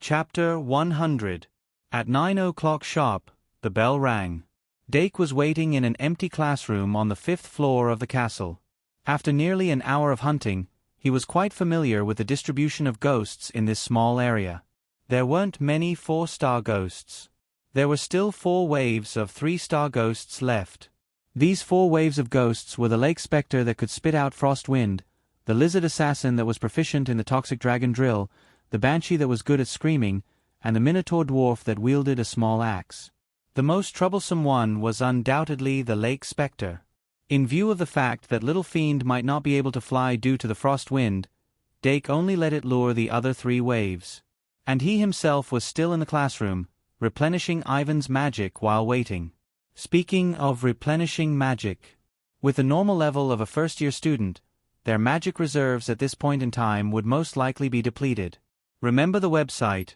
Chapter 100. At 9 o'clock sharp, the bell rang. Dake was waiting in an empty classroom on the 5th floor of the castle. After nearly an hour of hunting, he was quite familiar with the distribution of ghosts in this small area. There weren't many 4-star ghosts. There were still 4 waves of 3-star ghosts left. These 4 waves of ghosts were the lake spectre that could spit out frost wind, the lizard assassin that was proficient in the toxic dragon drill, the banshee that was good at screaming, and the minotaur dwarf that wielded a small axe. The most troublesome one was undoubtedly the lake spectre. In view of the fact that Little Fiend might not be able to fly due to the frost wind, Dake only let it lure the other 3 waves. And he himself was still in the classroom, replenishing Ivan's magic while waiting. Speaking of replenishing magic, with the normal level of a first-year student, their magic reserves at this point in time would most likely be depleted. Remember the website,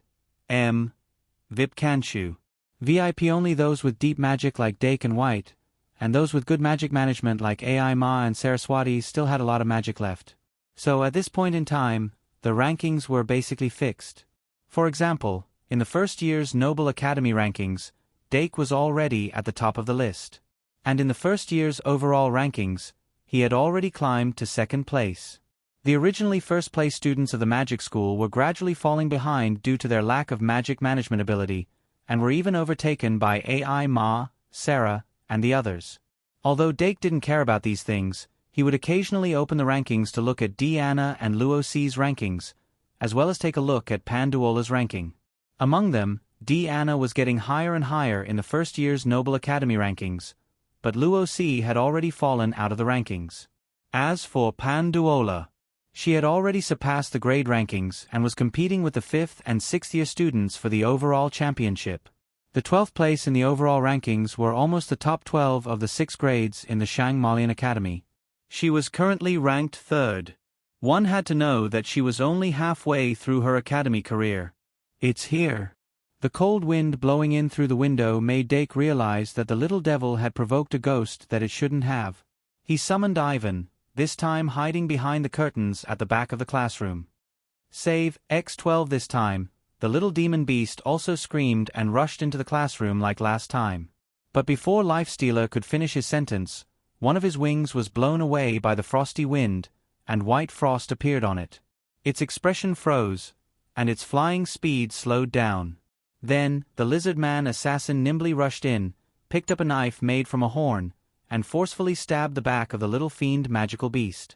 VIP Kanshu. VIP only those with deep magic like Dake and White, and those with good magic management like AI Ma and Saraswati still had a lot of magic left. So at this point in time, the rankings were basically fixed. For example, in the first year's Noble Academy rankings, Dake was already at the top of the list. And in the first year's overall rankings, he had already climbed to 2nd place. The originally first-place students of the magic school were gradually falling behind due to their lack of magic management ability, and were even overtaken by AI Ma, Sarah, and the others. Although Dake didn't care about these things, he would occasionally open the rankings to look at Deanna and Luo C's rankings, as well as take a look at Panduola's ranking. Among them, Deanna was getting higher and higher in the first year's Noble Academy rankings, but Luo C had already fallen out of the rankings. As for Panduola, she had already surpassed the grade rankings and was competing with the 5th and 6th year students for the overall championship. The 12th place in the overall rankings were almost the top 12 of the 6 grades in the Shang Malian Academy. She was currently ranked 3rd. One had to know that she was only halfway through her academy career. It's here. The cold wind blowing in through the window made Dake realize that the little devil had provoked a ghost that it shouldn't have. He summoned Ivan, this time hiding behind the curtains at the back of the classroom. Save X12 this time, the little demon beast also screamed and rushed into the classroom like last time. But before Lifestealer could finish his sentence, one of his wings was blown away by the frosty wind, and white frost appeared on it. Its expression froze, and its flying speed slowed down. Then, the lizard man assassin nimbly rushed in, picked up a knife made from a horn, and forcefully stabbed the back of the little fiend magical beast.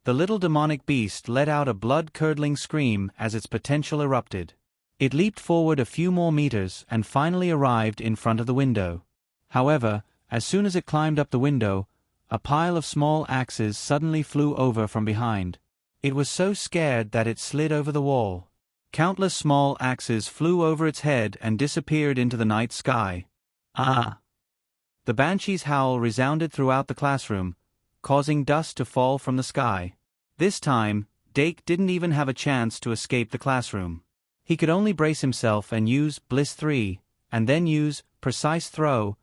The little demonic beast let out a blood-curdling scream as its potential erupted. It leaped forward a few more meters and finally arrived in front of the window. However, as soon as it climbed up the window, a pile of small axes suddenly flew over from behind. It was so scared that it slid over the wall. Countless small axes flew over its head and disappeared into the night sky. Ah! The banshee's howl resounded throughout the classroom, causing dust to fall from the sky. This time, Dake didn't even have a chance to escape the classroom. He could only brace himself and use Bliss 3, and then use Precise Throw,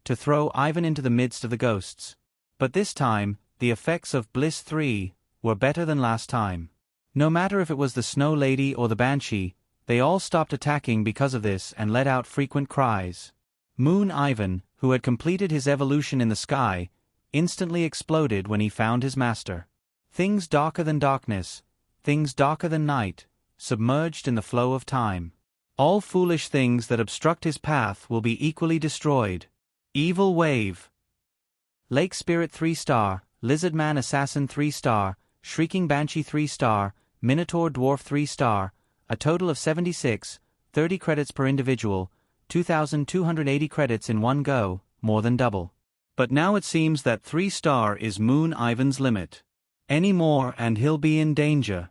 to throw Ivan into the midst of the ghosts. But this time, the effects of Bliss 3 were better than last time. No matter if it was the Snow Lady or the Banshee, they all stopped attacking because of this and let out frequent cries. Moon Ivan, who had completed his evolution in the sky, instantly exploded when he found his master. Things darker than darkness, things darker than night, submerged in the flow of time. All foolish things that obstruct his path will be equally destroyed. Evil Wave. Lake Spirit 3-star, Lizard Man Assassin 3-star, Shrieking Banshee 3-star, Minotaur Dwarf 3-star, a total of 76, 30 credits per individual, 2,280 credits in one go, more than double. But now it seems that 3-star is Moon Ivan's limit. Any more and he'll be in danger.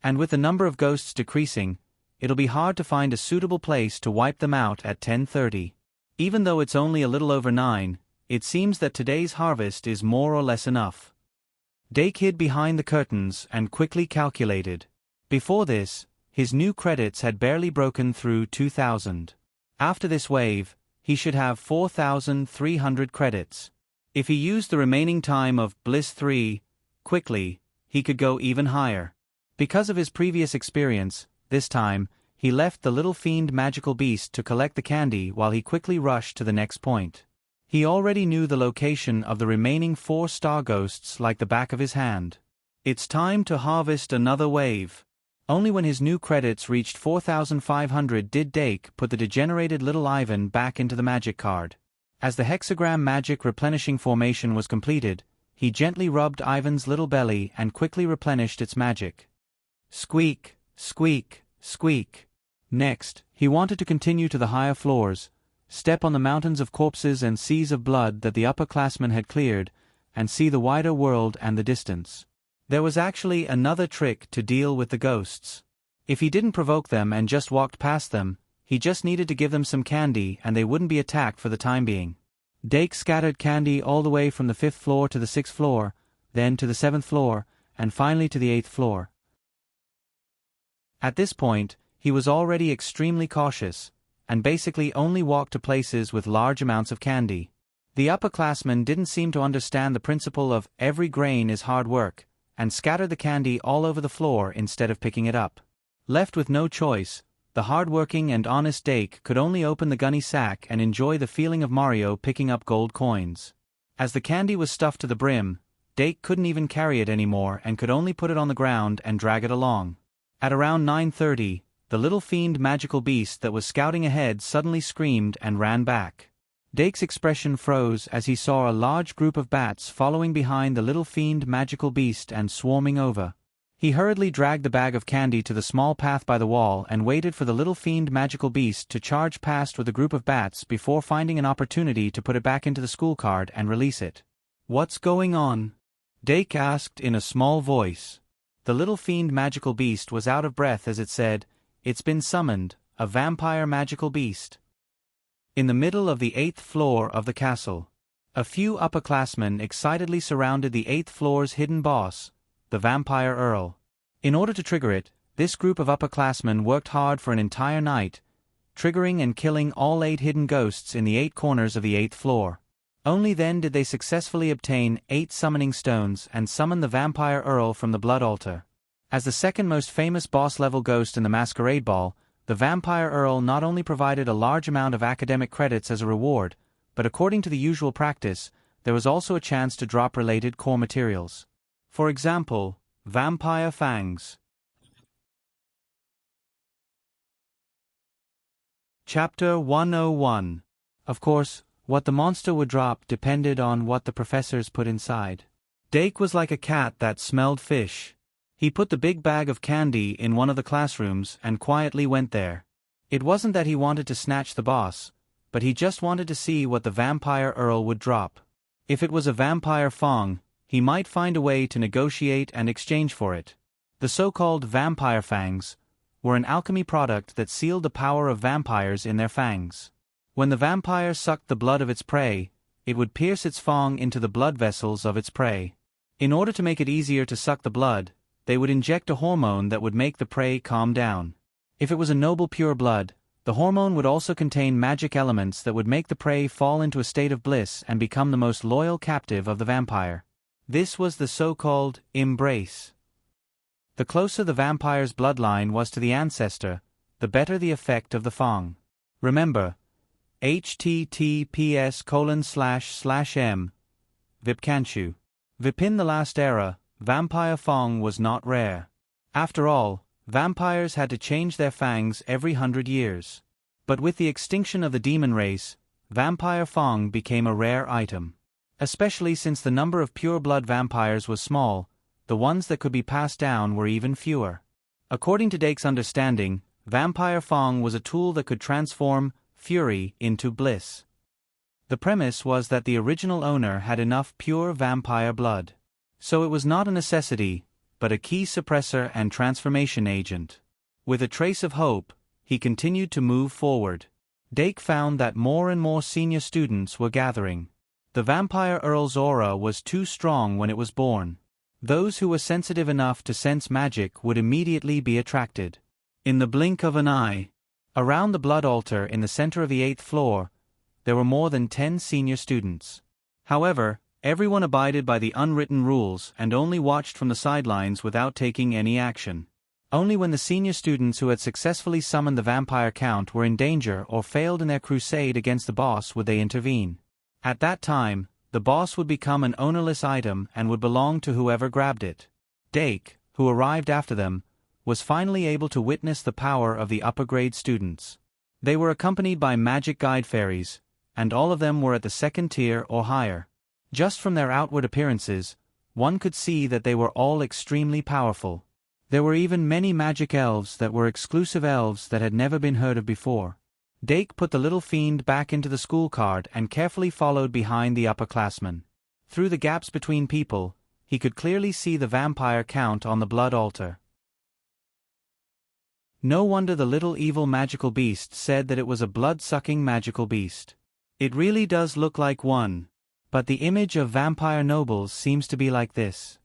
And with the number of ghosts decreasing, it'll be hard to find a suitable place to wipe them out at 10:30. Even though it's only a little over 9, it seems that today's harvest is more or less enough. Dake hid behind the curtains and quickly calculated. Before this, his new credits had barely broken through 2,000. After this wave, he should have 4,300 credits. If he used the remaining time of Bliss 3 quickly, he could go even higher. Because of his previous experience, This time, he left the little fiend magical beast to collect the candy while he quickly rushed to the next point. He already knew the location of the remaining 4 star ghosts like the back of his hand. It's time to harvest another wave. Only when his new credits reached 4,500 did Dake put the degenerated little Ivan back into the magic card. As the hexagram magic replenishing formation was completed, he gently rubbed Ivan's little belly and quickly replenished its magic. Squeak, squeak, squeak. Next, he wanted to continue to the higher floors, step on the mountains of corpses and seas of blood that the upperclassmen had cleared, and see the wider world and the distance. There was actually another trick to deal with the ghosts. If he didn't provoke them and just walked past them, he just needed to give them some candy and they wouldn't be attacked for the time being. Dake scattered candy all the way from the 5th floor to the 6th floor, then to the 7th floor, and finally to the 8th floor. At this point, he was already extremely cautious, and basically only walked to places with large amounts of candy. The upperclassmen didn't seem to understand the principle of every grain is hard work, and scattered the candy all over the floor instead of picking it up. Left with no choice, the hard-working and honest Dake could only open the gunny sack and enjoy the feeling of Mario picking up gold coins. As the candy was stuffed to the brim, Dake couldn't even carry it anymore and could only put it on the ground and drag it along. At around 9:30, the little fiend magical beast that was scouting ahead suddenly screamed and ran back. Dake's expression froze as he saw a large group of bats following behind the little fiend magical beast and swarming over. He hurriedly dragged the bag of candy to the small path by the wall and waited for the little fiend magical beast to charge past with a group of bats before finding an opportunity to put it back into the school card and release it. "What's going on?" Dake asked in a small voice. The little fiend magical beast was out of breath as it said, "It's been summoned, a vampire magical beast." In the middle of the 8th floor of the castle, a few upperclassmen excitedly surrounded the 8th floor's hidden boss, the Vampire Earl. In order to trigger it, this group of upperclassmen worked hard for an entire night, triggering and killing all 8 hidden ghosts in the 8 corners of the 8th floor. Only then did they successfully obtain 8 summoning stones and summon the Vampire Earl from the Blood Altar. As the second most famous boss-level ghost in the Masquerade Ball, the Vampire Earl not only provided a large amount of academic credits as a reward, but according to the usual practice, there was also a chance to drop related core materials. For example, vampire fangs. Chapter 101. Of course, what the monster would drop depended on what the professors put inside. Dake was like a cat that smelled fish. He put the big bag of candy in one of the classrooms and quietly went there. It wasn't that he wanted to snatch the boss, but he just wanted to see what the Vampire Earl would drop. If it was a vampire fang, he might find a way to negotiate and exchange for it. The so-called vampire fangs were an alchemy product that sealed the power of vampires in their fangs. When the vampire sucked the blood of its prey, it would pierce its fang into the blood vessels of its prey. In order to make it easier to suck the blood, they would inject a hormone that would make the prey calm down. If it was a noble pure blood, the hormone would also contain magic elements that would make the prey fall into a state of bliss and become the most loyal captive of the vampire. This was the so-called embrace. The closer the vampire's bloodline was to the ancestor, the better the effect of the fang. Remember, https://m. Vipkanchu. Vipin the last era, vampire fang was not rare. After all, vampires had to change their fangs every 100 years. But with the extinction of the demon race, vampire fang became a rare item. Especially since the number of pure-blood vampires was small, the ones that could be passed down were even fewer. According to Dake's understanding, vampire fang was a tool that could transform fury into bliss. The premise was that the original owner had enough pure vampire blood. So it was not a necessity, but a key suppressor and transformation agent. With a trace of hope, he continued to move forward. Dake found that more and more senior students were gathering. The Vampire Earl's aura was too strong when it was born. Those who were sensitive enough to sense magic would immediately be attracted. In the blink of an eye, around the blood altar in the center of the 8th floor, there were more than 10 senior students. However, everyone abided by the unwritten rules and only watched from the sidelines without taking any action. Only when the senior students who had successfully summoned the vampire count were in danger or failed in their crusade against the boss would they intervene. At that time, the boss would become an ownerless item and would belong to whoever grabbed it. Dake, who arrived after them, was finally able to witness the power of the upper-grade students. They were accompanied by magic guide fairies, and all of them were at the second tier or higher. Just from their outward appearances, one could see that they were all extremely powerful. There were even many magic elves that were exclusive elves that had never been heard of before. Dake put the little fiend back into the school cart and carefully followed behind the upperclassmen. Through the gaps between people, he could clearly see the vampire count on the blood altar. No wonder the little evil magical beast said that it was a blood-sucking magical beast. It really does look like one. But the image of vampire nobles seems to be like this.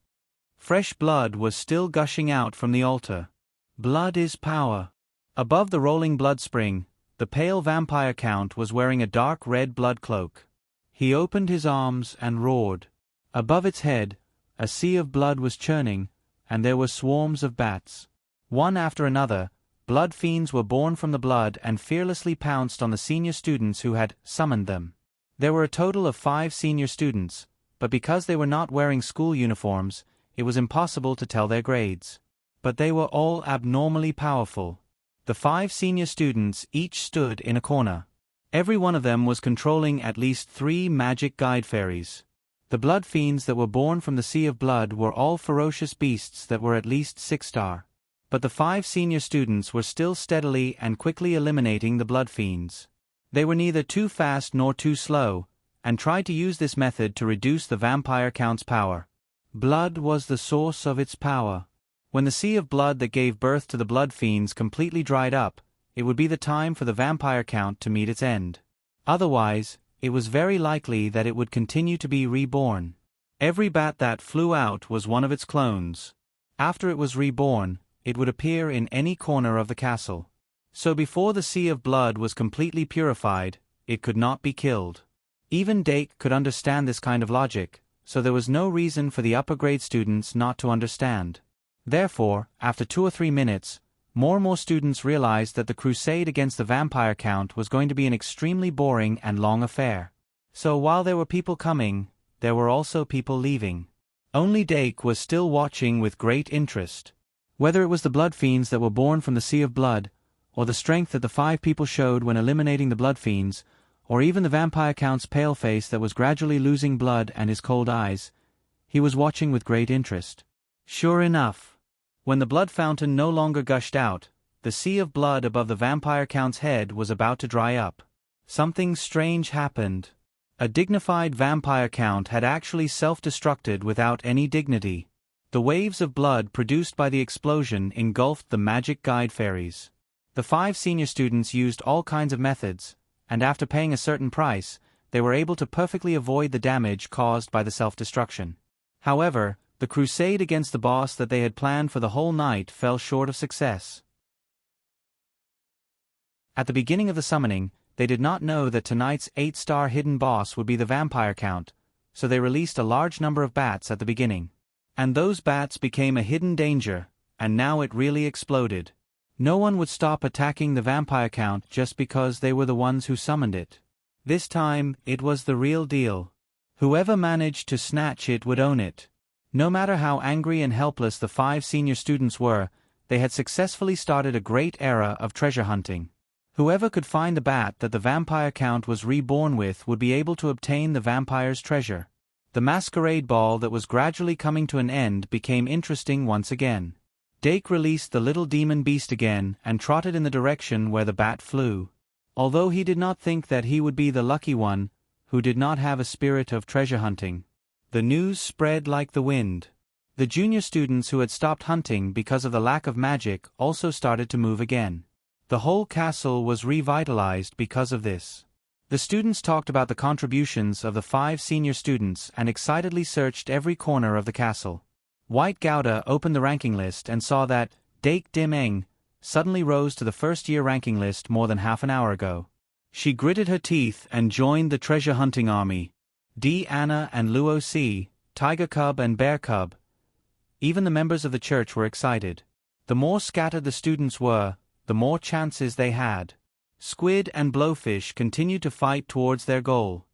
Fresh blood was still gushing out from the altar. Blood is power. Above the rolling blood spring, the pale vampire count was wearing a dark red blood cloak. He opened his arms and roared. Above its head, a sea of blood was churning, and there were swarms of bats. One after another, blood fiends were born from the blood and fearlessly pounced on the senior students who had summoned them. There were a total of 5 senior students, but because they were not wearing school uniforms, it was impossible to tell their grades. But they were all abnormally powerful. The 5 senior students each stood in a corner. Every one of them was controlling at least 3 magic guide fairies. The blood fiends that were born from the sea of blood were all ferocious beasts that were at least 6-star. But the 5 senior students were still steadily and quickly eliminating the blood fiends. They were neither too fast nor too slow, and tried to use this method to reduce the vampire count's power. Blood was the source of its power. When the sea of blood that gave birth to the blood fiends completely dried up, it would be the time for the vampire count to meet its end. Otherwise, it was very likely that it would continue to be reborn. Every bat that flew out was one of its clones. After it was reborn, it would appear in any corner of the castle. So before the sea of blood was completely purified, it could not be killed. Even Dake could understand this kind of logic, so there was no reason for the upper-grade students not to understand. Therefore, after 2 or 3 minutes, more and more students realized that the crusade against the vampire count was going to be an extremely boring and long affair. So while there were people coming, there were also people leaving. Only Dake was still watching with great interest. Whether it was the blood fiends that were born from the sea of blood, or the strength that the 5 people showed when eliminating the blood fiends, or even the vampire count's pale face that was gradually losing blood and his cold eyes, he was watching with great interest. Sure enough, when the blood fountain no longer gushed out, the sea of blood above the vampire count's head was about to dry up. Something strange happened. A dignified vampire count had actually self-destructed without any dignity. The waves of blood produced by the explosion engulfed the magic guide fairies. The 5 senior students used all kinds of methods, and after paying a certain price, they were able to perfectly avoid the damage caused by the self-destruction. However, the crusade against the boss that they had planned for the whole night fell short of success. At the beginning of the summoning, they did not know that tonight's 8-star hidden boss would be the vampire count, so they released a large number of bats at the beginning. And those bats became a hidden danger, and now it really exploded. No one would stop attacking the vampire count just because they were the ones who summoned it. This time, it was the real deal. Whoever managed to snatch it would own it. No matter how angry and helpless the 5 senior students were, they had successfully started a great era of treasure hunting. Whoever could find the bat that the vampire count was reborn with would be able to obtain the vampire's treasure. The masquerade ball that was gradually coming to an end became interesting once again. Dake released the little demon beast again and trotted in the direction where the bat flew. Although he did not think that he would be the lucky one, who did not have a spirit of treasure hunting. The news spread like the wind. The junior students who had stopped hunting because of the lack of magic also started to move again. The whole castle was revitalized because of this. The students talked about the contributions of the 5 senior students and excitedly searched every corner of the castle. White Gouda opened the ranking list and saw that Dake Dim Eng suddenly rose to the first-year ranking list more than half an hour ago. She gritted her teeth and joined the treasure hunting army. D. Anna and Luo C., Tiger Cub and Bear Cub. Even the members of the church were excited. The more scattered the students were, the more chances they had. Squid and blowfish continued to fight towards their goal.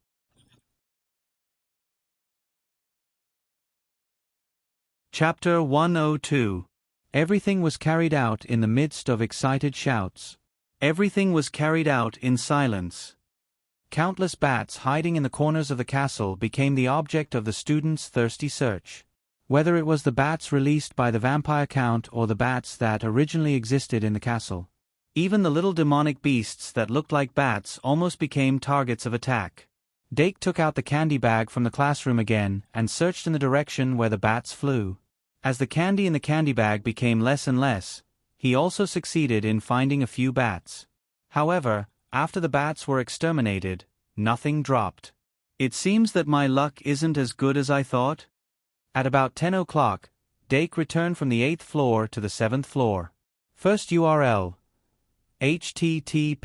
Chapter 102. Everything was carried out in the midst of excited shouts. Everything was carried out in silence. Countless bats hiding in the corners of the castle became the object of the students' thirsty search. Whether it was the bats released by the vampire count or the bats that originally existed in the castle. Even the little demonic beasts that looked like bats almost became targets of attack. Dake took out the candy bag from the classroom again and searched in the direction where the bats flew. As the candy in the candy bag became less and less, he also succeeded in finding a few bats. However, after the bats were exterminated, nothing dropped. It seems that my luck isn't as good as I thought. At about 10 o'clock, Dake returned from the 8th floor to the 7th floor. First URL. https://m.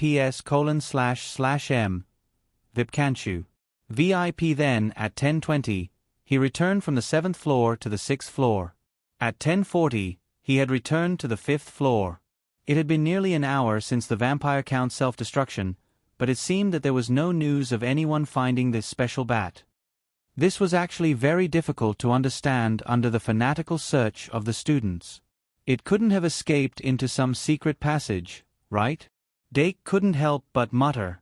Vipkanchu. VIP. Then, at 10:20, he returned from the 7th floor to the 6th floor. At 10:40, he had returned to the 5th floor. It had been nearly an hour since the vampire count's self-destruction, but it seemed that there was no news of anyone finding this special bat. This was actually very difficult to understand under the fanatical search of the students. It couldn't have escaped into some secret passage, right? Dake couldn't help but mutter.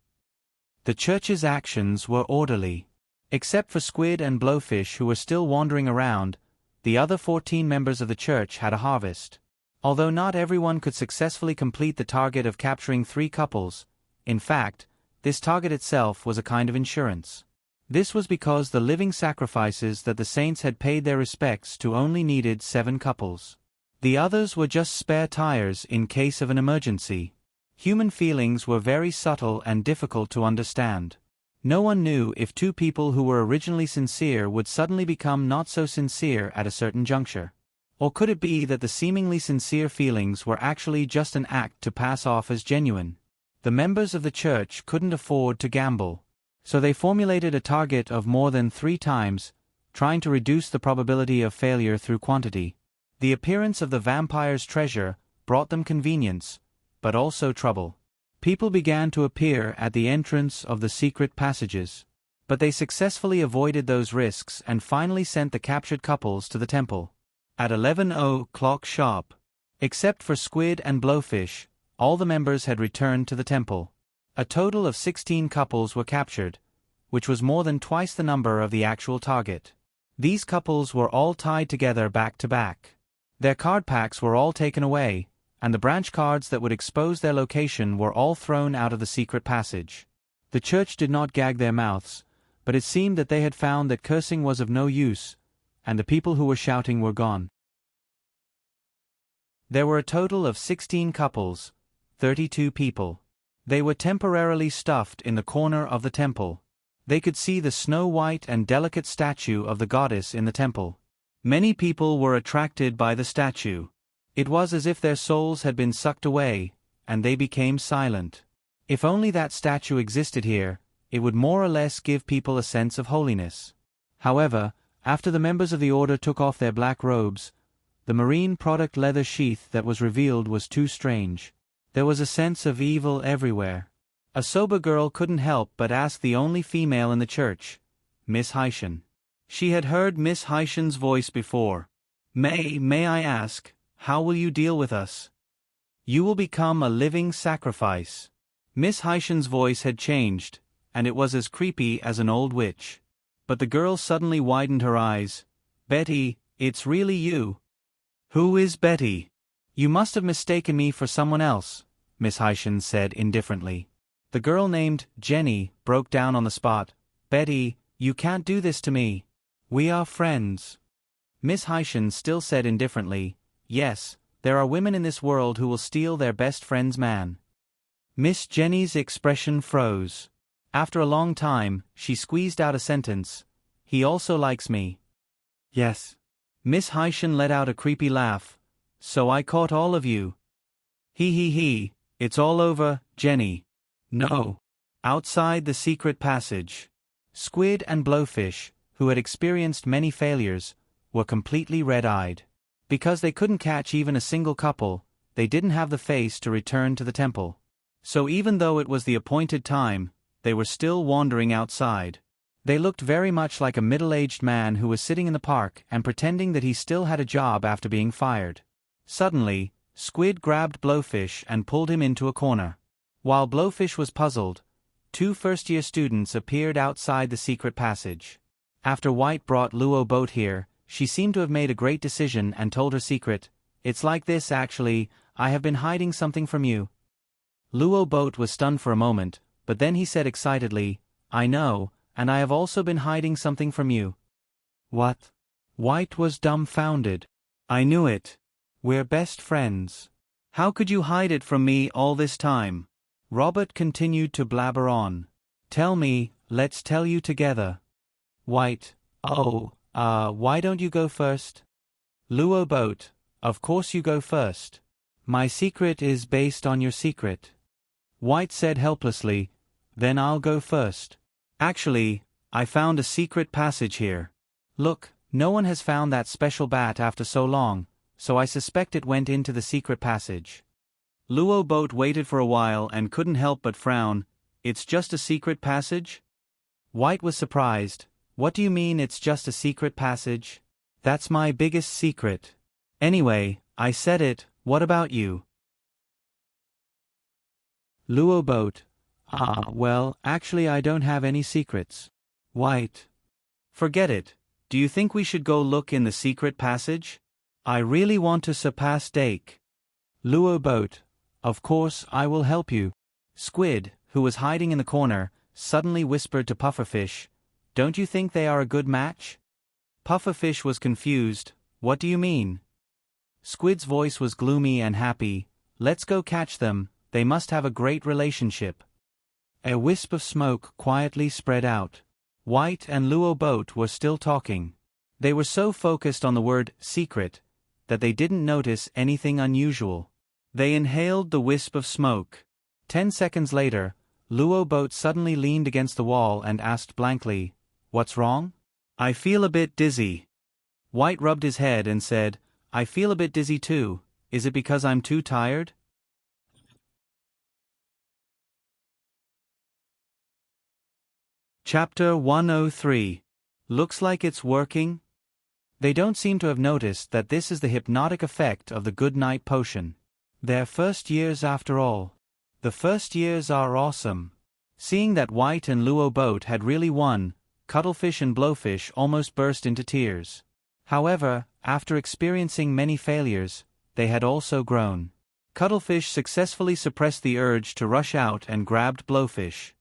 The church's actions were orderly. Except for Squid and Blowfish, who were still wandering around, the other 14 members of the church had a harvest. Although not everyone could successfully complete the target of capturing 3 couples, in fact, this target itself was a kind of insurance. This was because the living sacrifices that the saints had paid their respects to only needed 7 couples. The others were just spare tires in case of an emergency. Human feelings were very subtle and difficult to understand. No one knew if 2 people who were originally sincere would suddenly become not so sincere at a certain juncture. Or could it be that the seemingly sincere feelings were actually just an act to pass off as genuine? The members of the church couldn't afford to gamble. So they formulated a target of more than 3 times, trying to reduce the probability of failure through quantity. The appearance of the vampire's treasure brought them convenience, but also trouble. People began to appear at the entrance of the secret passages. But they successfully avoided those risks and finally sent the captured couples to the temple. At 11 o'clock sharp, except for Squid and Blowfish, all the members had returned to the temple. A total of 16 couples were captured, which was more than twice the number of the actual target. These couples were all tied together back to back. Their card packs were all taken away, and the branch cards that would expose their location were all thrown out of the secret passage. The church did not gag their mouths, but it seemed that they had found that cursing was of no use, and the people who were shouting were gone. There were a total of 16 couples, 32 people. They were temporarily stuffed in the corner of the temple. They could see the snow-white and delicate statue of the goddess in the temple. Many people were attracted by the statue. It was as if their souls had been sucked away, and they became silent. If only that statue existed here, it would more or less give people a sense of holiness. However, after the members of the order took off their black robes, the marine product leather sheath that was revealed was too strange. There was a sense of evil everywhere. A sober girl couldn't help but ask the only female in the church, Miss Heischen. She had heard Miss Heischen's voice before. May I ask, how will you deal with us? You will become a living sacrifice. Miss Heischen's voice had changed, and it was as creepy as an old witch. But the girl suddenly widened her eyes. Betty, it's really you. Who is Betty? You must have mistaken me for someone else, Miss Heischen said indifferently. The girl named Jenny broke down on the spot. Betty, you can't do this to me. We are friends. Miss Heischen still said indifferently, yes, there are women in this world who will steal their best friend's man. Miss Jenny's expression froze. After a long time, she squeezed out a sentence. He also likes me. Yes. Miss Heischen let out a creepy laugh. So I caught all of you. He, it's all over, Jenny. No. Outside the secret passage. Squid and Blowfish, who had experienced many failures, were completely red-eyed. Because they couldn't catch even a single couple, they didn't have the face to return to the temple. So even though it was the appointed time, they were still wandering outside. They looked very much like a middle-aged man who was sitting in the park and pretending that he still had a job after being fired. Suddenly, Squid grabbed Blowfish and pulled him into a corner. While Blowfish was puzzled, 2 first-year students appeared outside the secret passage. After White brought Luo Boat here, she seemed to have made a great decision and told her secret. It's like this actually, I have been hiding something from you. Luo Boat was stunned for a moment, but then he said excitedly, I know, and I have also been hiding something from you. What? White was dumbfounded. I knew it. We're best friends. How could you hide it from me all this time? Robert continued to blabber on. Tell me, let's tell you together. White, why don't you go first? Luo Boat, of course you go first. My secret is based on your secret. White said helplessly, then I'll go first. Actually, I found a secret passage here. Look, no one has found that special bat after so long, so I suspect it went into the secret passage. Luo Boat waited for a while and couldn't help but frown. It's just a secret passage? White was surprised. What do you mean it's just a secret passage? That's my biggest secret. Anyway, I said it, what about you? Luo Boat, well, actually I don't have any secrets. White. Forget it. Do you think we should go look in the secret passage? I really want to surpass Dake. Luo Boat, of course I will help you. Squid, who was hiding in the corner, suddenly whispered to Pufferfish, don't you think they are a good match? Pufferfish was confused, what do you mean? Squid's voice was gloomy and happy, let's go catch them, they must have a great relationship. A wisp of smoke quietly spread out. White and Luo Boat were still talking. They were so focused on the word secret that they didn't notice anything unusual. They inhaled the wisp of smoke. 10 seconds later, Luo Boat suddenly leaned against the wall and asked blankly, what's wrong? I feel a bit dizzy. White rubbed his head and said, I feel a bit dizzy too, is it because I'm too tired? Chapter 103. Looks like it's working? They don't seem to have noticed that this is the hypnotic effect of the good night potion. Their first years after all. The first years are awesome. Seeing that White and Luo Boat had really won, Cuttlefish and Blowfish almost burst into tears. However, after experiencing many failures, they had also grown. Cuttlefish successfully suppressed the urge to rush out and grabbed Blowfish.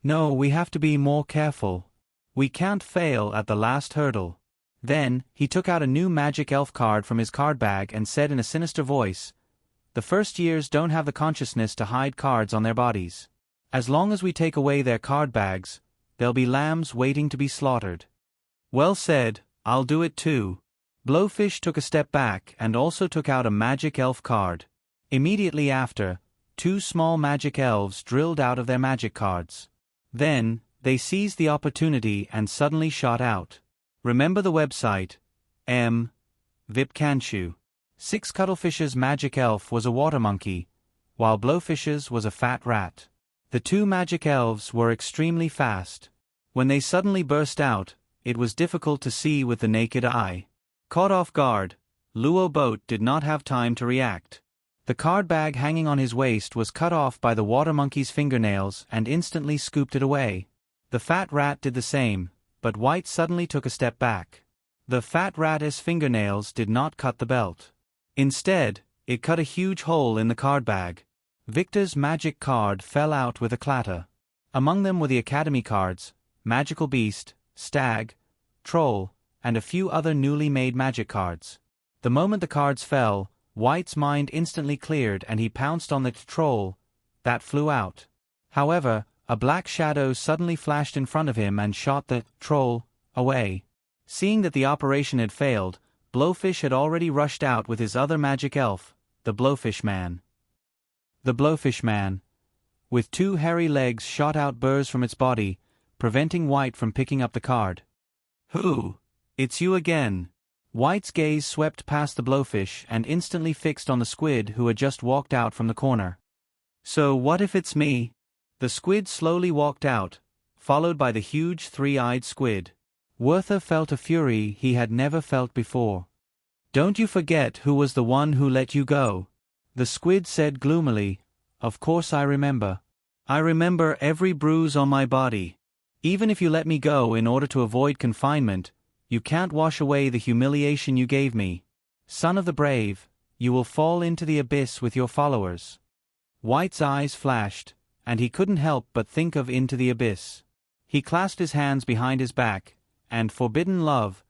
No, we have to be more careful. We can't fail at the last hurdle. Then, he took out a new magic elf card from his card bag and said in a sinister voice, the first years don't have the consciousness to hide cards on their bodies. As long as we take away their card bags, there'll be lambs waiting to be slaughtered. Well said, I'll do it too. Blowfish took a step back and also took out a magic elf card. Immediately after, 2 small magic elves drilled out of their magic cards. Then, they seized the opportunity and suddenly shot out. Remember the website, Vipkanshu. 6 Cuttlefish's magic elf was a water monkey, while Blowfish's was a fat rat. The 2 magic elves were extremely fast. When they suddenly burst out, it was difficult to see with the naked eye. Caught off guard, Luo Boat did not have time to react. The card bag hanging on his waist was cut off by the water monkey's fingernails and instantly scooped it away. The fat rat did the same, but White suddenly took a step back. The fat rat's fingernails did not cut the belt. Instead, it cut a huge hole in the card bag. Victor's magic card fell out with a clatter. Among them were the Academy cards, Magical Beast, Stag, Troll, and a few other newly made magic cards. The moment the cards fell, White's mind instantly cleared and he pounced on the troll. That flew out. However, a black shadow suddenly flashed in front of him and shot the troll away. Seeing that the operation had failed, Blowfish had already rushed out with his other magic elf, the Blowfish Man. The Blowfish Man, with 2 hairy legs, shot out burrs from its body, preventing White from picking up the card. Who? It's you again. White's gaze swept past the blowfish and instantly fixed on the squid who had just walked out from the corner. "So what if it's me?" The squid slowly walked out, followed by the huge three-eyed squid. Werther felt a fury he had never felt before. "Don't you forget who was the one who let you go," the squid said gloomily. "Of course I remember. I remember every bruise on my body. Even if you let me go in order to avoid confinement, you can't wash away the humiliation you gave me. Son of the brave, you will fall into the abyss with your followers." White's eyes flashed, and he couldn't help but think of Into the Abyss. He clasped his hands behind his back, and Forbidden Love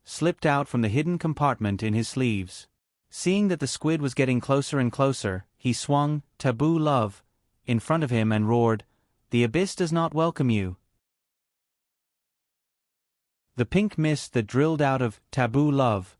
slipped out from the hidden compartment in his sleeves. Seeing that the squid was getting closer and closer, he swung Taboo Love in front of him and roared, "The abyss does not welcome you." The pink mist that drilled out of Taboo Love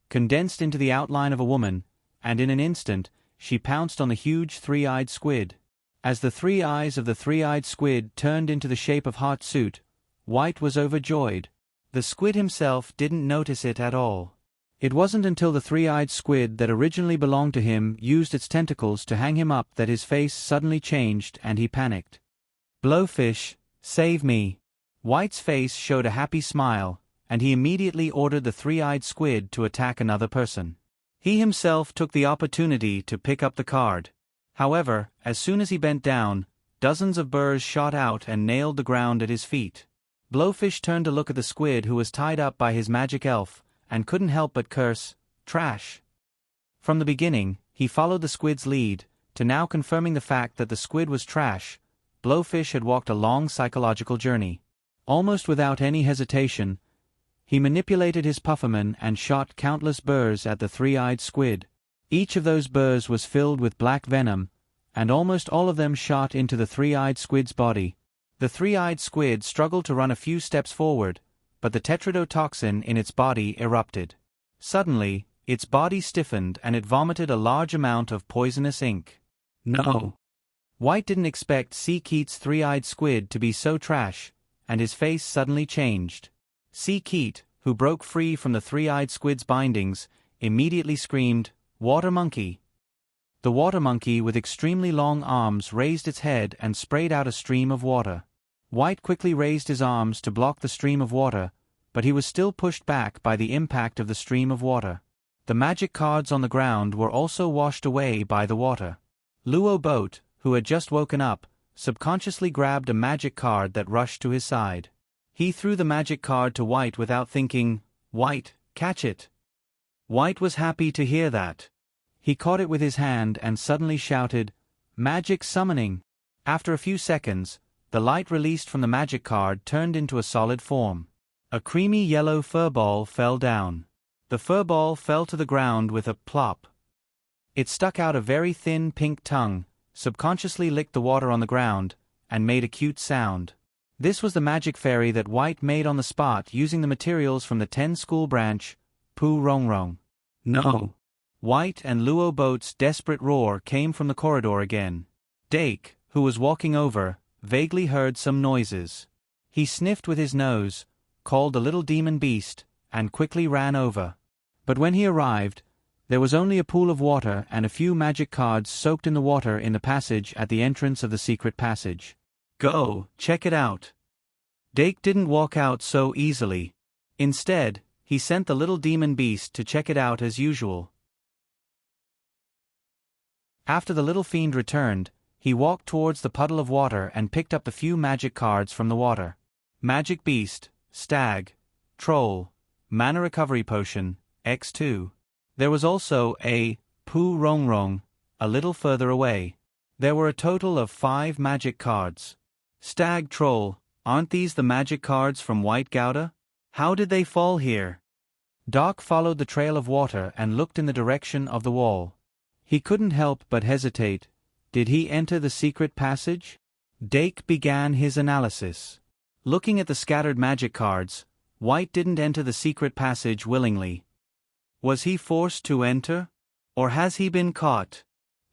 condensed into the outline of a woman, and in an instant, she pounced on the huge three-eyed squid. As the three eyes of the three-eyed squid turned into the shape of Hot Suit, White was overjoyed. The squid himself didn't notice it at all. It wasn't until the three-eyed squid that originally belonged to him used its tentacles to hang him up that his face suddenly changed and he panicked. "Blowfish, save me." White's face showed a happy smile, and he immediately ordered the three-eyed squid to attack another person. He himself took the opportunity to pick up the card. However, as soon as he bent down, dozens of burrs shot out and nailed the ground at his feet. Blowfish turned to look at the squid who was tied up by his magic elf, and couldn't help but curse, "Trash." From the beginning, he followed the squid's lead, to now confirming the fact that the squid was trash. Blowfish had walked a long psychological journey. Almost without any hesitation, he manipulated his pufferman and shot countless burrs at the three-eyed squid. Each of those burrs was filled with black venom, and almost all of them shot into the three-eyed squid's body. The three-eyed squid struggled to run a few steps forward, but the tetrodotoxin in its body erupted. Suddenly, its body stiffened and it vomited a large amount of poisonous ink. No! White didn't expect Seakeet's three-eyed squid to be so trash, and his face suddenly changed. Seakeet, who broke free from the three-eyed squid's bindings, immediately screamed, "Water monkey!" The water monkey with extremely long arms raised its head and sprayed out a stream of water. White quickly raised his arms to block the stream of water, but he was still pushed back by the impact of the stream of water. The magic cards on the ground were also washed away by the water. Luo Boat, who had just woken up, subconsciously grabbed a magic card that rushed to his side. He threw the magic card to White without thinking, "White, catch it." White was happy to hear that. He caught it with his hand and suddenly shouted, "Magic summoning!" After a few seconds, the light released from the magic card turned into a solid form. A creamy yellow furball fell down. The furball fell to the ground with a plop. It stuck out a very thin pink tongue, subconsciously licked the water on the ground, and made a cute sound. This was the magic fairy that White made on the spot using the materials from the 10 school branch, Poo Rong Rong. No! White and Luo Boat's desperate roar came from the corridor again. Dake, who was walking over, vaguely heard some noises. He sniffed with his nose, called the little demon beast, and quickly ran over. But when he arrived, there was only a pool of water and a few magic cards soaked in the water in the passage at the entrance of the secret passage. "Go, check it out." Dake didn't walk out so easily. Instead, he sent the little demon beast to check it out as usual. After the little fiend returned, he walked towards the puddle of water and picked up the few magic cards from the water. Magic Beast, Stag, Troll, Mana Recovery Potion, X2. There was also a Poo Rong Rong a little further away. There were a total of 5 magic cards. Stag, Troll, aren't these the magic cards from White Gouda? How did they fall here? Doc followed the trail of water and looked in the direction of the wall. He couldn't help but hesitate. Did he enter the secret passage? Dake began his analysis. Looking at the scattered magic cards, White didn't enter the secret passage willingly. Was he forced to enter? Or has he been caught?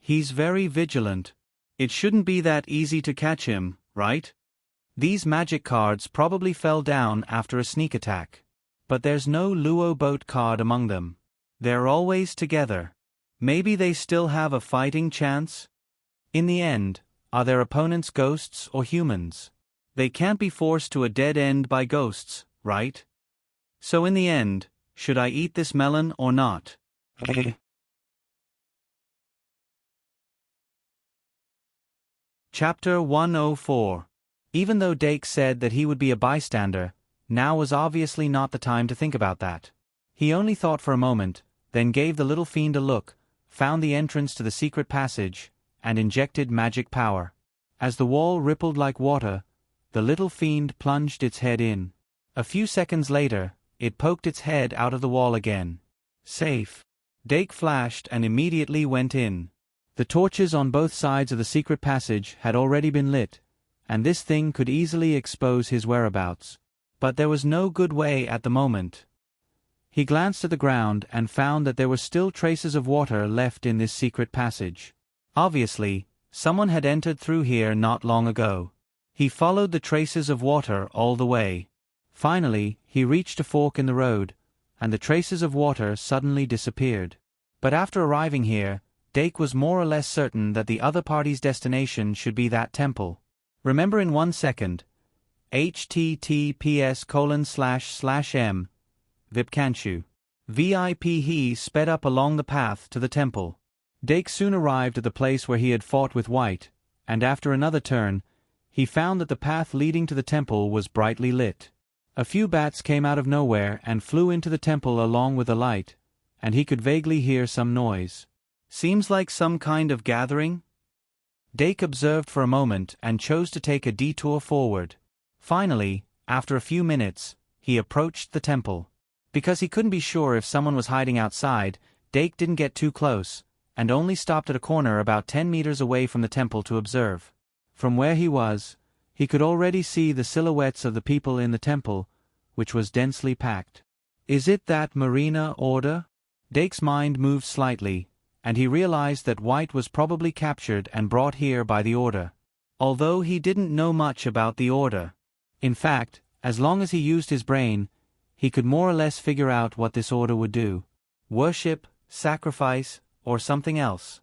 He's very vigilant. It shouldn't be that easy to catch him, right? These magic cards probably fell down after a sneak attack. But there's no Luo boat card among them. They're always together. Maybe they still have a fighting chance? In the end, are their opponents ghosts or humans? They can't be forced to a dead end by ghosts, right? So in the end, should I eat this melon or not? Chapter 104. Even though Dake said that he would be a bystander, now was obviously not the time to think about that. He only thought for a moment, then gave the little fiend a look, found the entrance to the secret passage, and injected magic power. As the wall rippled like water, the little fiend plunged its head in. A few seconds later, it poked its head out of the wall again. Safe. Dake flashed and immediately went in. The torches on both sides of the secret passage had already been lit, and this thing could easily expose his whereabouts. But there was no good way at the moment. He glanced at the ground and found that there were still traces of water left in this secret passage. Obviously, someone had entered through here not long ago. He followed the traces of water all the way. Finally, he reached a fork in the road, and the traces of water suddenly disappeared. But after arriving here, Dake was more or less certain that the other party's destination should be that temple. Remember in 1 second. https://m. Vipkanchu. VIP. He sped up along the path to the temple. Dake soon arrived at the place where he had fought with White, and after another turn, he found that the path leading to the temple was brightly lit. A few bats came out of nowhere and flew into the temple along with the light, and he could vaguely hear some noise. Seems like some kind of gathering? Dake observed for a moment and chose to take a detour forward. Finally, after a few minutes, he approached the temple. Because he couldn't be sure if someone was hiding outside, Dake didn't get too close, and only stopped at a corner about 10 meters away from the temple to observe. From where he was, he could already see the silhouettes of the people in the temple, which was densely packed. Is it that Marina order? Dake's mind moved slightly, and he realized that White was probably captured and brought here by the order. Although he didn't know much about the order. In fact, as long as he used his brain, he could more or less figure out what this order would do. Worship, sacrifice, or something else.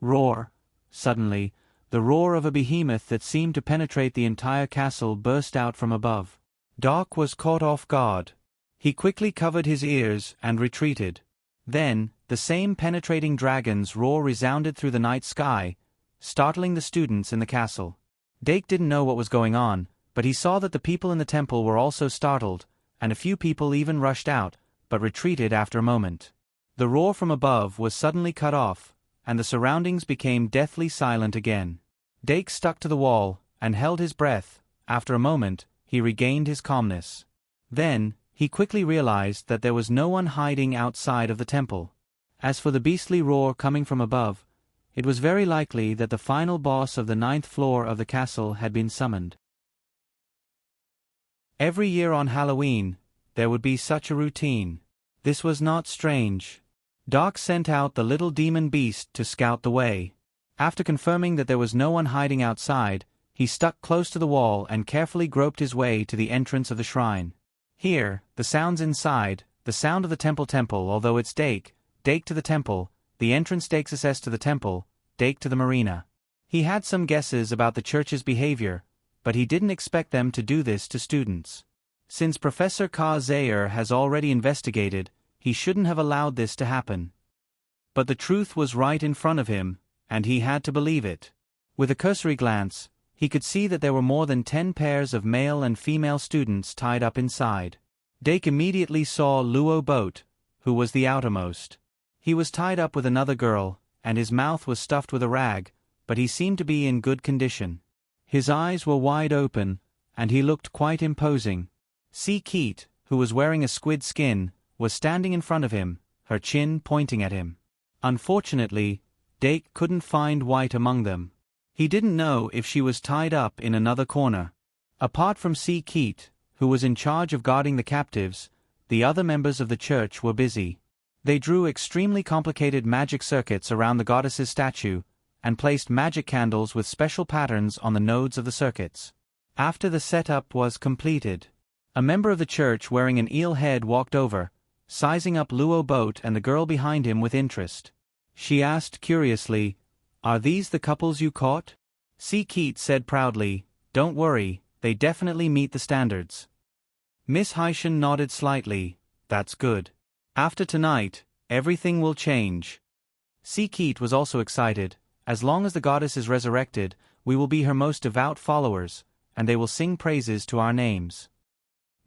Roar. Suddenly, the roar of a behemoth that seemed to penetrate the entire castle burst out from above. Doc was caught off guard. He quickly covered his ears and retreated. Then, the same penetrating dragon's roar resounded through the night sky, startling the students in the castle. Dake didn't know what was going on, but he saw that the people in the temple were also startled, and a few people even rushed out, but retreated after a moment. The roar from above was suddenly cut off, and the surroundings became deathly silent again. Dake stuck to the wall, and held his breath. After a moment, he regained his calmness. Then, he quickly realized that there was no one hiding outside of the temple. As for the beastly roar coming from above, it was very likely that the final boss of the 9th floor of the castle had been summoned. Every year on Halloween, there would be such a routine. This was not strange. Doc sent out the little demon beast to scout the way. After confirming that there was no one hiding outside, he stuck close to the wall and carefully groped his way to the entrance of the shrine. Here, the sounds inside, the sound of the temple, although it's Dake to the temple, the entrance Dake's access to the temple, Dake to the marina. He had some guesses about the church's behavior, but he didn't expect them to do this to students. Since Professor Ka Zayer has already investigated, he shouldn't have allowed this to happen. But the truth was right in front of him, and he had to believe it. With a cursory glance, he could see that there were more than 10 pairs of male and female students tied up inside. Dake immediately saw Luo Boat, who was the outermost. He was tied up with another girl, and his mouth was stuffed with a rag, but he seemed to be in good condition. His eyes were wide open, and he looked quite imposing. Si Keet, who was wearing a squid skin, was standing in front of him, her chin pointing at him. Unfortunately, Dake couldn't find White among them. He didn't know if she was tied up in another corner. Apart from Si Keet, who was in charge of guarding the captives, the other members of the church were busy. They drew extremely complicated magic circuits around the goddess's statue, and placed magic candles with special patterns on the nodes of the circuits. After the setup was completed, A member of the church wearing an eel head walked over, sizing up Luo boat and the girl behind him with interest. She asked curiously, "Are these the couples you caught?" C. Keat said proudly, "Don't worry, they definitely meet the standards." Miss Heischen nodded slightly, "That's good. After tonight, everything will change." C. Keat was also excited. "As long as the goddess is resurrected, we will be her most devout followers, and they will sing praises to our names."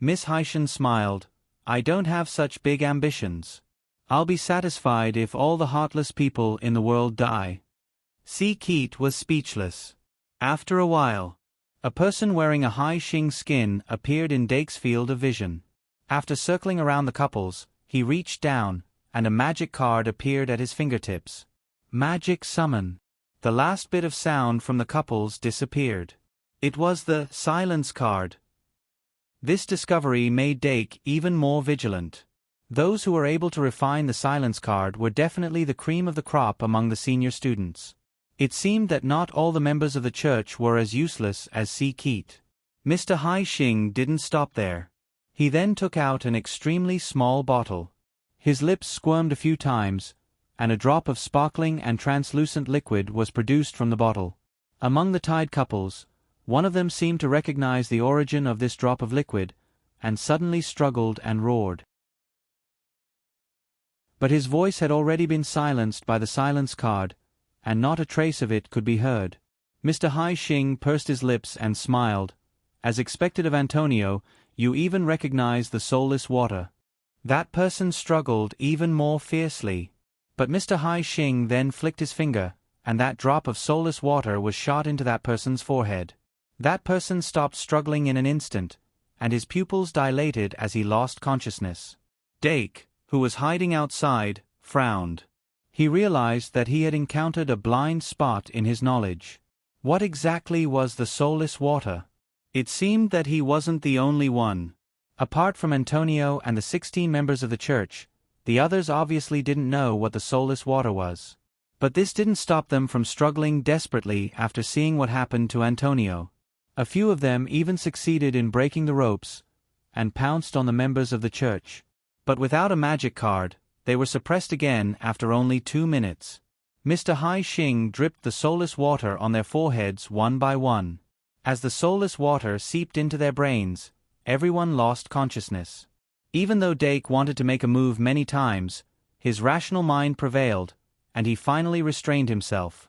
Miss Heischen smiled, "I don't have such big ambitions. I'll be satisfied if all the heartless people in the world die." C. Keat was speechless. After a while, a person wearing a Hai Xing skin appeared in Dake's field of vision. After circling around the couples, he reached down, and a magic card appeared at his fingertips. Magic summon. The last bit of sound from the couples disappeared. It was the silence card. This discovery made Dake even more vigilant. Those who were able to refine the silence card were definitely the cream of the crop among the senior students. It seemed that not all the members of the church were as useless as C. Keat. Mr. Hai Xing didn't stop there. He then took out an extremely small bottle. His lips squirmed a few times, and a drop of sparkling and translucent liquid was produced from the bottle. Among the tied couples, one of them seemed to recognize the origin of this drop of liquid, and suddenly struggled and roared. But his voice had already been silenced by the silence card, and not a trace of it could be heard. Mr. Hai Xing pursed his lips and smiled. "As expected of Antonio, you even recognize the soulless water." That person struggled even more fiercely. But Mr. Hai Xing then flicked his finger, and that drop of soulless water was shot into that person's forehead. That person stopped struggling in an instant, and his pupils dilated as he lost consciousness. Dake, who was hiding outside, frowned. He realized that he had encountered a blind spot in his knowledge. What exactly was the soulless water? It seemed that he wasn't the only one. Apart from Antonio and the 16 members of the church, the others obviously didn't know what the soulless water was. But this didn't stop them from struggling desperately after seeing what happened to Antonio. A few of them even succeeded in breaking the ropes, and pounced on the members of the church. But without a magic card, they were suppressed again after only 2 minutes. Mr. Hai Xing dripped the soulless water on their foreheads one by one. As the soulless water seeped into their brains, everyone lost consciousness. Even though Dake wanted to make a move many times, his rational mind prevailed, and he finally restrained himself.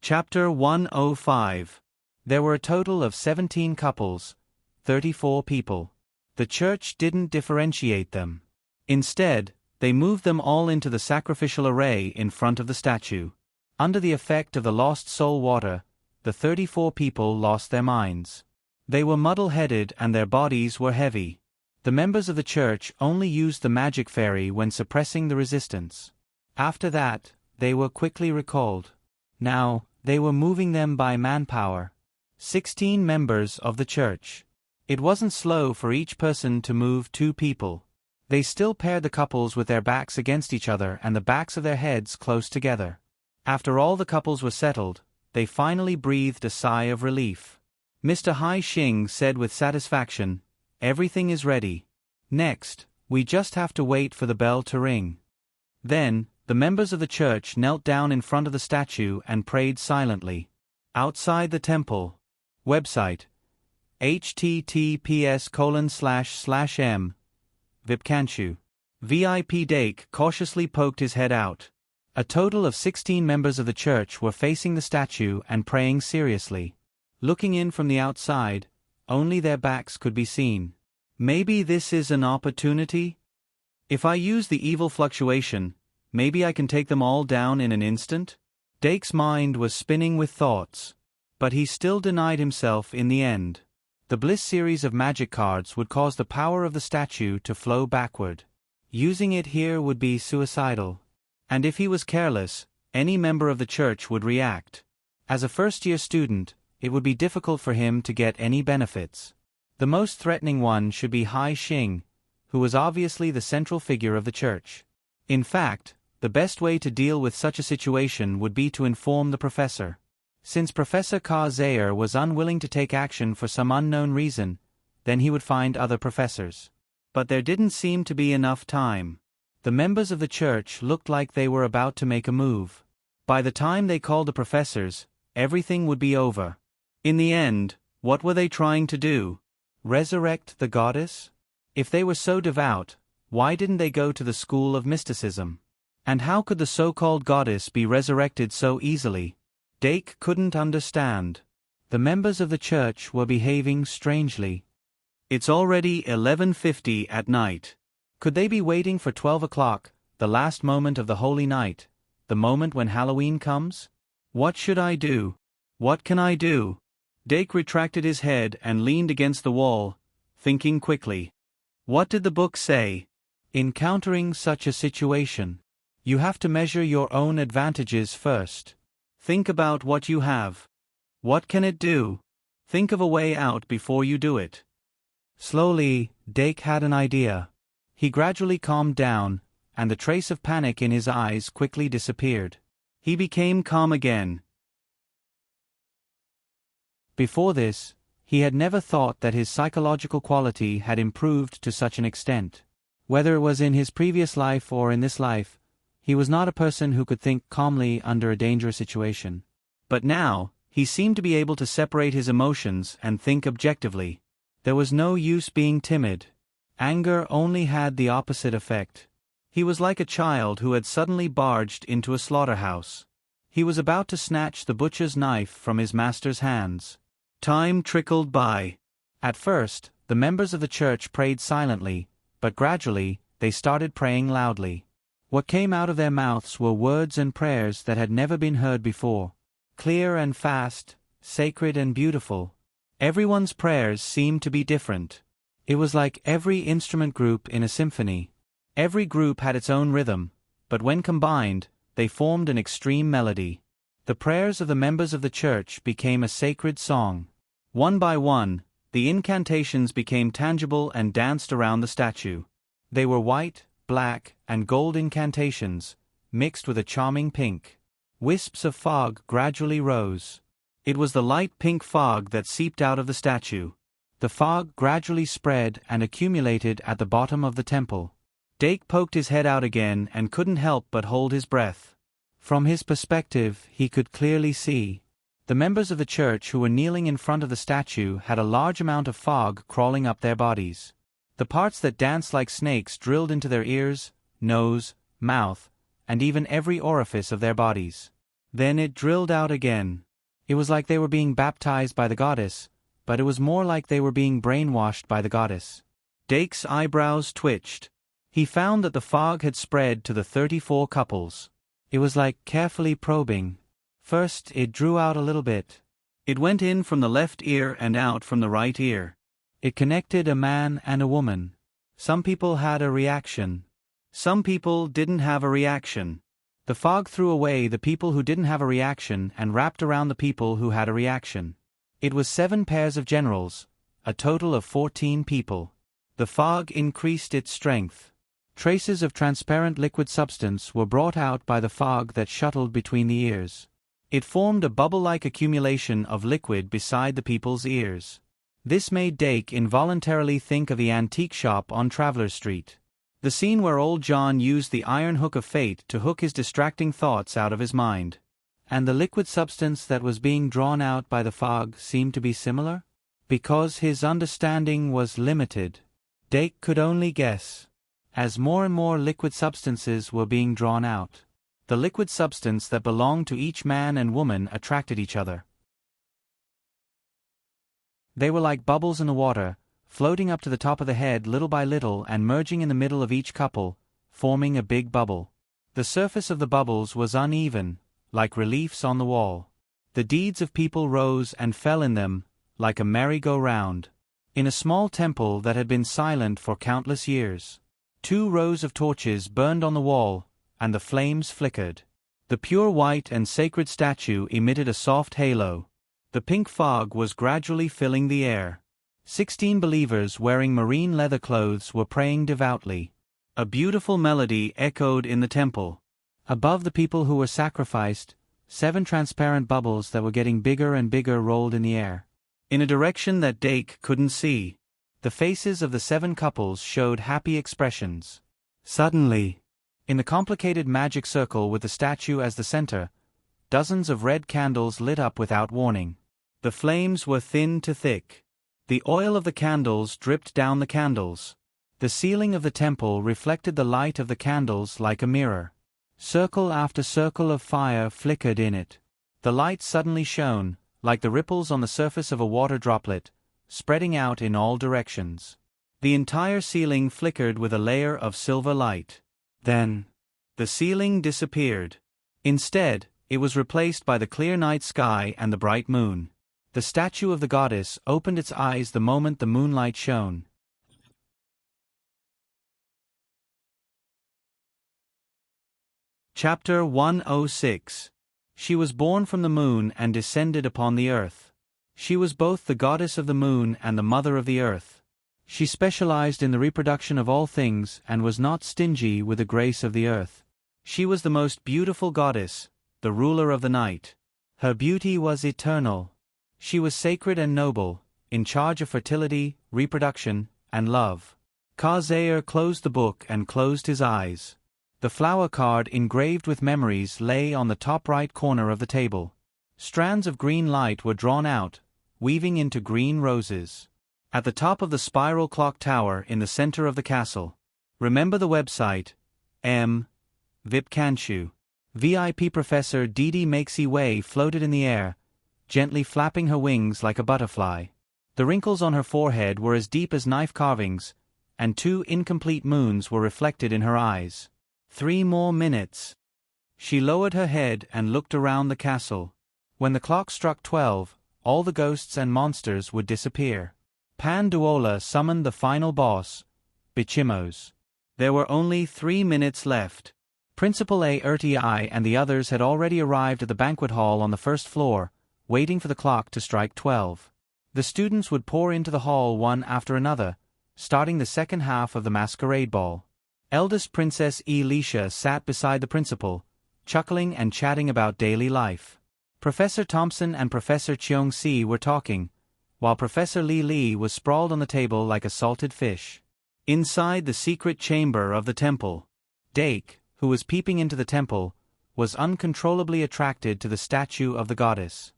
Chapter 105. There were a total of 17 couples, 34 people. The church didn't differentiate them. Instead, they moved them all into the sacrificial array in front of the statue. Under the effect of the lost soul water, the 34 people lost their minds. They were muddle-headed and their bodies were heavy. The members of the church only used the magic fairy when suppressing the resistance. After that, they were quickly recalled. Now, they were moving them by manpower. 16 members of the church. It wasn't slow for each person to move 2 people. They still paired the couples with their backs against each other and the backs of their heads close together. After all the couples were settled, they finally breathed a sigh of relief. Mr. Hai Xing said with satisfaction, "Everything is ready. Next, we just have to wait for the bell to ring." Then, the members of the church knelt down in front of the statue and prayed silently. Outside the temple. Website. https://m. Vipkanshu. VIP Dake cautiously poked his head out. A total of 16 members of the church were facing the statue and praying seriously. Looking in from the outside, only their backs could be seen. Maybe this is an opportunity? If I use the evil fluctuation, maybe I can take them all down in an instant? Dake's mind was spinning with thoughts. But he still denied himself in the end. The Bliss series of magic cards would cause the power of the statue to flow backward. Using it here would be suicidal. And if he was careless, any member of the church would react. As a first-year student, it would be difficult for him to get any benefits. The most threatening one should be Hai Xing, who was obviously the central figure of the church. In fact, the best way to deal with such a situation would be to inform the professor. Since Professor Zayer was unwilling to take action for some unknown reason, then he would find other professors. But there didn't seem to be enough time. The members of the church looked like they were about to make a move. By the time they called the professors, everything would be over. In the end, what were they trying to do? Resurrect the goddess? If they were so devout, why didn't they go to the school of mysticism? And how could the so-called goddess be resurrected so easily? Dake couldn't understand. The members of the church were behaving strangely. It's already 11:50 at night. Could they be waiting for 12 o'clock, the last moment of the holy night, the moment when Halloween comes? What should I do? What can I do? Dake retracted his head and leaned against the wall, thinking quickly. What did the book say? In countering such a situation, you have to measure your own advantages first. Think about what you have. What can it do? Think of a way out before you do it. Slowly, Dake had an idea. He gradually calmed down, and the trace of panic in his eyes quickly disappeared. He became calm again. Before this, he had never thought that his psychological quality had improved to such an extent. Whether it was in his previous life or in this life, he was not a person who could think calmly under a dangerous situation. But now, he seemed to be able to separate his emotions and think objectively. There was no use being timid. Anger only had the opposite effect. He was like a child who had suddenly barged into a slaughterhouse. He was about to snatch the butcher's knife from his master's hands. Time trickled by. At first, the members of the church prayed silently, but gradually, they started praying loudly. What came out of their mouths were words and prayers that had never been heard before. Clear and fast, sacred and beautiful. Everyone's prayers seemed to be different. It was like every instrument group in a symphony. Every group had its own rhythm, but when combined, they formed an extreme melody. The prayers of the members of the church became a sacred song. One by one, the incantations became tangible and danced around the statue. They were white, black, and gold incantations, mixed with a charming pink. Wisps of fog gradually rose. It was the light pink fog that seeped out of the statue. The fog gradually spread and accumulated at the bottom of the temple. Dake poked his head out again and couldn't help but hold his breath. From his perspective, he could clearly see. The members of the church who were kneeling in front of the statue had a large amount of fog crawling up their bodies. The parts that danced like snakes drilled into their ears, nose, mouth, and even every orifice of their bodies. Then it drilled out again. It was like they were being baptized by the goddess, but it was more like they were being brainwashed by the goddess. Dake's eyebrows twitched. He found that the fog had spread to the 34 couples. It was like carefully probing. First, it drew out a little bit. It went in from the left ear and out from the right ear. It connected a man and a woman. Some people had a reaction. Some people didn't have a reaction. The fog threw away the people who didn't have a reaction and wrapped around the people who had a reaction. It was 7 pairs of generals, a total of 14 people. The fog increased its strength. Traces of transparent liquid substance were brought out by the fog that shuttled between the ears. It formed a bubble-like accumulation of liquid beside the people's ears. This made Dake involuntarily think of the antique shop on Travelers Street. The scene where old John used the iron hook of fate to hook his distracting thoughts out of his mind. And the liquid substance that was being drawn out by the fog seemed to be similar? Because his understanding was limited, Dake could only guess. As more and more liquid substances were being drawn out, the liquid substance that belonged to each man and woman attracted each other. They were like bubbles in the water, floating up to the top of the head little by little and merging in the middle of each couple, forming a big bubble. The surface of the bubbles was uneven, like reliefs on the wall. The deeds of people rose and fell in them, like a merry-go-round. In a small temple that had been silent for countless years, 2 rows of torches burned on the wall, and the flames flickered. The pure white and sacred statue emitted a soft halo. The pink fog was gradually filling the air. 16 believers wearing marine leather clothes were praying devoutly. A beautiful melody echoed in the temple. Above the people who were sacrificed, 7 transparent bubbles that were getting bigger and bigger rolled in the air, in a direction that Dake couldn't see. The faces of the 7 couples showed happy expressions. Suddenly, in the complicated magic circle with the statue as the center, dozens of red candles lit up without warning. The flames were thin to thick. The oil of the candles dripped down the candles. The ceiling of the temple reflected the light of the candles like a mirror. Circle after circle of fire flickered in it. The light suddenly shone, like the ripples on the surface of a water droplet, spreading out in all directions. The entire ceiling flickered with a layer of silver light. Then, the ceiling disappeared. Instead, it was replaced by the clear night sky and the bright moon. The statue of the goddess opened its eyes the moment the moonlight shone. Chapter 106. She was born from the moon and descended upon the earth. She was both the goddess of the moon and the mother of the earth. She specialized in the reproduction of all things and was not stingy with the grace of the earth. She was the most beautiful goddess, the ruler of the night. Her beauty was eternal. She was sacred and noble, in charge of fertility, reproduction, and love. Ka-Zair closed the book and closed his eyes. The flower card engraved with memories lay on the top right corner of the table. Strands of green light were drawn out, weaving into green roses. At the top of the spiral clock tower in the center of the castle. Remember the website, VIP Kanshu. VIP Professor Didi Makesy Way floated in the air, gently flapping her wings like a butterfly. The wrinkles on her forehead were as deep as knife carvings, and 2 incomplete moons were reflected in her eyes. 3 more minutes. She lowered her head and looked around the castle. When the clock struck 12, all the ghosts and monsters would disappear. Panduola summoned the final boss, Bichimos. There were only 3 minutes left. Principal Aerti and the others had already arrived at the banquet hall on the first floor, waiting for the clock to strike 12. The students would pour into the hall one after another, starting the second half of the masquerade ball. Eldest Princess Elisha sat beside the principal, chuckling and chatting about daily life. Professor Thompson and Professor Cheong-si were talking, while Professor Li was sprawled on the table like a salted fish. Inside the secret chamber of the temple, Dake, who was peeping into the temple, was uncontrollably attracted to the statue of the goddess.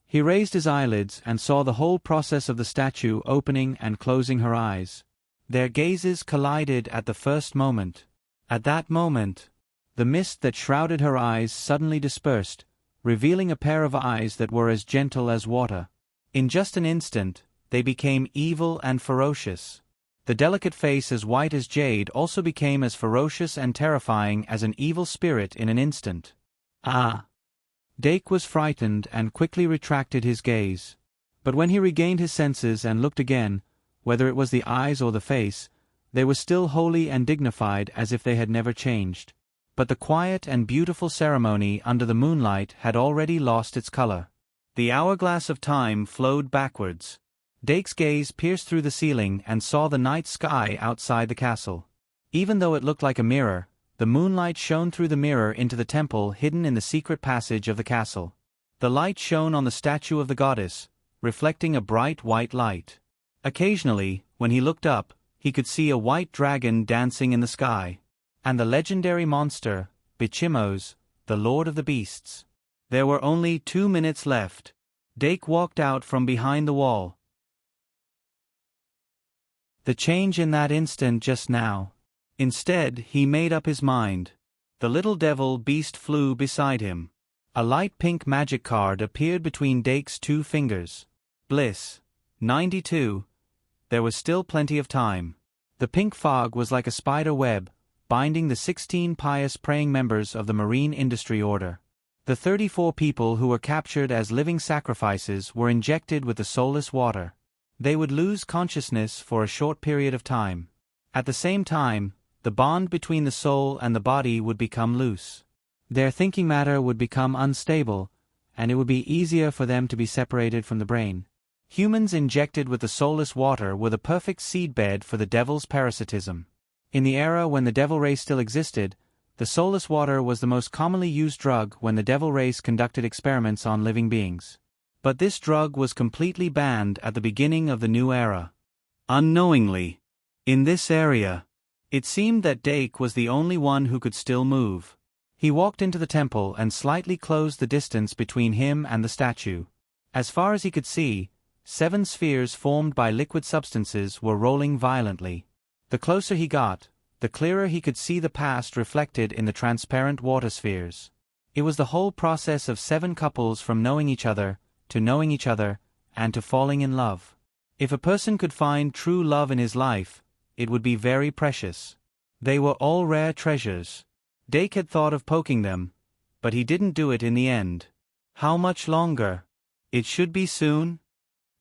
He raised his eyelids and saw the whole process of the statue opening and closing her eyes. Their gazes collided at the first moment. At that moment, the mist that shrouded her eyes suddenly dispersed, revealing a pair of eyes that were as gentle as water. In just an instant, they became evil and ferocious. The delicate face as white as jade also became as ferocious and terrifying as an evil spirit in an instant. Ah! Dake was frightened and quickly retracted his gaze. But when he regained his senses and looked again, whether it was the eyes or the face, they were still holy and dignified as if they had never changed. But the quiet and beautiful ceremony under the moonlight had already lost its color. The hourglass of time flowed backwards. Dake's gaze pierced through the ceiling and saw the night sky outside the castle. Even though it looked like a mirror, the moonlight shone through the mirror into the temple hidden in the secret passage of the castle. The light shone on the statue of the goddess, reflecting a bright white light. Occasionally, when he looked up, he could see a white dragon dancing in the sky. And the legendary monster, Bichimos, the Lord of the Beasts. There were only 2 minutes left. Dake walked out from behind the wall. The change in that instant just now. Instead, he made up his mind. The little devil beast flew beside him. A light pink magic card appeared between Dake's 2 fingers. Bliss. 92. There was still plenty of time. The pink fog was like a spider web, binding the 16 pious praying members of the Marine Industry Order. The 34 people who were captured as living sacrifices were injected with the soulless water. They would lose consciousness for a short period of time. At the same time, the bond between the soul and the body would become loose. Their thinking matter would become unstable, and it would be easier for them to be separated from the brain. Humans injected with the soulless water were the perfect seedbed for the devil's parasitism. In the era when the devil race still existed, The soulless water was the most commonly used drug when the devil race conducted experiments on living beings. But this drug was completely banned at the beginning of the new era. Unknowingly, in this area, it seemed that Dake was the only one who could still move. He walked into the temple and slightly closed the distance between him and the statue. As far as he could see, 7 spheres formed by liquid substances were rolling violently. The closer he got, the clearer he could see the past reflected in the transparent water spheres. It was the whole process of 7 couples from knowing each other, to knowing each other, and to falling in love. If a person could find true love in his life, it would be very precious. They were all rare treasures. Dake had thought of poking them, but he didn't do it in the end. How much longer? It should be soon.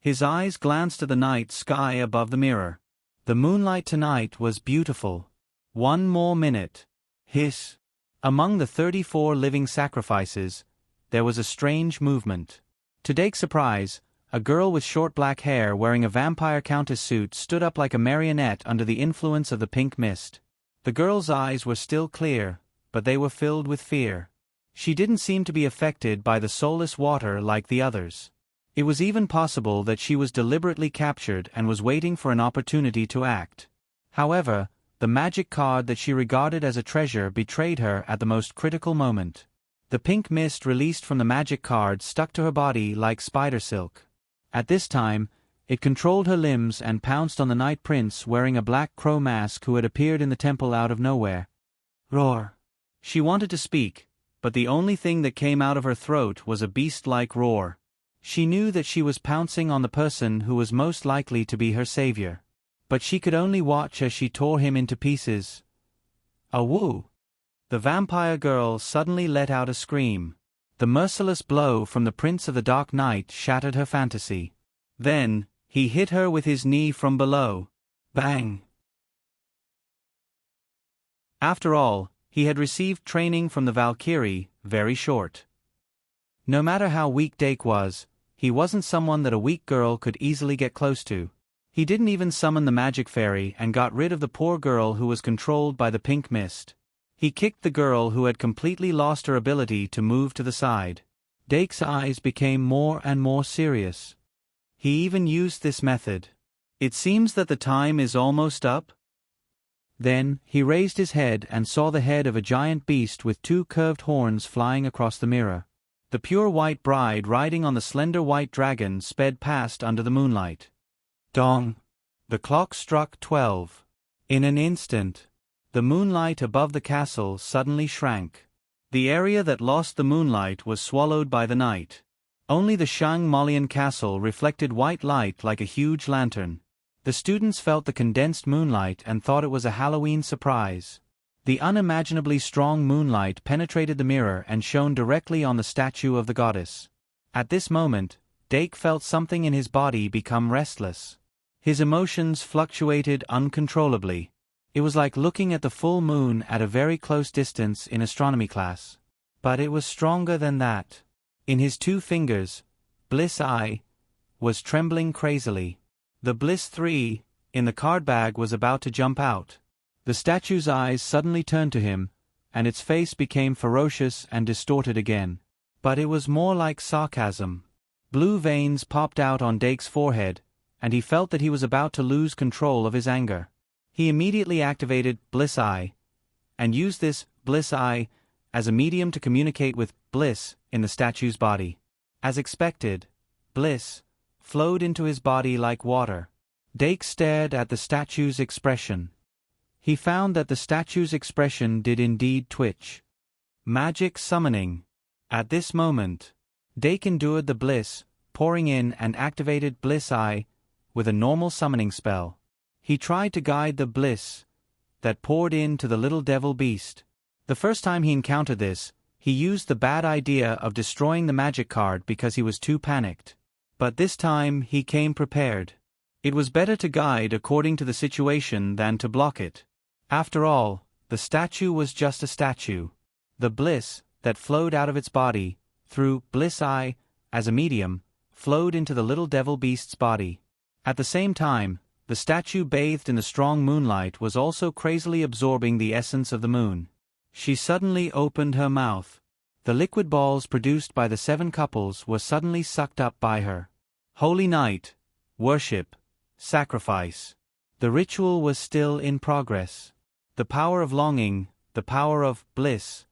His eyes glanced at the night sky above the mirror. The moonlight tonight was beautiful. 1 more minute. Hiss. Among the 34 living sacrifices, there was a strange movement. To Dake's surprise, a girl with short black hair wearing a vampire countess suit stood up like a marionette under the influence of the pink mist. The girl's eyes were still clear, but they were filled with fear. She didn't seem to be affected by the soulless water like the others. It was even possible that she was deliberately captured and was waiting for an opportunity to act. However, the magic card that she regarded as a treasure betrayed her at the most critical moment. The pink mist released from the magic card stuck to her body like spider silk. At this time, it controlled her limbs and pounced on the Night Prince wearing a black crow mask who had appeared in the temple out of nowhere. Roar. She wanted to speak, but the only thing that came out of her throat was a beast-like roar. She knew that she was pouncing on the person who was most likely to be her savior. But she could only watch as she tore him into pieces. Awoo! The vampire girl suddenly let out a scream. The merciless blow from the Prince of the Dark Night shattered her fantasy. Then, he hit her with his knee from below. Bang! After all, he had received training from the Valkyrie, very short. No matter how weak Dake was, he wasn't someone that a weak girl could easily get close to. He didn't even summon the magic fairy and got rid of the poor girl who was controlled by the pink mist. He kicked the girl who had completely lost her ability to move to the side. Dake's eyes became more and more serious. He even used this method. It seems that the time is almost up. Then, he raised his head and saw the head of a giant beast with 2 curved horns flying across the mirror. The pure white bride riding on the slender white dragon sped past under the moonlight. Dong! The clock struck 12. In an instant, the moonlight above the castle suddenly shrank. The area that lost the moonlight was swallowed by the night. Only the Shang-Molian castle reflected white light like a huge lantern. The students felt the condensed moonlight and thought it was a Halloween surprise. The unimaginably strong moonlight penetrated the mirror and shone directly on the statue of the goddess. At this moment, Dake felt something in his body become restless. His emotions fluctuated uncontrollably. It was like looking at the full moon at a very close distance in astronomy class. But it was stronger than that. In his 2 fingers, Bliss Eye was trembling crazily. The Bliss 3 in the card bag was about to jump out. The statue's eyes suddenly turned to him, and its face became ferocious and distorted again. But it was more like sarcasm. Blue veins popped out on Dake's forehead, and he felt that he was about to lose control of his anger. He immediately activated Bliss Eye, and used this Bliss Eye as a medium to communicate with Bliss in the statue's body. As expected, Bliss flowed into his body like water. Dake stared at the statue's expression. He found that the statue's expression did indeed twitch. Magic summoning. At this moment, Dake endured the bliss, pouring in and activated Bliss Eye with a normal summoning spell. He tried to guide the bliss that poured in to the little devil beast. The first time he encountered this, he used the bad idea of destroying the magic card because he was too panicked. But this time he came prepared. It was better to guide according to the situation than to block it. After all, the statue was just a statue. The bliss that flowed out of its body, through Bliss Eye as a medium, flowed into the little devil beast's body. At the same time, the statue bathed in the strong moonlight was also crazily absorbing the essence of the moon. She suddenly opened her mouth. The liquid balls produced by the 7 couples were suddenly sucked up by her. Holy night, worship, sacrifice. The ritual was still in progress. The power of longing, the power of bliss,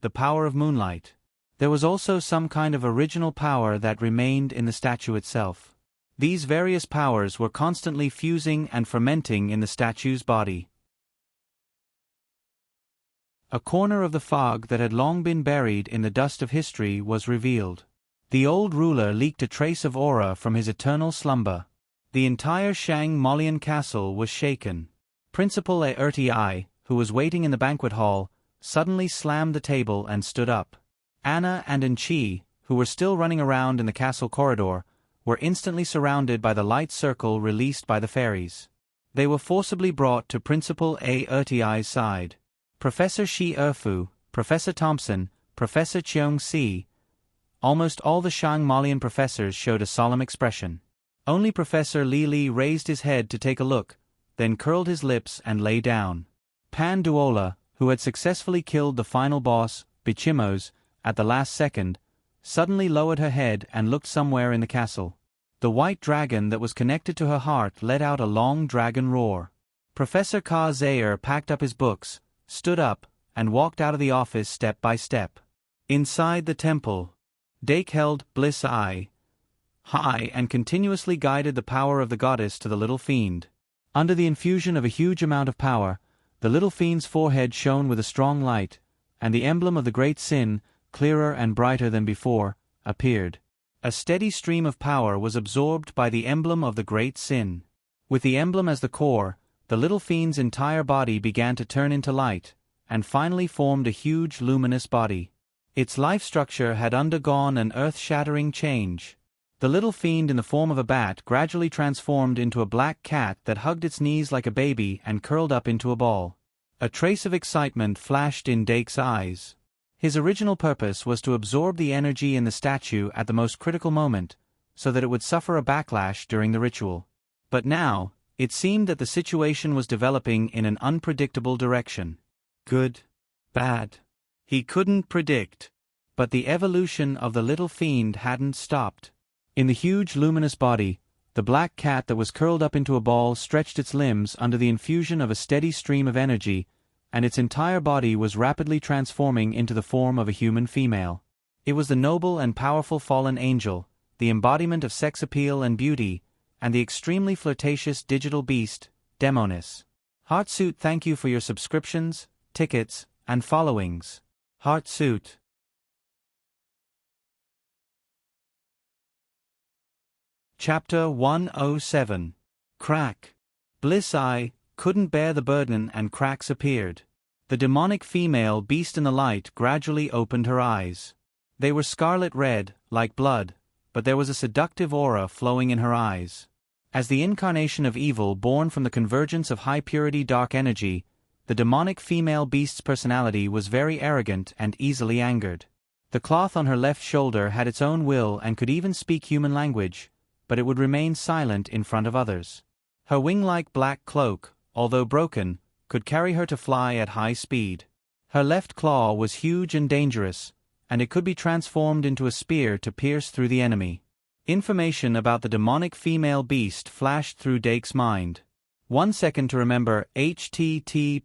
the power of moonlight. There was also some kind of original power that remained in the statue itself. These various powers were constantly fusing and fermenting in the statue's body. A corner of the fog that had long been buried in the dust of history was revealed. The old ruler leaked a trace of aura from his eternal slumber. The entire Shang Molian castle was shaken. Principal Aerti, who was waiting in the banquet hall, suddenly slammed the table and stood up. Anna and Enchi, who were still running around in the castle corridor, were instantly surrounded by the light circle released by the fairies. They were forcibly brought to Principal Aerti's side. Professor Shi Erfu, Professor Thompson, Professor Cheong Si, almost all the Shang Molian professors showed a solemn expression. Only Professor Li Li raised his head to take a look, then curled his lips and lay down. Pan Duola, who had successfully killed the final boss, Bichimos, at the last second, suddenly lowered her head and looked somewhere in the castle. The white dragon that was connected to her heart let out a long dragon roar. Professor Ka Zayer packed up his books, stood up, and walked out of the office step by step. Inside the temple, Dake held Bliss Eye high and continuously guided the power of the goddess to the little fiend. Under the infusion of a huge amount of power, the little fiend's forehead shone with a strong light, and the emblem of the great sin, clearer and brighter than before, appeared. A steady stream of power was absorbed by the emblem of the great sin. With the emblem as the core, the little fiend's entire body began to turn into light, and finally formed a huge luminous body. Its life structure had undergone an earth-shattering change. The little fiend in the form of a bat gradually transformed into a black cat that hugged its knees like a baby and curled up into a ball. A trace of excitement flashed in Dake's eyes. His original purpose was to absorb the energy in the statue at the most critical moment, so that it would suffer a backlash during the ritual. But now, it seemed that the situation was developing in an unpredictable direction. Good, bad. He couldn't predict. But the evolution of the little fiend hadn't stopped. In the huge luminous body, the black cat that was curled up into a ball stretched its limbs under the infusion of a steady stream of energy, and its entire body was rapidly transforming into the form of a human female. It was the noble and powerful fallen angel, the embodiment of sex appeal and beauty, and the extremely flirtatious digital beast, Demonis. Heartsuit, thank you for your subscriptions, tickets, and followings. Heartsuit. Chapter 107. Crack. Bliss Eye couldn't bear the burden and cracks appeared. The demonic female beast in the light gradually opened her eyes. They were scarlet red, like blood, but there was a seductive aura flowing in her eyes. As the incarnation of evil born from the convergence of high-purity dark energy, the demonic female beast's personality was very arrogant and easily angered. The cloth on her left shoulder had its own will and could even speak human language, but it would remain silent in front of others. Her wing-like black cloak, although broken, could carry her to fly at high speed. Her left claw was huge and dangerous, and it could be transformed into a spear to pierce through the enemy. Information about the demonic female beast flashed through Dake's mind. 1 second to remember https://m.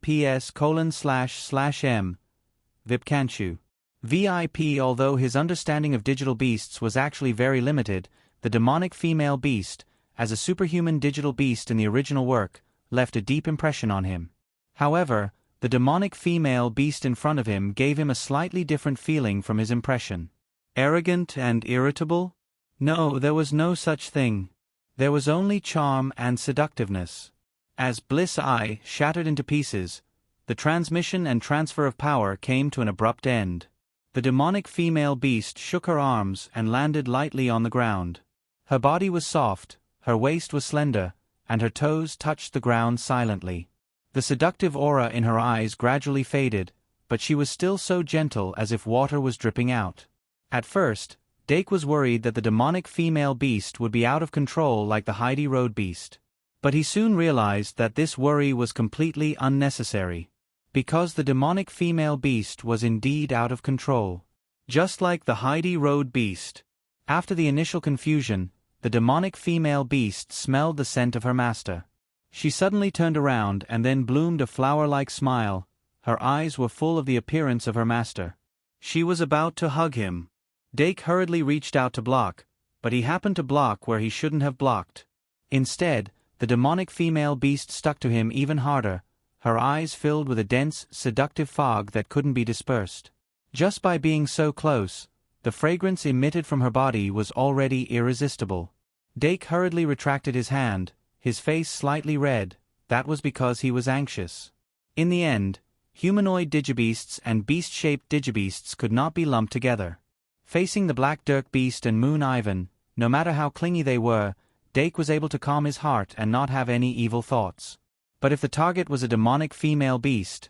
Vipkanchu. VIP. Although his understanding of digital beasts was actually very limited, the demonic female beast, as a superhuman digital beast in the original work, left a deep impression on him. However, the demonic female beast in front of him gave him a slightly different feeling from his impression. Arrogant and irritable? No, there was no such thing. There was only charm and seductiveness. As Bliss Eye shattered into pieces, the transmission and transfer of power came to an abrupt end. The demonic female beast shook her arms and landed lightly on the ground. Her body was soft, her waist was slender, and her toes touched the ground silently. The seductive aura in her eyes gradually faded, but she was still so gentle as if water was dripping out. At first, Dake was worried that the demonic female beast would be out of control like the Heidi Road beast. But he soon realized that this worry was completely unnecessary. Because the demonic female beast was indeed out of control. Just like the Heidi Road beast. After the initial confusion, the demonic female beast smelled the scent of her master. She suddenly turned around and then bloomed a flower-like smile. Her eyes were full of the appearance of her master. She was about to hug him. Dake hurriedly reached out to block, but he happened to block where he shouldn't have blocked. Instead, the demonic female beast stuck to him even harder, her eyes filled with a dense, seductive fog that couldn't be dispersed. Just by being so close, the fragrance emitted from her body was already irresistible. Dake hurriedly retracted his hand, his face slightly red. That was because he was anxious. In the end, humanoid digibeasts and beast-shaped digibeasts could not be lumped together. Facing the Black Dirk Beast and Moon Ivan, no matter how clingy they were, Dake was able to calm his heart and not have any evil thoughts. But if the target was a demonic female beast,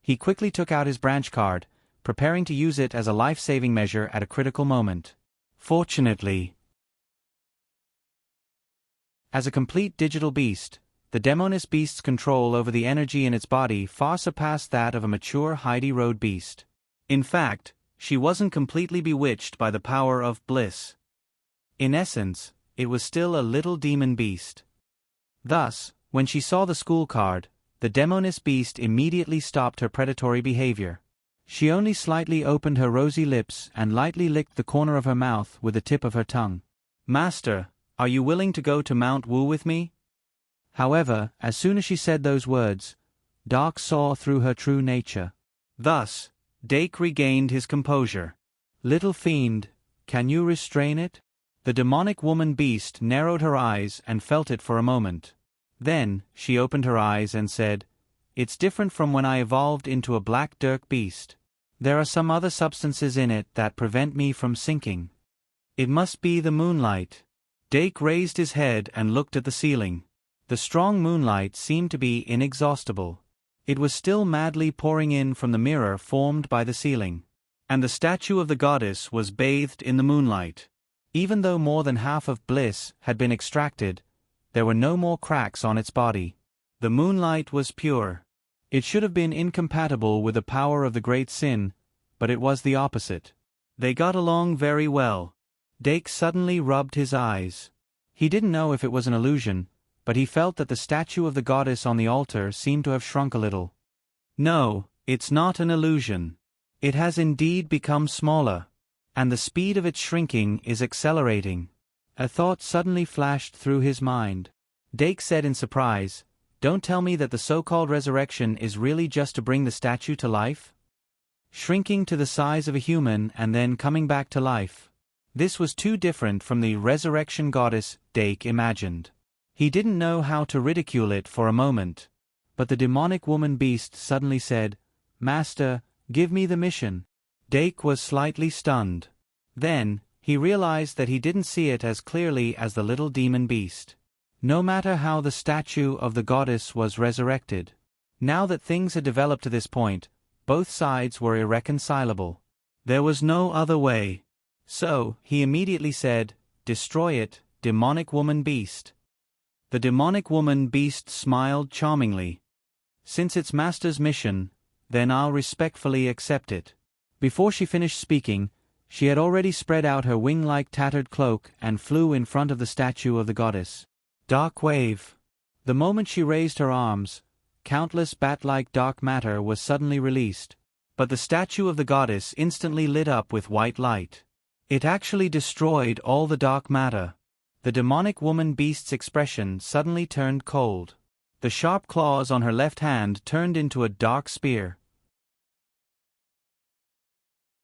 he quickly took out his branch card, preparing to use it as a life-saving measure at a critical moment. Fortunately, as a complete digital beast, the Demoness beast's control over the energy in its body far surpassed that of a mature Heidi Road beast. In fact, she wasn't completely bewitched by the power of bliss. In essence, it was still a little demon beast. Thus, when she saw the school card, the Demoness beast immediately stopped her predatory behavior. She only slightly opened her rosy lips and lightly licked the corner of her mouth with the tip of her tongue. "Master, are you willing to go to Mount Wu with me?" However, as soon as she said those words, Dark saw through her true nature. Thus, Dake regained his composure. "Little fiend, can you restrain it?" The demonic woman beast narrowed her eyes and felt it for a moment. Then, she opened her eyes and said, "It's different from when I evolved into a Black Dirk beast. There are some other substances in it that prevent me from sinking. It must be the moonlight." Dake raised his head and looked at the ceiling. The strong moonlight seemed to be inexhaustible. It was still madly pouring in from the mirror formed by the ceiling. And the statue of the goddess was bathed in the moonlight. Even though more than half of bliss had been extracted, there were no more cracks on its body. The moonlight was pure. It should have been incompatible with the power of the great sin, but it was the opposite. They got along very well. Dake suddenly rubbed his eyes. He didn't know if it was an illusion, but he felt that the statue of the goddess on the altar seemed to have shrunk a little. No, it's not an illusion. It has indeed become smaller. And the speed of its shrinking is accelerating. A thought suddenly flashed through his mind. Dake said in surprise, "Don't tell me that the so-called resurrection is really just to bring the statue to life? Shrinking to the size of a human and then coming back to life." This was too different from the resurrection goddess Dake imagined. He didn't know how to ridicule it for a moment. But the demonic woman beast suddenly said, "Master, give me the mission." Dake was slightly stunned. Then, he realized that he didn't see it as clearly as the little demon beast. No matter how the statue of the goddess was resurrected. Now that things had developed to this point, both sides were irreconcilable. There was no other way. So, he immediately said, "Destroy it, demonic woman beast." The demonic woman beast smiled charmingly. "Since it's Master's mission, then I'll respectfully accept it." Before she finished speaking, she had already spread out her wing-like tattered cloak and flew in front of the statue of the goddess. Dark wave. The moment she raised her arms, countless bat-like dark matter was suddenly released, but the statue of the goddess instantly lit up with white light. It actually destroyed all the dark matter. The demonic woman beast's expression suddenly turned cold. The sharp claws on her left hand turned into a dark spear.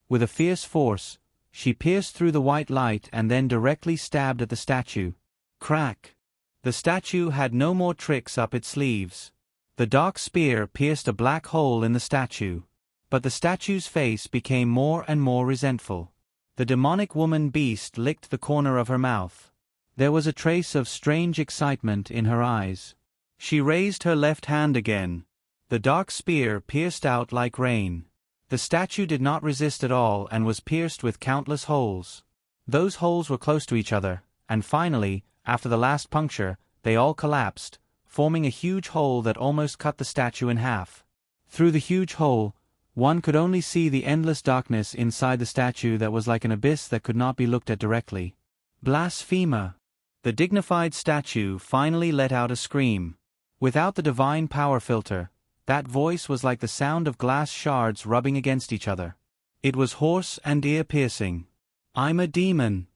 With a fierce force, she pierced through the white light and then directly stabbed at the statue. Crack! The statue had no more tricks up its sleeves. The dark spear pierced a black hole in the statue. But the statue's face became more and more resentful. The demonic woman beast licked the corner of her mouth. There was a trace of strange excitement in her eyes. She raised her left hand again. The dark spear pierced out like rain. The statue did not resist at all and was pierced with countless holes. Those holes were close to each other, and finally, after the last puncture, they all collapsed, forming a huge hole that almost cut the statue in half. Through the huge hole, one could only see the endless darkness inside the statue that was like an abyss that could not be looked at directly. Blasphemer! The dignified statue finally let out a scream. Without the divine power filter, that voice was like the sound of glass shards rubbing against each other. It was hoarse and ear-piercing. "I'm a demon."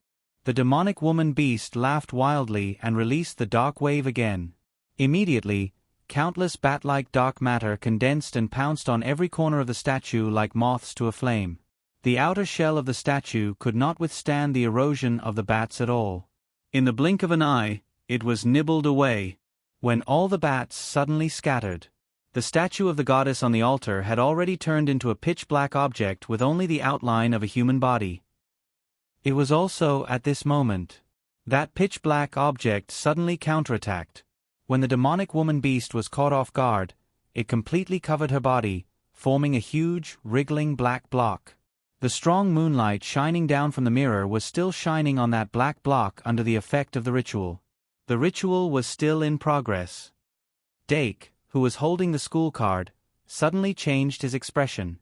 The demonic woman beast laughed wildly and released the dark wave again. Immediately, countless bat-like dark matter condensed and pounced on every corner of the statue like moths to a flame. The outer shell of the statue could not withstand the erosion of the bats at all. In the blink of an eye, it was nibbled away. When all the bats suddenly scattered, the statue of the goddess on the altar had already turned into a pitch-black object with only the outline of a human body. It was also at this moment that pitch-black object suddenly counterattacked. When the demonic woman beast was caught off guard, it completely covered her body, forming a huge, wriggling black block. The strong moonlight shining down from the mirror was still shining on that black block under the effect of the ritual. The ritual was still in progress. Dake, who was holding the school card, suddenly changed his expression.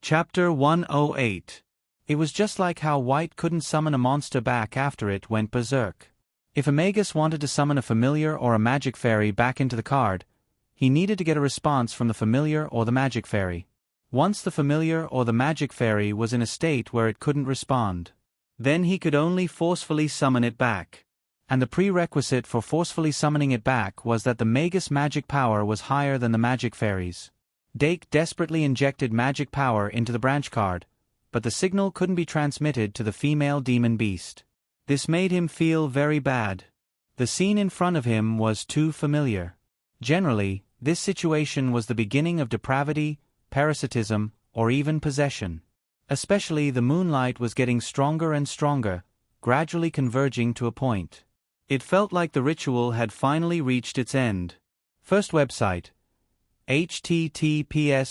Chapter 108. It was just like how White couldn't summon a monster back after it went berserk. If a magus wanted to summon a familiar or a magic fairy back into the card, he needed to get a response from the familiar or the magic fairy. Once the familiar or the magic fairy was in a state where it couldn't respond, then he could only forcefully summon it back. And the prerequisite for forcefully summoning it back was that the magus magic power was higher than the magic fairy's. Dake desperately injected magic power into the branch card, but the signal couldn't be transmitted to the female demon beast. This made him feel very bad. The scene in front of him was too familiar. Generally, this situation was the beginning of depravity, parasitism, or even possession. Especially the moonlight was getting stronger and stronger, gradually converging to a point. It felt like the ritual had finally reached its end. First website. https://m.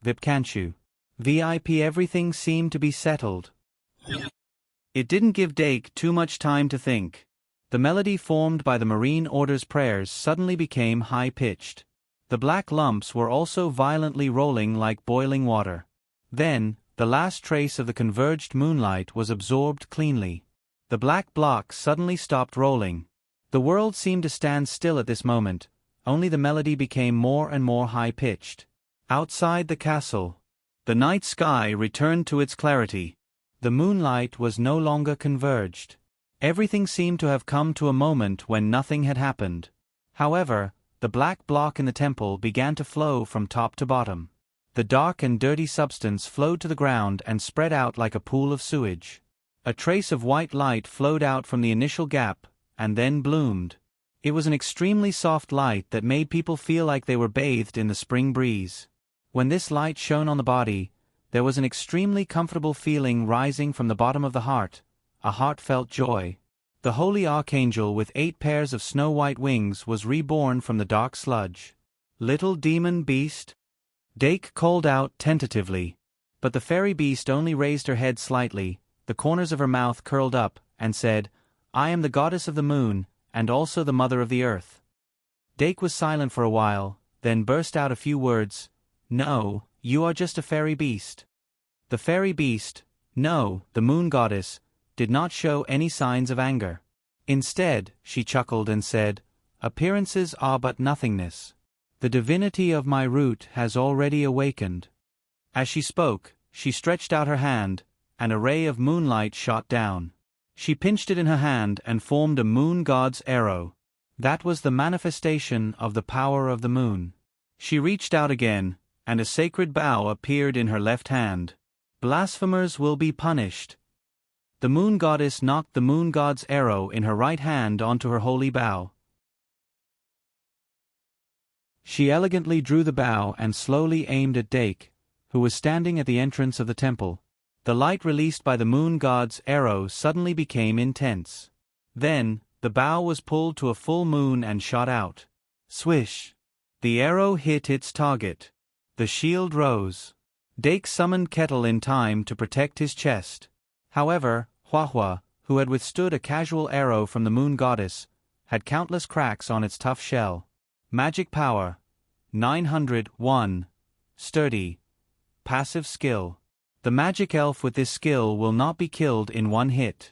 Vipkanchu. VIP. Everything seemed to be settled. It didn't give Dake too much time to think. The melody formed by the Marine Order's prayers suddenly became high-pitched. The black lumps were also violently rolling like boiling water. Then, the last trace of the converged moonlight was absorbed cleanly. The black block suddenly stopped rolling. The world seemed to stand still at this moment, only the melody became more and more high-pitched. Outside the castle, the night sky returned to its clarity. The moonlight was no longer converged. Everything seemed to have come to a moment when nothing had happened. However, the black block in the temple began to flow from top to bottom. The dark and dirty substance flowed to the ground and spread out like a pool of sewage. A trace of white light flowed out from the initial gap, and then bloomed. It was an extremely soft light that made people feel like they were bathed in the spring breeze. When this light shone on the body, there was an extremely comfortable feeling rising from the bottom of the heart, a heartfelt joy. The holy archangel with 8 pairs of snow-white wings was reborn from the dark sludge. "Little demon beast?" Dake called out tentatively. But the fairy beast only raised her head slightly, the corners of her mouth curled up, and said, "I am the goddess of the moon, and also the mother of the earth." Dake was silent for a while, then burst out a few words. "No, you are just a fairy beast." The fairy beast, no, the moon goddess, did not show any signs of anger. Instead, she chuckled and said, "Appearances are but nothingness. The divinity of my root has already awakened." As she spoke, she stretched out her hand, and a ray of moonlight shot down. She pinched it in her hand and formed a moon god's arrow. That was the manifestation of the power of the moon. She reached out again, and a sacred bow appeared in her left hand. "Blasphemers will be punished." The moon goddess knocked the moon god's arrow in her right hand onto her holy bow. She elegantly drew the bow and slowly aimed at Dake, who was standing at the entrance of the temple. The light released by the moon god's arrow suddenly became intense. Then, the bow was pulled to a full moon and shot out. Swish! The arrow hit its target. The shield rose. Dake summoned Kettle in time to protect his chest. However, Huahua, who had withstood a casual arrow from the moon goddess, had countless cracks on its tough shell. Magic power. 901. Sturdy. Passive skill. The magic elf with this skill will not be killed in one hit.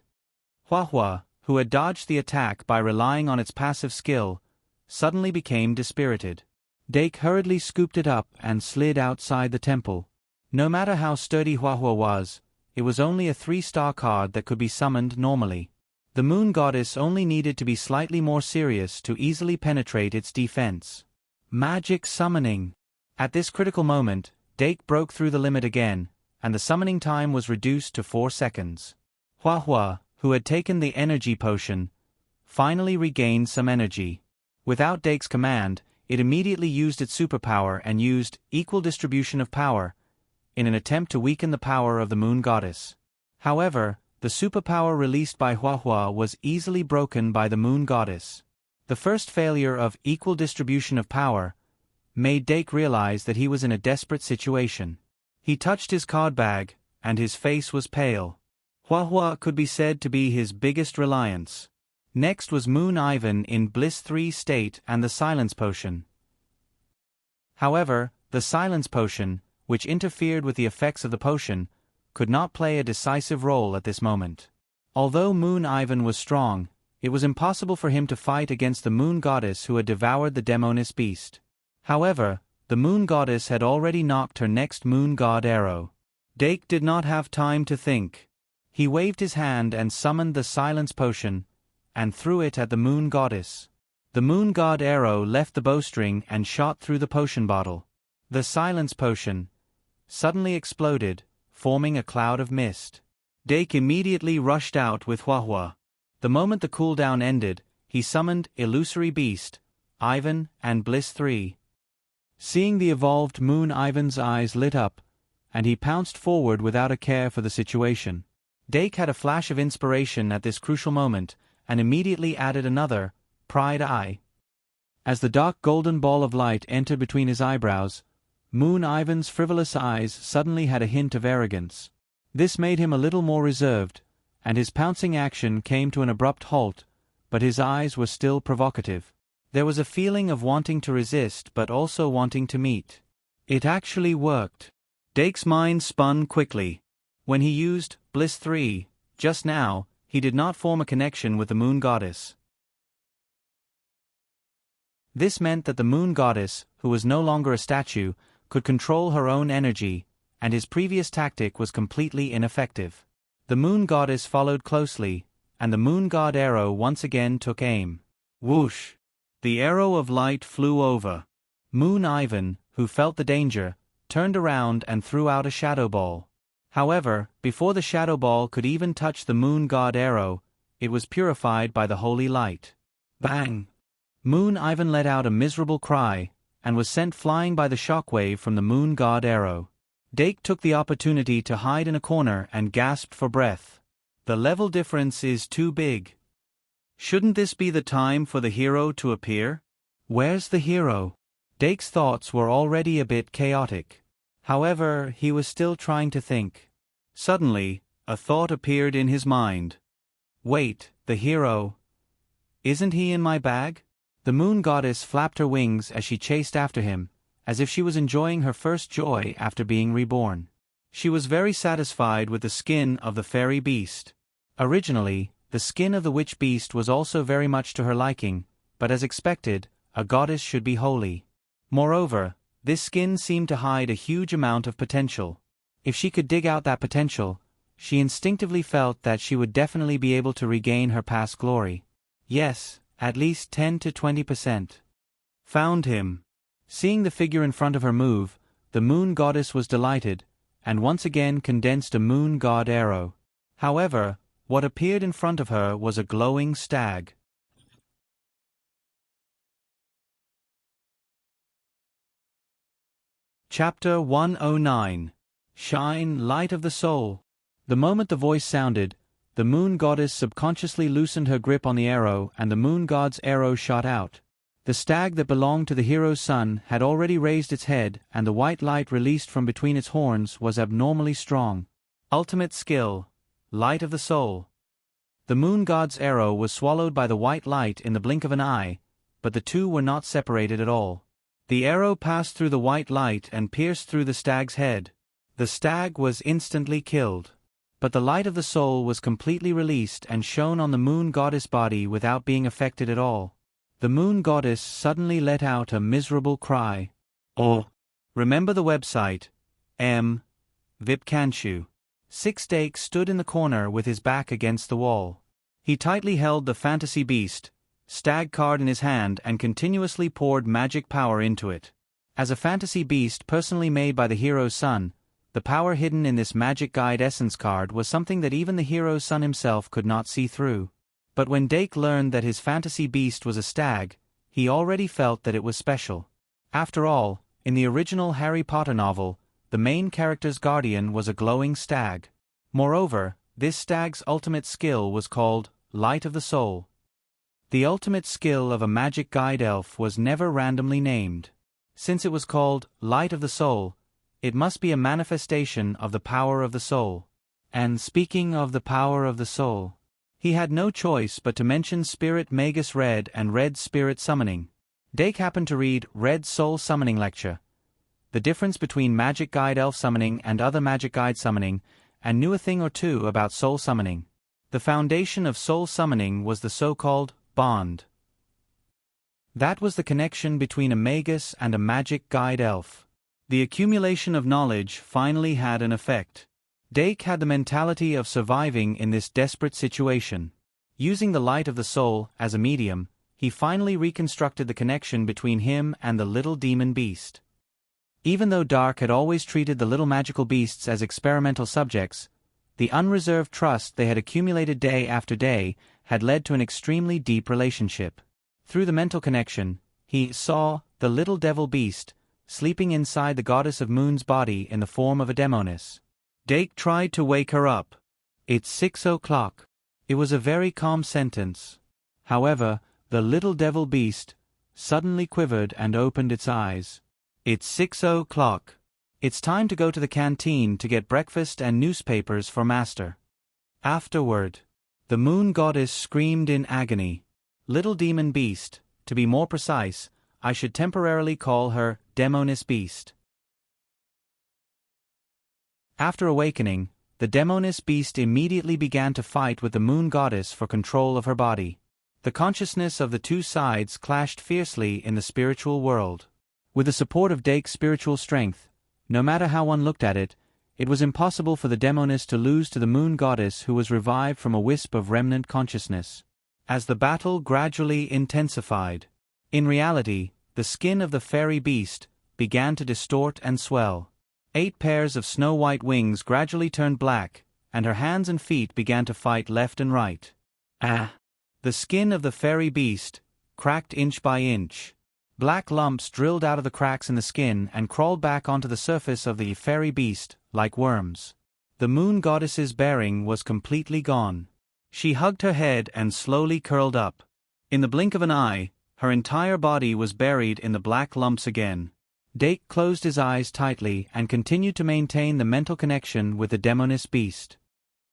Huahua, who had dodged the attack by relying on its passive skill, suddenly became dispirited. Dake hurriedly scooped it up and slid outside the temple. No matter how sturdy Huahua was, it was only a 3-star card that could be summoned normally. The moon goddess only needed to be slightly more serious to easily penetrate its defense. Magic summoning. At this critical moment, Dake broke through the limit again, and the summoning time was reduced to 4 seconds. Huahua, who had taken the energy potion, finally regained some energy. Without Dake's command, it immediately used its superpower and used equal distribution of power in an attempt to weaken the power of the moon goddess. However, the superpower released by Huahua was easily broken by the moon goddess. The first failure of equal distribution of power made Dake realize that he was in a desperate situation. He touched his card bag, and his face was pale. Huahua could be said to be his biggest reliance. Next was Moon Ivan in Bliss 3 state and the Silence Potion. However, the Silence Potion, which interfered with the effects of the potion, could not play a decisive role at this moment. Although Moon Ivan was strong, it was impossible for him to fight against the moon goddess who had devoured the demoness beast. However, the moon goddess had already knocked her next moon god arrow. Dake did not have time to think. He waved his hand and summoned the Silence Potion, and threw it at the moon goddess. The moon god arrow left the bowstring and shot through the potion bottle. The Silence Potion suddenly exploded, forming a cloud of mist. Dake immediately rushed out with Huahua. The moment the cooldown ended, he summoned Illusory Beast, Ivan, and Bliss 3. Seeing the evolved moon, Ivan's eyes lit up, and he pounced forward without a care for the situation. Dake had a flash of inspiration at this crucial moment, and immediately added another, Pride Eye. As the dark golden ball of light entered between his eyebrows, Moon Ivan's frivolous eyes suddenly had a hint of arrogance. This made him a little more reserved, and his pouncing action came to an abrupt halt, but his eyes were still provocative. There was a feeling of wanting to resist but also wanting to meet. It actually worked. Dake's mind spun quickly. When he used Bliss 3, just now, he did not form a connection with the moon goddess. This meant that the moon goddess, who was no longer a statue, could control her own energy, and his previous tactic was completely ineffective. The moon goddess followed closely, and the moon god arrow once again took aim. Whoosh! The arrow of light flew over. Moon Ivan, who felt the danger, turned around and threw out a shadow ball. However, before the shadow ball could even touch the moon god arrow, it was purified by the holy light. Bang! Moon Ivan let out a miserable cry, and was sent flying by the shockwave from the moon god arrow. Dake took the opportunity to hide in a corner and gasped for breath. The level difference is too big. Shouldn't this be the time for the hero to appear? Where's the hero? Dake's thoughts were already a bit chaotic. However, he was still trying to think. Suddenly, a thought appeared in his mind. Wait, the hero. Isn't he in my bag? The moon goddess flapped her wings as she chased after him, as if she was enjoying her first joy after being reborn. She was very satisfied with the skin of the fairy beast. Originally, the skin of the witch beast was also very much to her liking, but as expected, a goddess should be holy. Moreover, this skin seemed to hide a huge amount of potential. If she could dig out that potential, she instinctively felt that she would definitely be able to regain her past glory. Yes, at least 10 to 20%. Found him. Seeing the figure in front of her move, the moon goddess was delighted, and once again condensed a moon god arrow. However, what appeared in front of her was a glowing stag. Chapter 109. Shine, Light of the Soul. The moment the voice sounded, the moon goddess subconsciously loosened her grip on the arrow and the moon god's arrow shot out. The stag that belonged to the hero's son had already raised its head, and the white light released from between its horns was abnormally strong. Ultimate skill, Light of the Soul. The moon god's arrow was swallowed by the white light in the blink of an eye, but the two were not separated at all. The arrow passed through the white light and pierced through the stag's head. The stag was instantly killed. But the light of the soul was completely released and shone on the moon goddess body without being affected at all. The moon goddess suddenly let out a miserable cry. Oh! Remember the website. Vipkanshu. Dake stood in the corner with his back against the wall. He tightly held the fantasy beast, stag card in his hand and continuously poured magic power into it. As a fantasy beast personally made by the hero's son, the power hidden in this magic guide essence card was something that even the hero's son himself could not see through. But when Dake learned that his fantasy beast was a stag, he already felt that it was special. After all, in the original Harry Potter novel, the main character's guardian was a glowing stag. Moreover, this stag's ultimate skill was called Light of the Soul. The ultimate skill of a magic guide elf was never randomly named. Since it was called Light of the Soul, it must be a manifestation of the power of the soul. And speaking of the power of the soul, he had no choice but to mention Spirit Magus Red and Red Spirit Summoning. Dake happened to read Red Soul Summoning Lecture, the difference between Magic Guide Elf Summoning and other Magic Guide Summoning, and knew a thing or two about soul summoning. The foundation of soul summoning was the so-called bond. That was the connection between a magus and a magic guide elf. The accumulation of knowledge finally had an effect. Dake had the mentality of surviving in this desperate situation. Using the light of the soul as a medium, he finally reconstructed the connection between him and the little demon beast. Even though Dark had always treated the little magical beasts as experimental subjects, the unreserved trust they had accumulated day after day had led to an extremely deep relationship. Through the mental connection, he saw the little devil beast sleeping inside the goddess of moon's body in the form of a demoness. Dake tried to wake her up. "It's 6 o'clock. It was a very calm sentence. However, the little devil beast suddenly quivered and opened its eyes. "It's 6 o'clock. It's time to go to the canteen to get breakfast and newspapers for Master." Afterward, the moon goddess screamed in agony. Little demon beast, to be more precise, I should temporarily call her Demoness Beast. After awakening, the Demoness Beast immediately began to fight with the moon goddess for control of her body. The consciousness of the two sides clashed fiercely in the spiritual world. With the support of Dake's spiritual strength, no matter how one looked at it, it was impossible for the Demoness to lose to the moon goddess who was revived from a wisp of remnant consciousness. As the battle gradually intensified, in reality, the skin of the fairy beast began to distort and swell. 8 pairs of snow-white wings gradually turned black, and her hands and feet began to fight left and right. The skin of the fairy beast cracked inch by inch. Black lumps drilled out of the cracks in the skin and crawled back onto the surface of the fairy beast, like worms. The moon goddess's bearing was completely gone. She hugged her head and slowly curled up. In the blink of an eye, her entire body was buried in the black lumps again. Dake closed his eyes tightly and continued to maintain the mental connection with the Demoness Beast.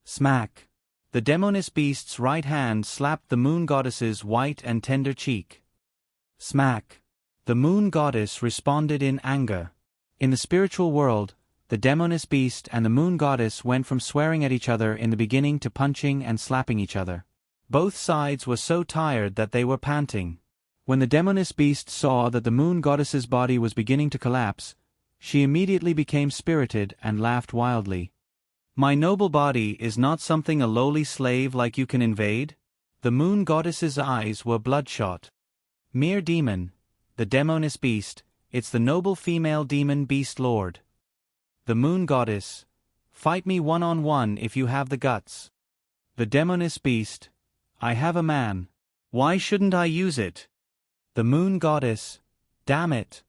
Smack! The Demoness Beast's right hand slapped the moon goddess's white and tender cheek. Smack! The moon goddess responded in anger. In the spiritual world, the Demoness Beast and the moon goddess went from swearing at each other in the beginning to punching and slapping each other. Both sides were so tired that they were panting. When the Demoness Beast saw that the moon goddess's body was beginning to collapse, she immediately became spirited and laughed wildly. "My noble body is not something a lowly slave like you can invade?" The moon goddess's eyes were bloodshot. "Mere demon, the Demoness Beast, it's the noble female demon beast lord." The moon goddess, "Fight me one-on-one if you have the guts." The Demoness Beast, "I have a man. Why shouldn't I use it?" The moon goddess, "Damn it."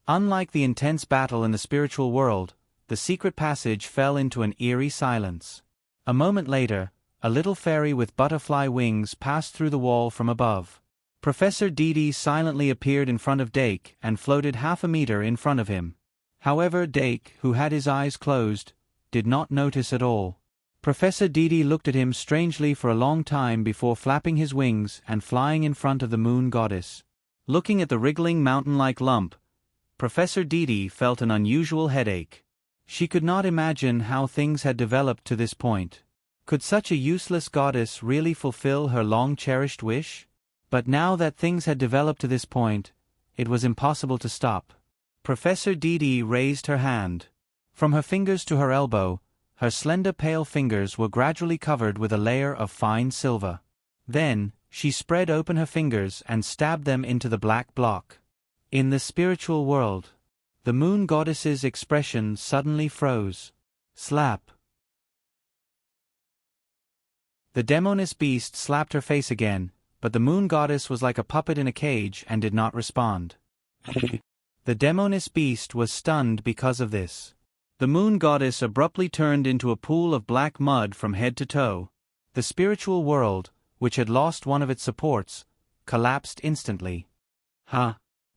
Unlike the intense battle in the spiritual world, the secret passage fell into an eerie silence. A moment later, a little fairy with butterfly wings passed through the wall from above. Professor Dede silently appeared in front of Dake and floated half a meter in front of him. However, Dake, who had his eyes closed, did not notice at all. Professor Didi looked at him strangely for a long time before flapping his wings and flying in front of the moon goddess. Looking at the wriggling mountain-like lump, Professor Didi felt an unusual headache. She could not imagine how things had developed to this point. Could such a useless goddess really fulfill her long-cherished wish? But now that things had developed to this point, it was impossible to stop. Professor Didi raised her hand. From her fingers to her elbow, her slender pale fingers were gradually covered with a layer of fine silver. Then, she spread open her fingers and stabbed them into the black block. In the spiritual world, the moon goddess's expression suddenly froze. Slap. The demoness beast slapped her face again, but the moon goddess was like a puppet in a cage and did not respond. The demoness beast was stunned because of this. The moon goddess abruptly turned into a pool of black mud from head to toe. The spiritual world, which had lost one of its supports, collapsed instantly.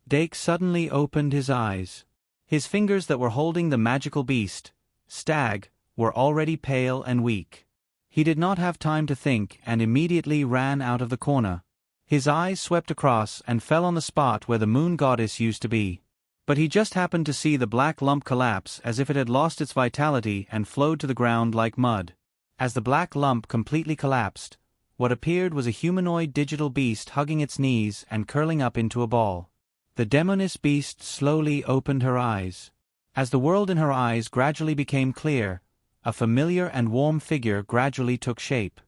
Dake suddenly opened his eyes. His fingers that were holding the magical beast, stag, were already pale and weak. He did not have time to think and immediately ran out of the corner. His eyes swept across and fell on the spot where the moon goddess used to be. But he just happened to see the black lump collapse as if it had lost its vitality and flowed to the ground like mud. As the black lump completely collapsed, what appeared was a humanoid digital beast hugging its knees and curling up into a ball. The demoness beast slowly opened her eyes. As the world in her eyes gradually became clear, a familiar and warm figure gradually took shape.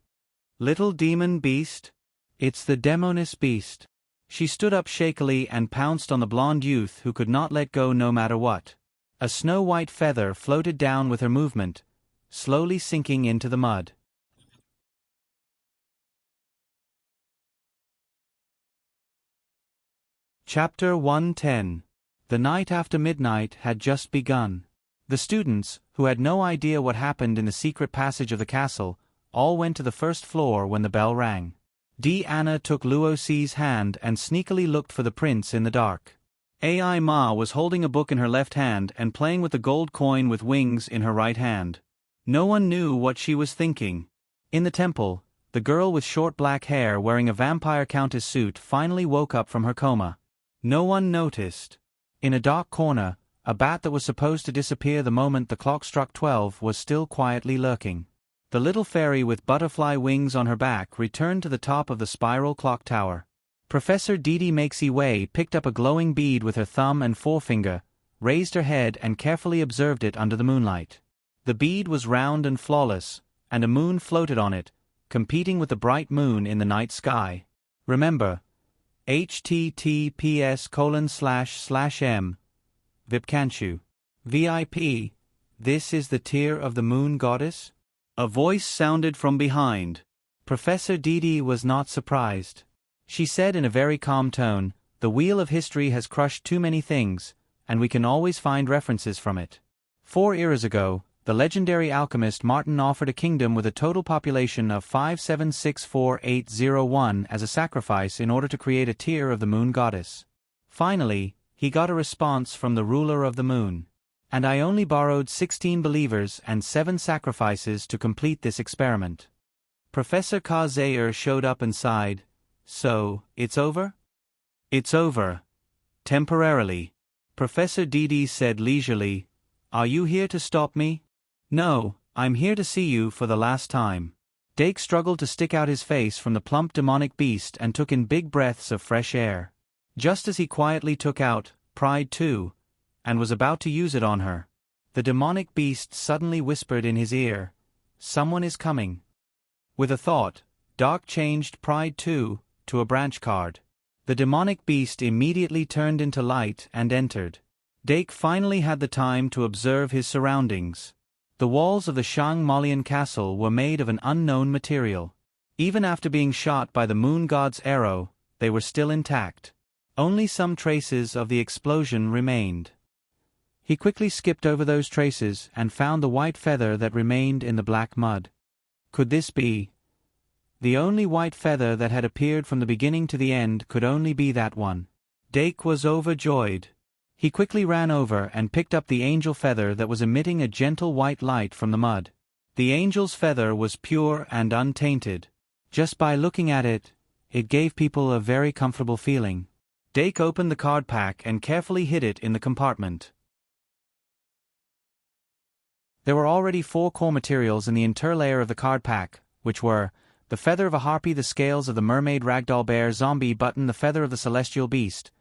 Little demon beast? It's the demoness beast. She stood up shakily and pounced on the blonde youth who could not let go no matter what. A snow-white feather floated down with her movement, slowly sinking into the mud. Chapter 110. The night after midnight had just begun. The students, who had no idea what happened in the secret passage of the castle, all went to the first floor when the bell rang. Anna took Luo Si's hand and sneakily looked for the prince in the dark. Ai Ma was holding a book in her left hand and playing with the gold coin with wings in her right hand. No one knew what she was thinking. In the temple, the girl with short black hair wearing a vampire countess suit finally woke up from her coma. No one noticed. In a dark corner, a bat that was supposed to disappear the moment the clock struck 12 was still quietly lurking. The little fairy with butterfly wings on her back returned to the top of the spiral clock tower. Professor Didi Makesy Wei picked up a glowing bead with her thumb and forefinger, raised her head and carefully observed it under the moonlight. The bead was round and flawless, and a moon floated on it, competing with the bright moon in the night sky. Remember, https://m Vipkanshu. VIP. This is the tier of the moon goddess? A voice sounded from behind. Professor Didi was not surprised. She said in a very calm tone, "The wheel of history has crushed too many things, and we can always find references from it. 4 eras ago, the legendary alchemist Martin offered a kingdom with a total population of 5764801 as a sacrifice in order to create a tier of the moon goddess. Finally, he got a response from the ruler of the moon. And I only borrowed 16 believers and 7 sacrifices to complete this experiment." Professor Ka Zayer showed up and sighed. "So, it's over?" "It's over. Temporarily." Professor Didi said leisurely, "Are you here to stop me?" "No, I'm here to see you for the last time." Dake struggled to stick out his face from the plump demonic beast and took in big breaths of fresh air. Just as he quietly took out Pride 2, and was about to use it on her, the demonic beast suddenly whispered in his ear, "Someone is coming." With a thought, Doc changed Pride 2 to a branch card. The demonic beast immediately turned into light and entered. Dake finally had the time to observe his surroundings. The walls of the Shang Malian castle were made of an unknown material. Even after being shot by the moon god's arrow, they were still intact. Only some traces of the explosion remained. He quickly skipped over those traces and found the white feather that remained in the black mud. Could this be? The only white feather that had appeared from the beginning to the end could only be that one. Dake was overjoyed. He quickly ran over and picked up the angel feather that was emitting a gentle white light from the mud. The angel's feather was pure and untainted. Just by looking at it, it gave people a very comfortable feeling. Dake opened the card pack and carefully hid it in the compartment. There were already 4 core materials in the interlayer of the card pack, which were the feather of a harpy, the scales of the mermaid ragdoll bear zombie button, the feather of the celestial beast.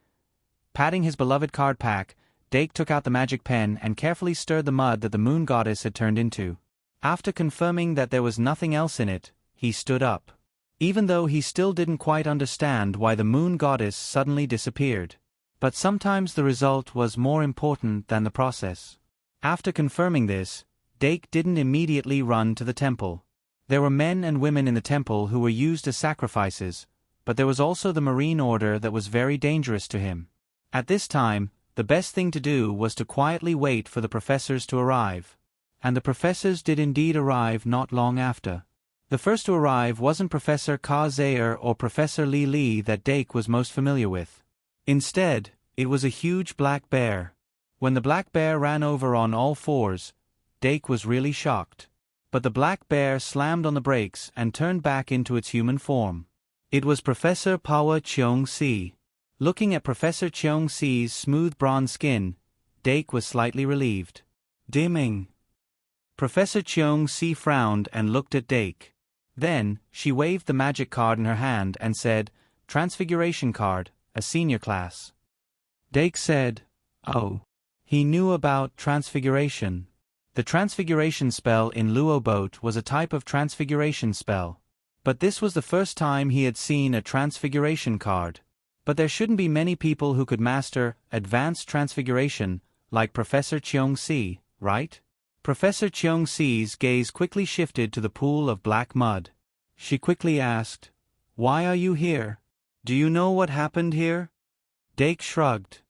Patting his beloved card pack, Dake took out the magic pen and carefully stirred the mud that the moon goddess had turned into. After confirming that there was nothing else in it, he stood up. Even though he still didn't quite understand why the moon goddess suddenly disappeared. But sometimes the result was more important than the process. After confirming this, Dake didn't immediately run to the temple. There were men and women in the temple who were used as sacrifices, but there was also the Marine Order that was very dangerous to him. At this time, the best thing to do was to quietly wait for the professors to arrive. And the professors did indeed arrive not long after. The first to arrive wasn't Professor Ka Zayer or Professor Li Li that Dake was most familiar with. Instead, it was a huge black bear. When the black bear ran over on all fours, Dake was really shocked. But the black bear slammed on the brakes and turned back into its human form. It was Professor Pawa Cheong-si. Looking at Professor Cheong-si's smooth bronze skin, Dake was slightly relieved. Dimming. Professor Cheong-si frowned and looked at Dake. Then, she waved the magic card in her hand and said, "Transfiguration card, a senior class." Dake said, "Oh." He knew about transfiguration. The transfiguration spell in Luo Boat was a type of transfiguration spell. But this was the first time he had seen a transfiguration card. But there shouldn't be many people who could master advanced transfiguration like Professor Cheong-si, right? Professor Cheong-si's gaze quickly shifted to the pool of black mud. She quickly asked, "Why are you here? Do you know what happened here?" Dake shrugged.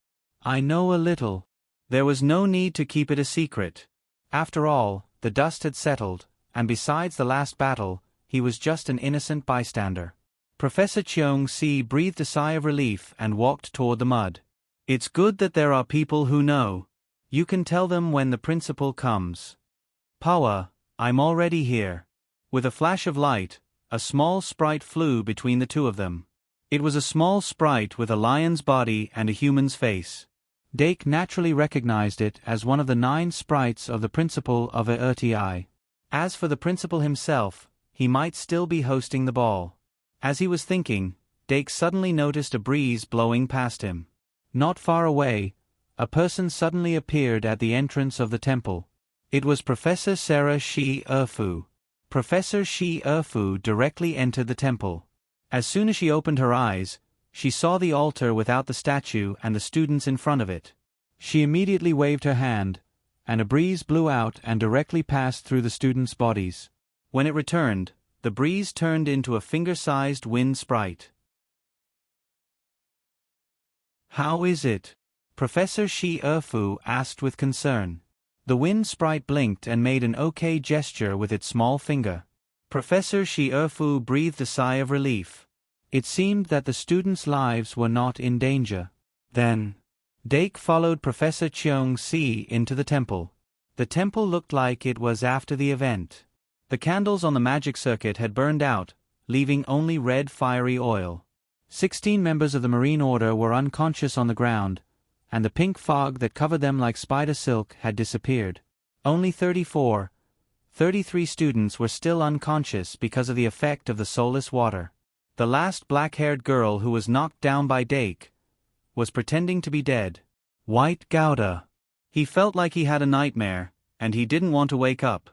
"I know a little." There was no need to keep it a secret. After all, the dust had settled, and besides the last battle, he was just an innocent bystander. Professor Cheong-si breathed a sigh of relief and walked toward the mud. "It's good that there are people who know. You can tell them when the principal comes." "Pawa, I'm already here." With a flash of light, a small sprite flew between the two of them. It was a small sprite with a lion's body and a human's face. Dake naturally recognized it as one of the 9 sprites of the principal of ERTI. As for the principal himself, he might still be hosting the ball. As he was thinking, Dake suddenly noticed a breeze blowing past him. Not far away, a person suddenly appeared at the entrance of the temple. It was Professor Sarah Shi Erfu. Professor Shi Erfu directly entered the temple. As soon as she opened her eyes, she saw the altar without the statue and the students in front of it. She immediately waved her hand, and a breeze blew out and directly passed through the students' bodies. When it returned, the breeze turned into a finger-sized wind sprite. "How is it?" Professor Shi Erfu asked with concern. The wind sprite blinked and made an OK gesture with its small finger. Professor Shi Erfu breathed a sigh of relief. It seemed that the students' lives were not in danger. Then, Dake followed Professor Cheong-si into the temple. The temple looked like it was after the event. The candles on the magic circuit had burned out, leaving only red fiery oil. 16 members of the Marine Order were unconscious on the ground, and the pink fog that covered them like spider silk had disappeared. Only 33 students were still unconscious because of the effect of the soulless water. The last black-haired girl who was knocked down by Dake was pretending to be dead. White Gouda. He felt like he had a nightmare, and he didn't want to wake up.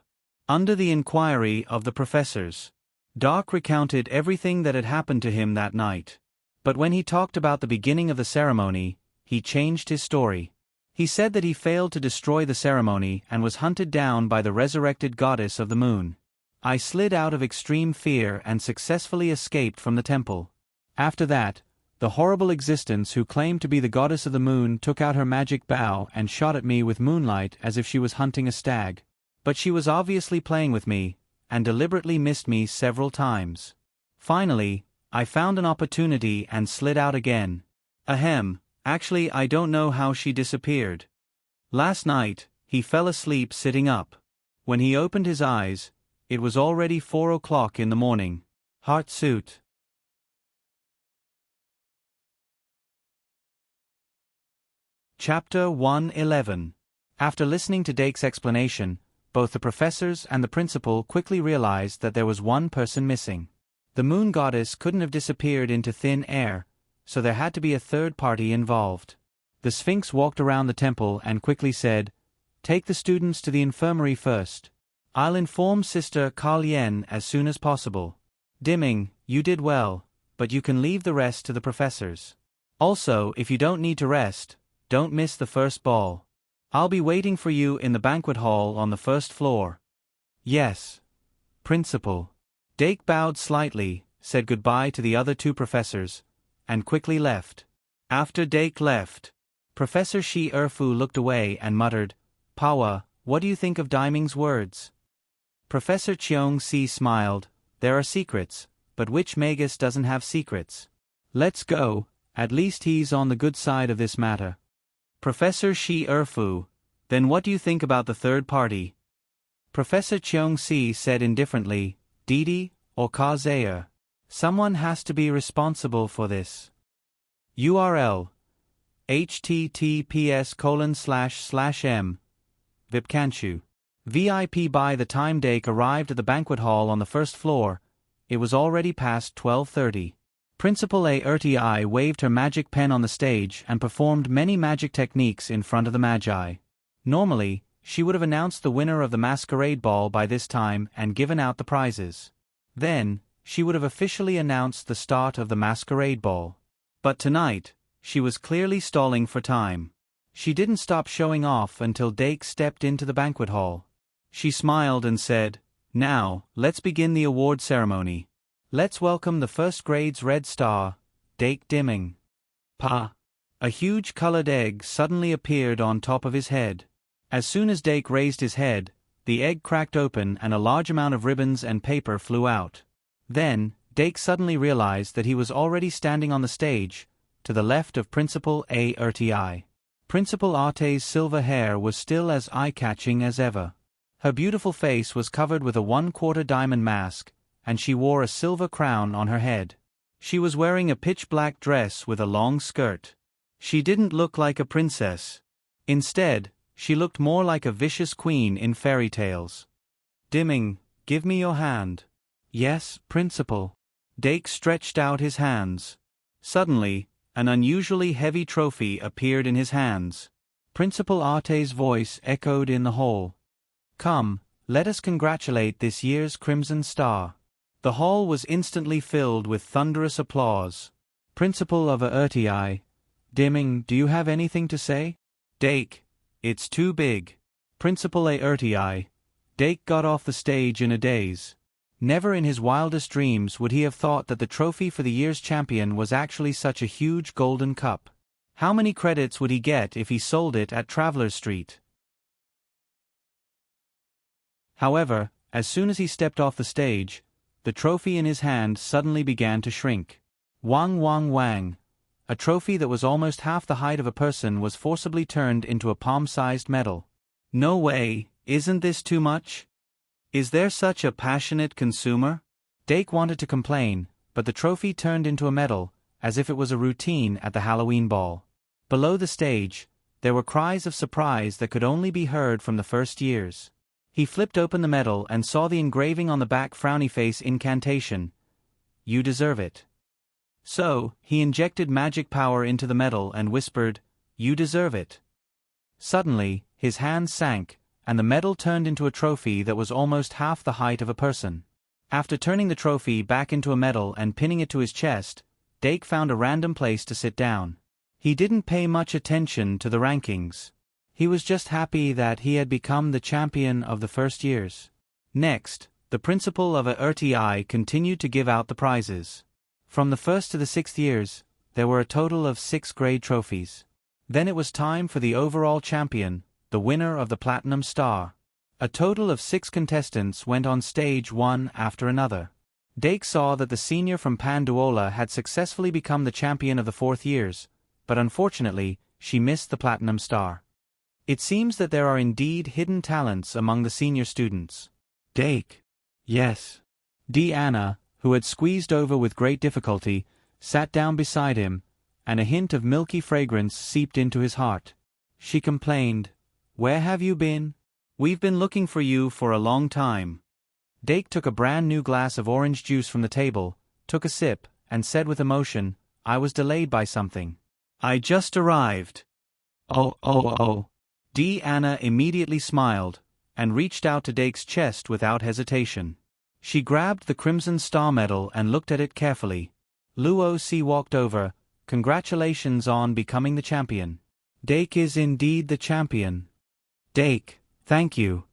Under the inquiry of the professors, Doc recounted everything that had happened to him that night. But when he talked about the beginning of the ceremony, he changed his story. He said that he failed to destroy the ceremony and was hunted down by the resurrected goddess of the moon. "I slid out of extreme fear and successfully escaped from the temple. After that, the horrible existence who claimed to be the goddess of the moon took out her magic bow and shot at me with moonlight as if she was hunting a stag. But she was obviously playing with me, and deliberately missed me several times. Finally, I found an opportunity and slid out again. Ahem, actually I don't know how she disappeared." Last night, he fell asleep sitting up. When he opened his eyes, it was already 4 o'clock in the morning. Heart suit. Chapter 111. After listening to Dake's explanation, both the professors and the principal quickly realized that there was one person missing. The moon goddess couldn't have disappeared into thin air, so there had to be a third party involved. The Sphinx walked around the temple and quickly said, "Take the students to the infirmary first. I'll inform Sister Carlien as soon as possible. Dimming, you did well, but you can leave the rest to the professors. Also, if you don't need to rest, don't miss the first ball. I'll be waiting for you in the banquet hall on the first floor." "Yes, Principal." Dake bowed slightly, said goodbye to the other two professors, and quickly left. After Dake left, Professor Shi Erfu looked away and muttered, "Pawa, what do you think of Diming's words?" Professor Cheong Si smiled, "There are secrets, but which magus doesn't have secrets? Let's go, at least he's on the good side of this matter." Professor Shi Erfu, "Then what do you think about the third party?" Professor Cheong Si said indifferently, "Didi, or Kazeya. Someone has to be responsible for this. URL https://m Vipkanchu. VIP. By the time Dake arrived at the banquet hall on the first floor, it was already past 12:30. Principal Aerti waved her magic pen on the stage and performed many magic techniques in front of the Magi. Normally, she would have announced the winner of the masquerade ball by this time and given out the prizes. Then, she would have officially announced the start of the masquerade ball. But tonight, she was clearly stalling for time. She didn't stop showing off until Dake stepped into the banquet hall. She smiled and said, "Now, let's begin the award ceremony. Let's welcome the first grade's red star, Dake Dimming." Pa! A huge colored egg suddenly appeared on top of his head. As soon as Dake raised his head, the egg cracked open and a large amount of ribbons and paper flew out. Then, Dake suddenly realized that he was already standing on the stage, to the left of Principal Aerti. Principal Arte's silver hair was still as eye-catching as ever. Her beautiful face was covered with a 1/4 diamond mask, and she wore a silver crown on her head. She was wearing a pitch-black dress with a long skirt. She didn't look like a princess. Instead, she looked more like a vicious queen in fairy tales. "Dimming, give me your hand." "Yes, Principal." Dake stretched out his hands. Suddenly, an unusually heavy trophy appeared in his hands. Principal Arte's voice echoed in the hall. "Come, let us congratulate this year's Crimson Star." The hall was instantly filled with thunderous applause. Principal of Aerti, "Dimming, do you have anything to say?" "Dake, it's too big." Principal Aerti. Dake got off the stage in a daze. Never in his wildest dreams would he have thought that the trophy for the year's champion was actually such a huge golden cup. How many credits would he get if he sold it at Traveler's Street? However, as soon as he stepped off the stage, the trophy in his hand suddenly began to shrink. Wang wang wang. A trophy that was almost half the height of a person was forcibly turned into a palm-sized medal. "No way, isn't this too much? Is there such a passionate consumer?" Dake wanted to complain, but the trophy turned into a medal, as if it was a routine at the Halloween ball. Below the stage, there were cries of surprise that could only be heard from the first years. He flipped open the medal and saw the engraving on the back frowny face incantation. "You deserve it." So, he injected magic power into the medal and whispered, "You deserve it." Suddenly, his hands sank, and the medal turned into a trophy that was almost half the height of a person. After turning the trophy back into a medal and pinning it to his chest, Dake found a random place to sit down. He didn't pay much attention to the rankings. He was just happy that he had become the champion of the first years. Next, the principal of Aerti continued to give out the prizes. From the first to the 6th years, there were a total of 6 grade trophies. Then it was time for the overall champion, the winner of the Platinum Star. A total of 6 contestants went on stage one after another. Dake saw that the senior from Panduola had successfully become the champion of the 4th years, but unfortunately, she missed the Platinum Star. It seems that there are indeed hidden talents among the senior students. Dake. Yes. Anna, who had squeezed over with great difficulty, sat down beside him, and a hint of milky fragrance seeped into his heart. She complained, "Where have you been? We've been looking for you for a long time." Dake took a brand new glass of orange juice from the table, took a sip, and said with emotion, "I was delayed by something. I just arrived." Oh. Anna immediately smiled, and reached out to Dake's chest without hesitation. She grabbed the Crimson Star Medal and looked at it carefully. Luo walked over. "Congratulations on becoming the champion. Dake is indeed the champion." "Dake, thank you."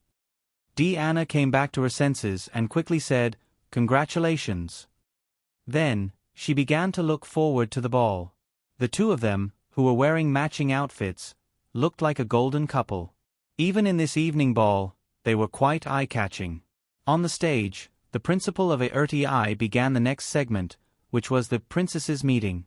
Anna came back to her senses and quickly said, "Congratulations." Then, she began to look forward to the ball. The two of them, who were wearing matching outfits, looked like a golden couple. Even in this evening ball, they were quite eye-catching. On the stage, the principal of ARTI began the next segment, which was the Princesses' Meeting.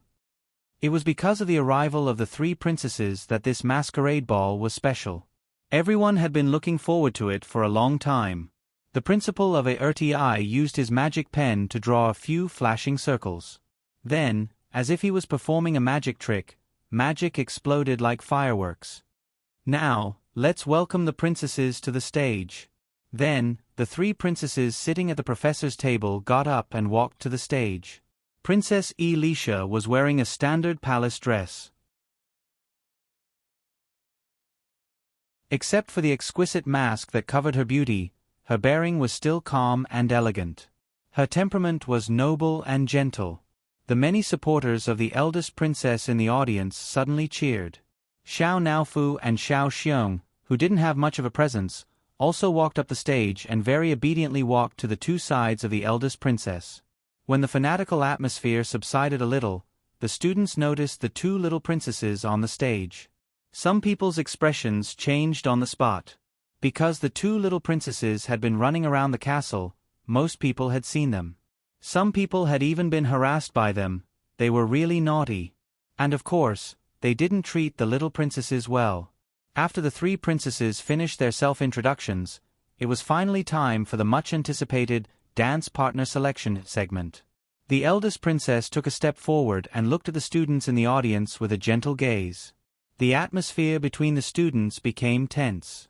It was because of the arrival of the three princesses that this masquerade ball was special. Everyone had been looking forward to it for a long time. The principal of ARTI used his magic pen to draw a few flashing circles. Then, as if he was performing a magic trick, magic exploded like fireworks. "Now, let's welcome the princesses to the stage." Then, the three princesses sitting at the professor's table got up and walked to the stage. Princess Elisha was wearing a standard palace dress. Except for the exquisite mask that covered her beauty, her bearing was still calm and elegant. Her temperament was noble and gentle. The many supporters of the eldest princess in the audience suddenly cheered. Xiao Naofu and Xiao Xiong, who didn't have much of a presence, also walked up the stage and very obediently walked to the two sides of the eldest princess. When the fanatical atmosphere subsided a little, the students noticed the two little princesses on the stage. Some people's expressions changed on the spot. Because the two little princesses had been running around the castle, most people had seen them. Some people had even been harassed by them. They were really naughty. And of course, they didn't treat the little princesses well. After the three princesses finished their self-introductions, it was finally time for the much-anticipated dance partner selection segment. The eldest princess took a step forward and looked at the students in the audience with a gentle gaze. The atmosphere between the students became tense.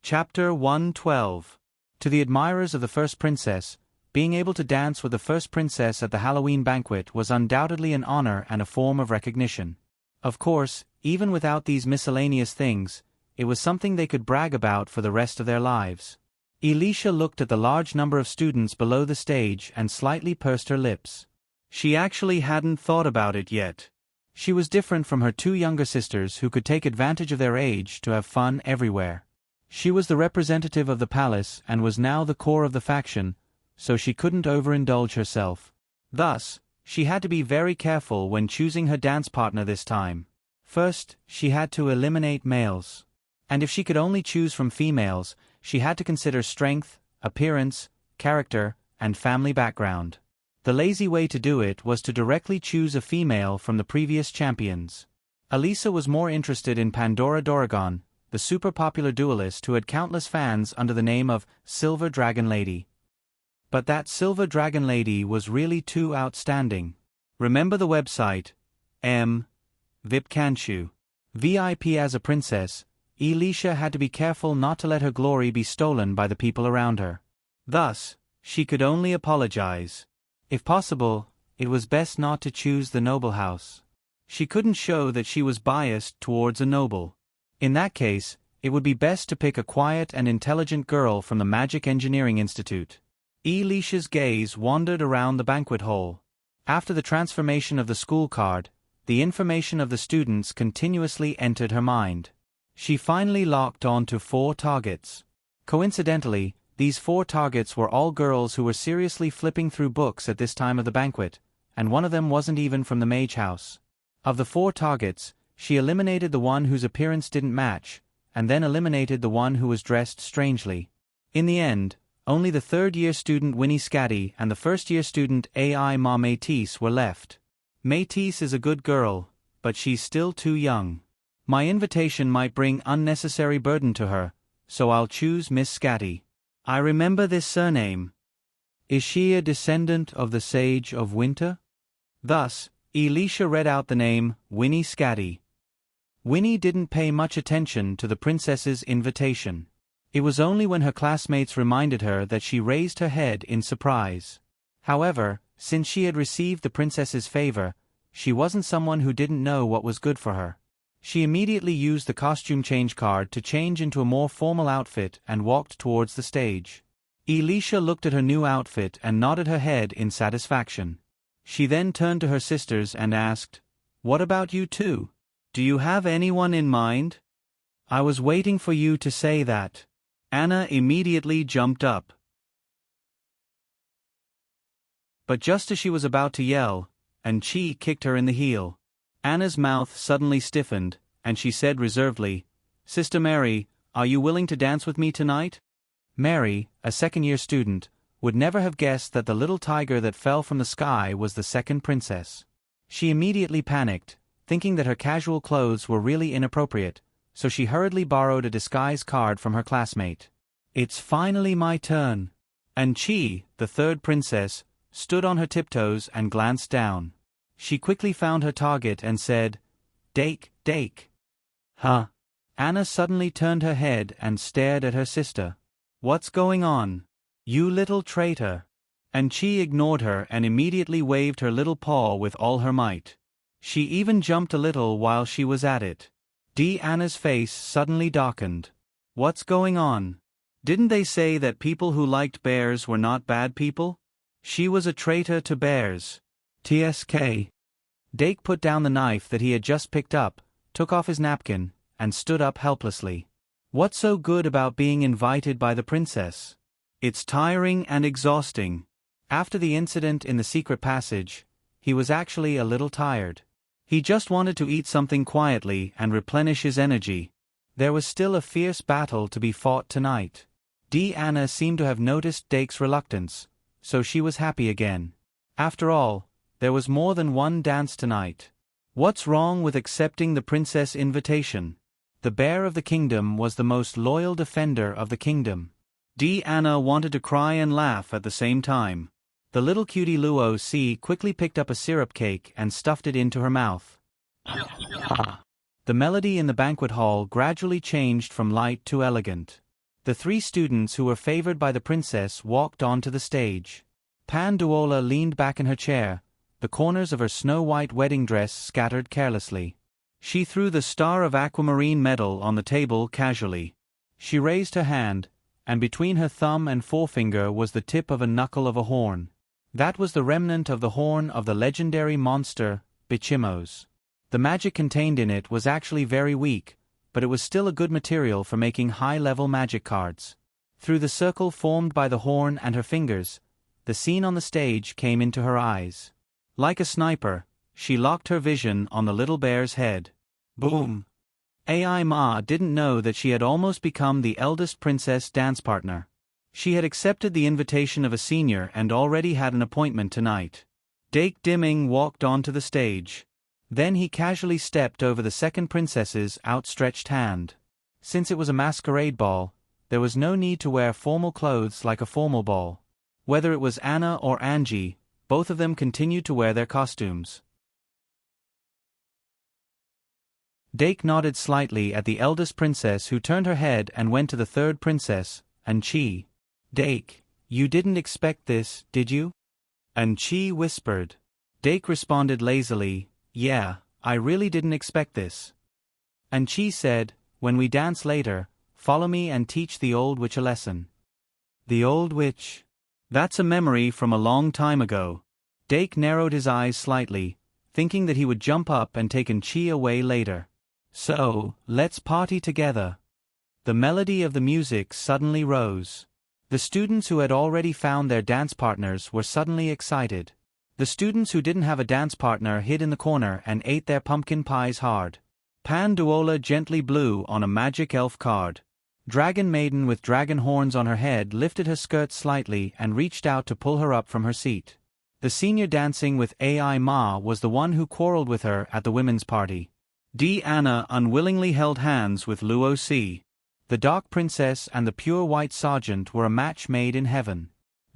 Chapter 112. To the admirers of the first princess, being able to dance with the first princess at the Halloween banquet was undoubtedly an honor and a form of recognition. Of course, even without these miscellaneous things, it was something they could brag about for the rest of their lives. Elisha looked at the large number of students below the stage and slightly pursed her lips. She actually hadn't thought about it yet. She was different from her two younger sisters who could take advantage of their age to have fun everywhere. She was the representative of the palace and was now the core of the faction, so she couldn't overindulge herself. Thus, she had to be very careful when choosing her dance partner this time. First, she had to eliminate males. And if she could only choose from females, she had to consider strength, appearance, character, and family background. The lazy way to do it was to directly choose a female from the previous champions. Elisa was more interested in Pandora Doragon, the super-popular duelist who had countless fans under the name of Silver Dragon Lady. But that Silver Dragon Lady was really too outstanding. Remember the website, VIP Kanshu. VIP as a princess, Elisha had to be careful not to let her glory be stolen by the people around her. Thus, she could only apologize. If possible, it was best not to choose the noble house. She couldn't show that she was biased towards a noble. In that case, it would be best to pick a quiet and intelligent girl from the Magic Engineering Institute. Elisha's gaze wandered around the banquet hall. After the transformation of the school card, the information of the students continuously entered her mind. She finally locked on to 4 targets. Coincidentally, these 4 targets were all girls who were seriously flipping through books at this time of the banquet, and one of them wasn't even from the mage house. Of the 4 targets, she eliminated the one whose appearance didn't match, and then eliminated the one who was dressed strangely. In the end, only the third-year student Winnie Scatty and the first-year student AI Ma Métis were left. Métis is a good girl, but she's still too young. My invitation might bring unnecessary burden to her, so I'll choose Miss Scatty. I remember this surname. Is she a descendant of the Sage of Winter? Thus, Elisha read out the name Winnie Scatty. Winnie didn't pay much attention to the princess's invitation. It was only when her classmates reminded her that she raised her head in surprise. However, since she had received the princess's favor, she wasn't someone who didn't know what was good for her. She immediately used the costume change card to change into a more formal outfit and walked towards the stage. Elisha looked at her new outfit and nodded her head in satisfaction. She then turned to her sisters and asked, "What about you two? Do you have anyone in mind?" "I was waiting for you to say that." Anna immediately jumped up. But just as she was about to yell, Chi kicked her in the heel. Anna's mouth suddenly stiffened, and she said reservedly, "Sister Mary, are you willing to dance with me tonight?" Mary, a second-year student, would never have guessed that the little tiger that fell from the sky was the second princess. She immediately panicked, thinking that her casual clothes were really inappropriate, so she hurriedly borrowed a disguise card from her classmate. "It's finally my turn." Chi, the third princess, stood on her tiptoes and glanced down. She quickly found her target and said, "Dake, Dake." "Huh?" Anna suddenly turned her head and stared at her sister. "What's going on? You little traitor." Chi ignored her and immediately waved her little paw with all her might. She even jumped a little while she was at it. Anna's face suddenly darkened. "What's going on? Didn't they say that people who liked bears were not bad people? She was a traitor to bears. TSK. Dake put down the knife that he had just picked up, took off his napkin, and stood up helplessly. "What's so good about being invited by the princess? It's tiring and exhausting." After the incident in the secret passage, he was actually a little tired. He just wanted to eat something quietly and replenish his energy. There was still a fierce battle to be fought tonight. Anna seemed to have noticed Dake's reluctance, so she was happy again. After all, there was more than one dance tonight. What's wrong with accepting the princess invitation? The bear of the kingdom was the most loyal defender of the kingdom. Anna wanted to cry and laugh at the same time. The little cutie Luo C quickly picked up a syrup cake and stuffed it into her mouth. The melody in the banquet hall gradually changed from light to elegant. The three students who were favored by the princess walked onto the stage. Panduola leaned back in her chair, the corners of her snow-white wedding dress scattered carelessly. She threw the Star of Aquamarine medal on the table casually. She raised her hand, and between her thumb and forefinger was the tip of a knuckle of a horn. That was the remnant of the horn of the legendary monster, Bichimos. The magic contained in it was actually very weak, but it was still a good material for making high-level magic cards. Through the circle formed by the horn and her fingers, the scene on the stage came into her eyes. Like a sniper, she locked her vision on the little bear's head. Boom! Ai Ma didn't know that she had almost become the eldest princess dance partner. She had accepted the invitation of a senior and already had an appointment tonight. Dake Dimming walked onto the stage. Then he casually stepped over the second princess's outstretched hand. Since it was a masquerade ball, there was no need to wear formal clothes like a formal ball. Whether it was Anna or Angie, both of them continued to wear their costumes. Dake nodded slightly at the eldest princess, who turned her head and went to the third princess, Chi. "Dake, you didn't expect this, did you?" Chi whispered. Dake responded lazily, "Yeah, I really didn't expect this." Chi said, "When we dance later, follow me and teach the old witch a lesson." The old witch? That's a memory from a long time ago. Dake narrowed his eyes slightly, thinking that he would jump up and take Chi away later. "So, let's party together." The melody of the music suddenly rose. The students who had already found their dance partners were suddenly excited. The students who didn't have a dance partner hid in the corner and ate their pumpkin pies hard. Panduola gently blew on a magic elf card. Dragon Maiden with dragon horns on her head lifted her skirt slightly and reached out to pull her up from her seat. The senior dancing with Ai Ma was the one who quarreled with her at the women's party. Anna unwillingly held hands with Luo Si. The dark princess and the pure white sergeant were a match made in heaven.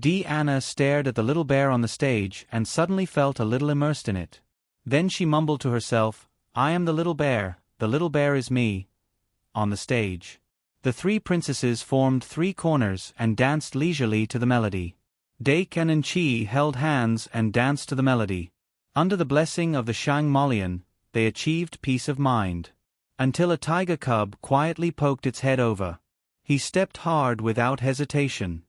Anna stared at the little bear on the stage and suddenly felt a little immersed in it. Then she mumbled to herself, "I am the little bear is me." On the stage, the three princesses formed three corners and danced leisurely to the melody. Dake and Enchi held hands and danced to the melody. Under the blessing of the Shang Molian, they achieved peace of mind. Until a tiger cub quietly poked its head over. He stepped hard without hesitation.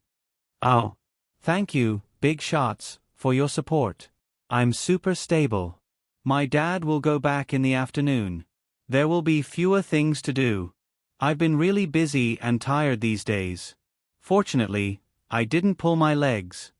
"Oh. Thank you, big shots, for your support. I'm super stable. My dad will go back in the afternoon. There will be fewer things to do. I've been really busy and tired these days. Fortunately, I didn't pull my legs."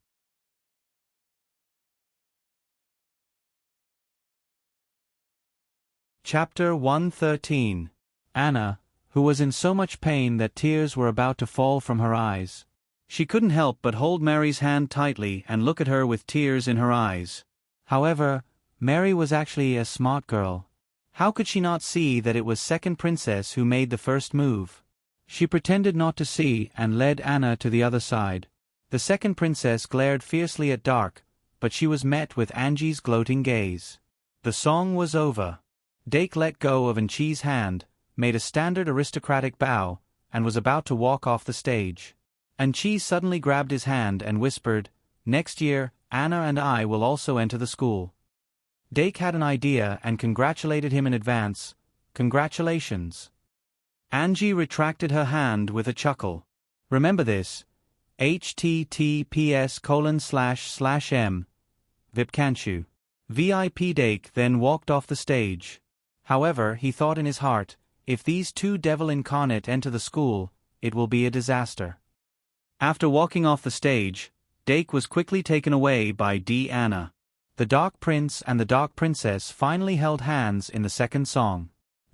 Chapter 113. Anna, who was in so much pain that tears were about to fall from her eyes. She couldn't help but hold Mary's hand tightly and look at her with tears in her eyes. However, Mary was actually a smart girl. How could she not see that it was second princess who made the first move? She pretended not to see and led Anna to the other side. The second princess glared fiercely at Dark, but she was met with Angie's gloating gaze. The song was over. Dake let go of Enchi's hand, made a standard aristocratic bow, and was about to walk off the stage. Enchi suddenly grabbed his hand and whispered, "Next year, Anna and I will also enter the school." Dake had an idea and congratulated him in advance. "Congratulations." Angie retracted her hand with a chuckle. "Remember this. https://m. Vipkanchu. VIP Dake then walked off the stage. However, he thought in his heart, if these two devil incarnate enter the school, it will be a disaster. After walking off the stage, Dake was quickly taken away by Anna. The Dark Prince and the Dark Princess finally held hands in the second song.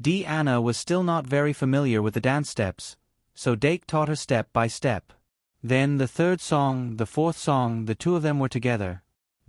Anna was still not very familiar with the dance steps, so Dake taught her step by step. Then the third song, the fourth song, the two of them were together.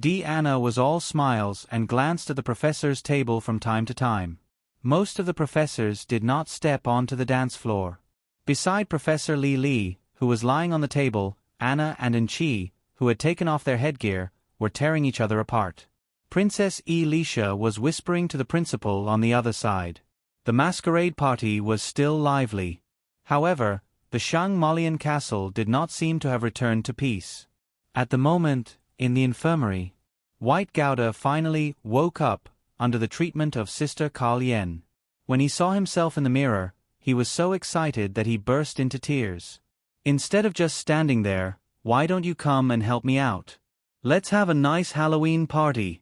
Anna was all smiles and glanced at the professor's table from time to time. Most of the professors did not step onto the dance floor. Beside Professor Li, who was lying on the table, Anna and Enchi, who had taken off their headgear, were tearing each other apart. Princess Elisha was whispering to the principal on the other side. The masquerade party was still lively. However, the Shang Molian castle did not seem to have returned to peace. At the moment, in the infirmary, White Gouda finally woke up under the treatment of Sister Karl-Yen. When he saw himself in the mirror, he was so excited that he burst into tears. "Instead of just standing there, why don't you come and help me out? Let's have a nice Halloween party."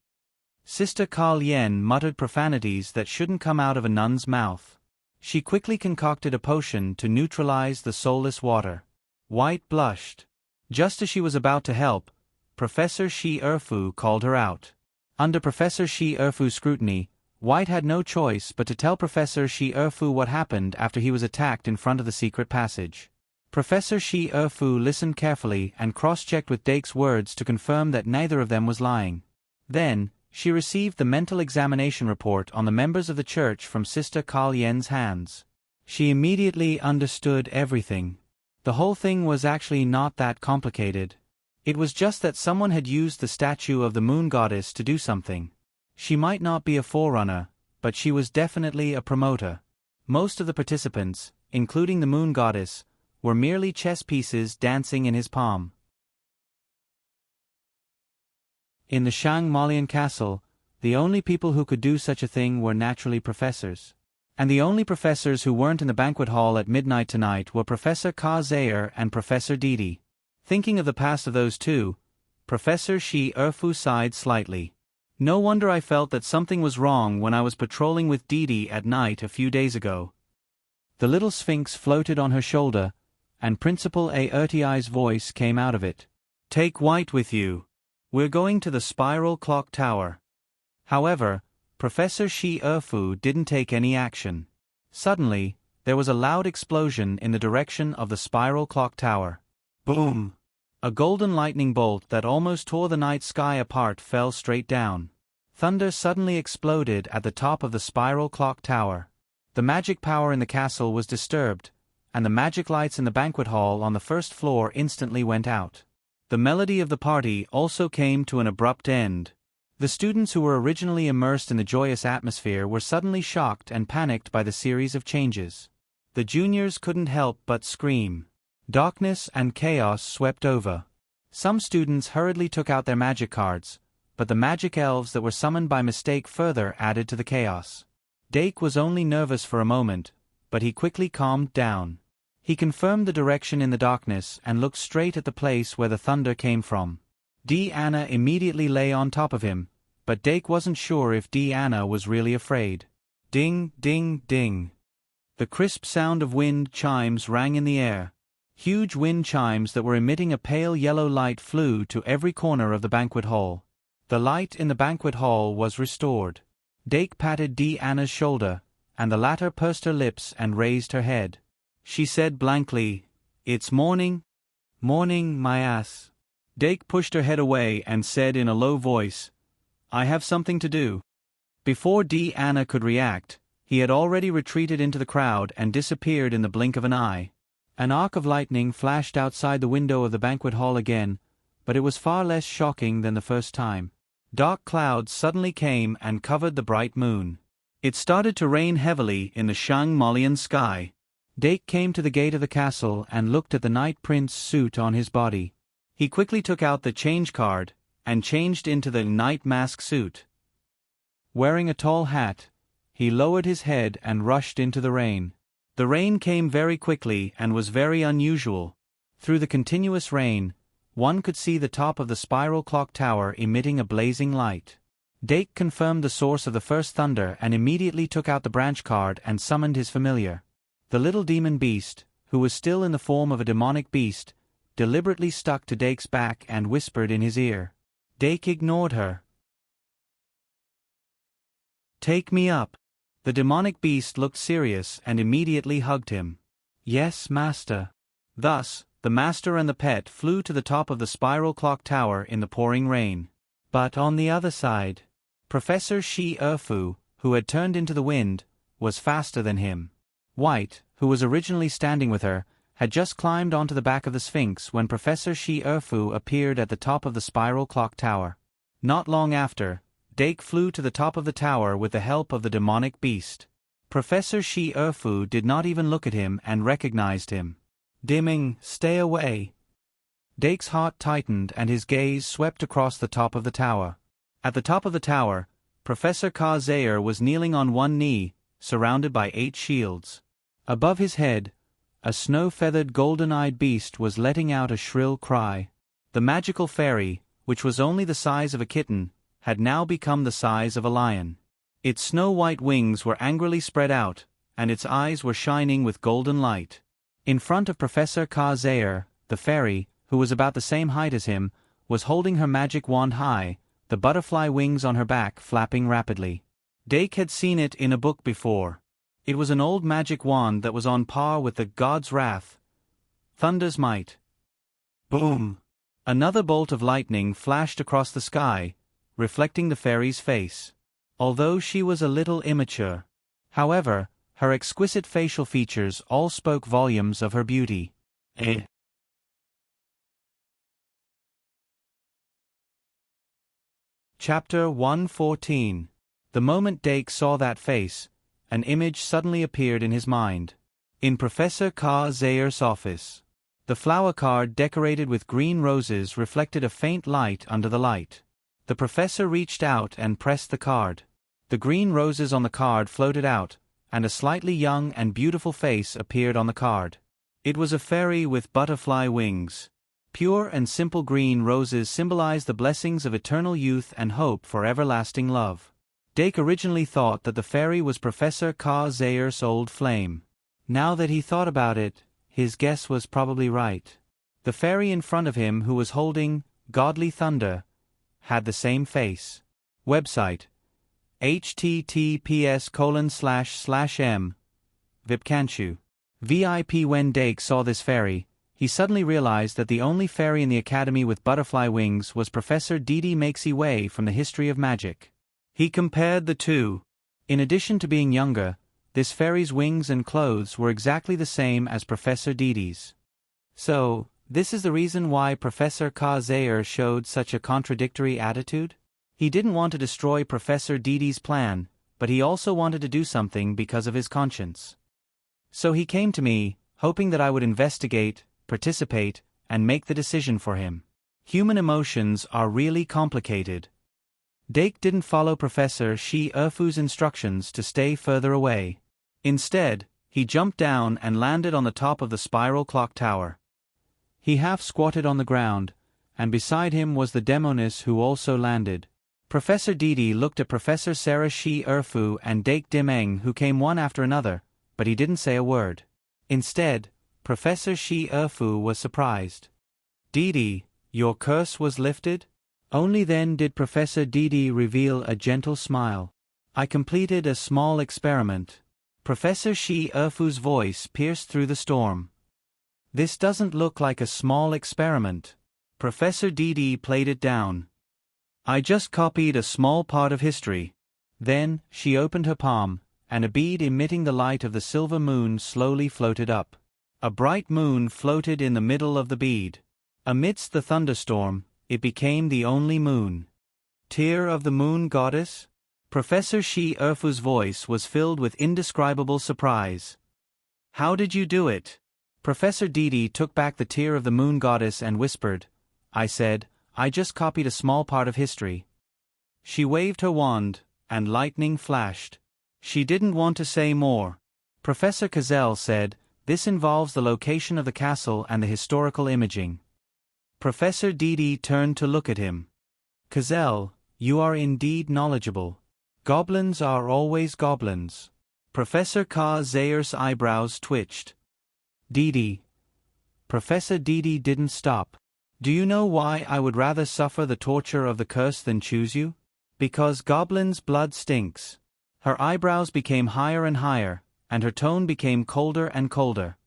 Sister Karl-Yen muttered profanities that shouldn't come out of a nun's mouth. She quickly concocted a potion to neutralize the soulless water. White blushed. Just as she was about to help, Professor Shi Erfu called her out. Under Professor Shi Erfu's scrutiny, White had no choice but to tell Professor Shi Erfu what happened after he was attacked in front of the secret passage. Professor Shi Erfu listened carefully and cross-checked with Dake's words to confirm that neither of them was lying. Then, she received the mental examination report on the members of the church from Sister Karl-Yen's hands. She immediately understood everything. The whole thing was actually not that complicated. It was just that someone had used the statue of the moon goddess to do something. She might not be a forerunner, but she was definitely a promoter. Most of the participants, including the moon goddess, were merely chess pieces dancing in his palm. In the Shang Molian castle, the only people who could do such a thing were naturally professors. And the only professors who weren't in the banquet hall at midnight tonight were Professor Ka Zayer and Professor Didi. Thinking of the past of those two, Professor Shi Erfu sighed slightly. "No wonder I felt that something was wrong when I was patrolling with Didi at night a few days ago." The little sphinx floated on her shoulder, and Principal Aerti's voice came out of it. "Take White with you. We're going to the Spiral Clock Tower." However, Professor Shi Erfu didn't take any action. Suddenly, there was a loud explosion in the direction of the Spiral Clock Tower. Boom! A golden lightning bolt that almost tore the night sky apart fell straight down. Thunder suddenly exploded at the top of the spiral clock tower. The magic power in the castle was disturbed, and the magic lights in the banquet hall on the first floor instantly went out. The melody of the party also came to an abrupt end. The students who were originally immersed in the joyous atmosphere were suddenly shocked and panicked by the series of changes. The juniors couldn't help but scream. Darkness and chaos swept over. Some students hurriedly took out their magic cards, but the magic elves that were summoned by mistake further added to the chaos. Dake was only nervous for a moment, but he quickly calmed down. He confirmed the direction in the darkness and looked straight at the place where the thunder came from. Deanna immediately lay on top of him, but Dake wasn't sure if Deanna was really afraid. Ding, ding, ding. The crisp sound of wind chimes rang in the air. Huge wind chimes that were emitting a pale yellow light flew to every corner of the banquet hall. The light in the banquet hall was restored. Dake patted Deanna's shoulder, and the latter pursed her lips and raised her head. She said blankly, "It's morning." "Morning, my ass." Dake pushed her head away and said in a low voice, "I have something to do." Before Deanna could react, he had already retreated into the crowd and disappeared in the blink of an eye. An arc of lightning flashed outside the window of the banquet hall again, but it was far less shocking than the first time. Dark clouds suddenly came and covered the bright moon. It started to rain heavily in the Shang-Malian sky. Dake came to the gate of the castle and looked at the Night Prince's suit on his body. He quickly took out the change card and changed into the Night Mask suit. Wearing a tall hat, he lowered his head and rushed into the rain. The rain came very quickly and was very unusual. Through the continuous rain, one could see the top of the spiral clock tower emitting a blazing light. Dake confirmed the source of the first thunder and immediately took out the branch card and summoned his familiar. The little demon beast, who was still in the form of a demonic beast, deliberately stuck to Dake's back and whispered in his ear. Dake ignored her. "Take me up." The demonic beast looked serious and immediately hugged him. "Yes, master." Thus, the master and the pet flew to the top of the spiral clock tower in the pouring rain. But on the other side, Professor Shi Erfu, who had turned into the wind, was faster than him. White, who was originally standing with her, had just climbed onto the back of the Sphinx when Professor Shi Erfu appeared at the top of the spiral clock tower. Not long after, Dake flew to the top of the tower with the help of the demonic beast. Professor Shi Erfu did not even look at him and recognized him. Dimming, "Stay away." Dake's heart tightened and his gaze swept across the top of the tower. At the top of the tower, Professor Ka Zaire was kneeling on one knee, surrounded by 8 shields. Above his head, a snow-feathered golden-eyed beast was letting out a shrill cry. The magical fairy, which was only the size of a kitten, had now become the size of a lion. Its snow-white wings were angrily spread out, and its eyes were shining with golden light. In front of Professor Ka Zaire, the fairy, who was about the same height as him, was holding her magic wand high, the butterfly wings on her back flapping rapidly. Dake had seen it in a book before. It was an old magic wand that was on par with the God's Wrath, Thunder's Might. Boom! Another bolt of lightning flashed across the sky, reflecting the fairy's face. Although she was a little immature. However, her exquisite facial features all spoke volumes of her beauty. Chapter 114. The moment Dake saw that face, an image suddenly appeared in his mind. In Professor Ka Zaire's office. The flower card decorated with green roses reflected a faint light under the light. The professor reached out and pressed the card. The green roses on the card floated out, and a slightly young and beautiful face appeared on the card. It was a fairy with butterfly wings. Pure and simple green roses symbolized the blessings of eternal youth and hope for everlasting love. Dake originally thought that the fairy was Professor Ka Zaire's old flame. Now that he thought about it, his guess was probably right. The fairy in front of him, who was holding Godly Thunder, had the same face. Website: https://m Vipkanchu. VIP. When Dake saw this fairy, he suddenly realized that the only fairy in the academy with butterfly wings was Professor Didi Makesy Way from the History of Magic. He compared the two. In addition to being younger, this fairy's wings and clothes were exactly the same as Professor Didi's. So, this is the reason why Professor Ka-Zayer showed such a contradictory attitude? He didn't want to destroy Professor Didi's plan, but he also wanted to do something because of his conscience. So he came to me, hoping that I would investigate, participate, and make the decision for him. Human emotions are really complicated. Dake didn't follow Professor Shi Erfu's instructions to stay further away. Instead, he jumped down and landed on the top of the spiral clock tower. He half-squatted on the ground, and beside him was the demoness who also landed. Professor Didi looked at Professor Sarah Shi Erfu and Dake Dimeng, who came one after another, but he didn't say a word. Instead, Professor Shi Erfu was surprised. "Didi, your curse was lifted?" Only then did Professor Didi reveal a gentle smile. "I completed a small experiment." Professor Shi Erfu's voice pierced through the storm. "This doesn't look like a small experiment." Professor Didi played it down. "I just copied a small part of history." Then, she opened her palm, and a bead emitting the light of the silver moon slowly floated up. A bright moon floated in the middle of the bead. Amidst the thunderstorm, it became the only moon. "Tear of the moon goddess?" Professor Shi Erfu's voice was filled with indescribable surprise. "How did you do it?" Professor Didi took back the tear of the moon goddess and whispered, "I said, I just copied a small part of history." She waved her wand, and lightning flashed. She didn't want to say more. Professor Kazel said, "This involves the location of the castle and the historical imaging." Professor Didi turned to look at him. "Kazel, you are indeed knowledgeable. Goblins are always goblins." Professor Ka-Zayer's eyebrows twitched. "Didi." Professor Didi didn't stop. "Do you know why I would rather suffer the torture of the curse than choose you? Because goblins' blood stinks." Her eyebrows became higher and higher, and her tone became colder and colder.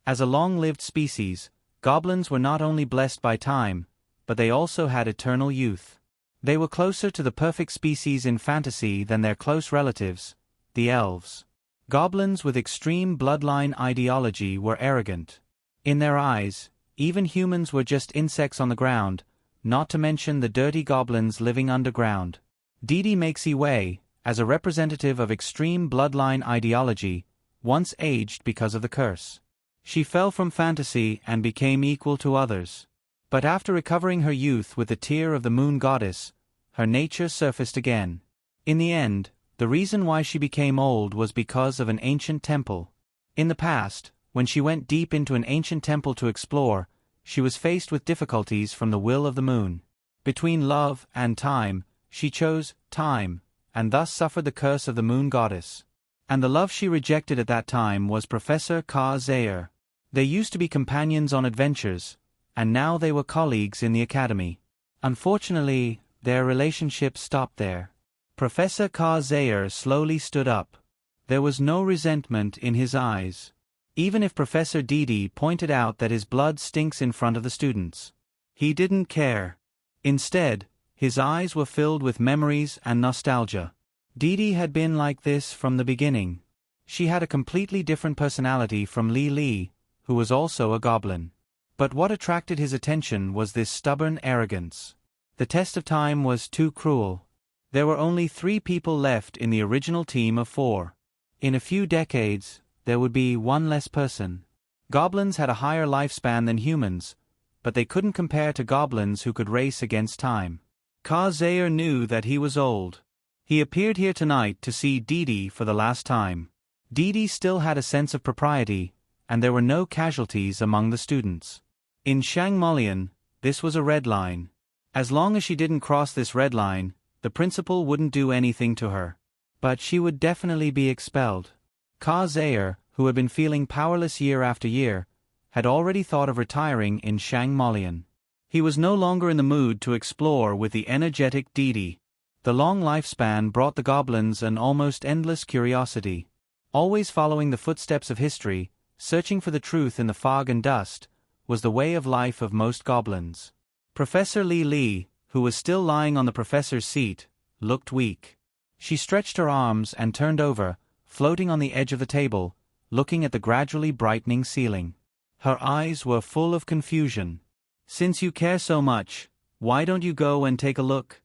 As a long-lived species, goblins were not only blessed by time, but they also had eternal youth. They were closer to the perfect species in fantasy than their close relatives, the elves. Goblins with extreme bloodline ideology were arrogant. In their eyes, even humans were just insects on the ground, not to mention the dirty goblins living underground. Didi Maxi Wei, as a representative of extreme bloodline ideology, once aged because of the curse. She fell from fantasy and became equal to others. But after recovering her youth with the tear of the moon goddess, her nature surfaced again. In the end, the reason why she became old was because of an ancient temple. In the past, when she went deep into an ancient temple to explore, she was faced with difficulties from the will of the moon. Between love and time, she chose time, and thus suffered the curse of the moon goddess. And the love she rejected at that time was Professor Ka-Zayer. They used to be companions on adventures, and now they were colleagues in the academy. Unfortunately, their relationship stopped there. Professor Ka-Zayer slowly stood up. There was no resentment in his eyes. Even if Professor Didi pointed out that his blood stinks in front of the students, he didn't care. Instead, his eyes were filled with memories and nostalgia. Didi had been like this from the beginning. She had a completely different personality from Li Li, who was also a goblin. But what attracted his attention was this stubborn arrogance. The test of time was too cruel. There were only 3 people left in the original team of 4. In a few decades, there would be 1 less person. Goblins had a higher lifespan than humans, but they couldn't compare to goblins who could race against time. Ka-Zayer knew that he was old. He appeared here tonight to see Didi for the last time. Didi still had a sense of propriety, and there were no casualties among the students. In Shangmolian, this was a red line. As long as she didn't cross this red line, the principal wouldn't do anything to her. But she would definitely be expelled. Ka-Zayer, who had been feeling powerless year after year, had already thought of retiring in Shangmolian. He was no longer in the mood to explore with the energetic Didi. The long lifespan brought the goblins an almost endless curiosity. Always following the footsteps of history, searching for the truth in the fog and dust, was the way of life of most goblins. Professor Li Li, who was still lying on the professor's seat, looked weak. She stretched her arms and turned over, floating on the edge of the table, looking at the gradually brightening ceiling. Her eyes were full of confusion. "Since you care so much, why don't you go and take a look?"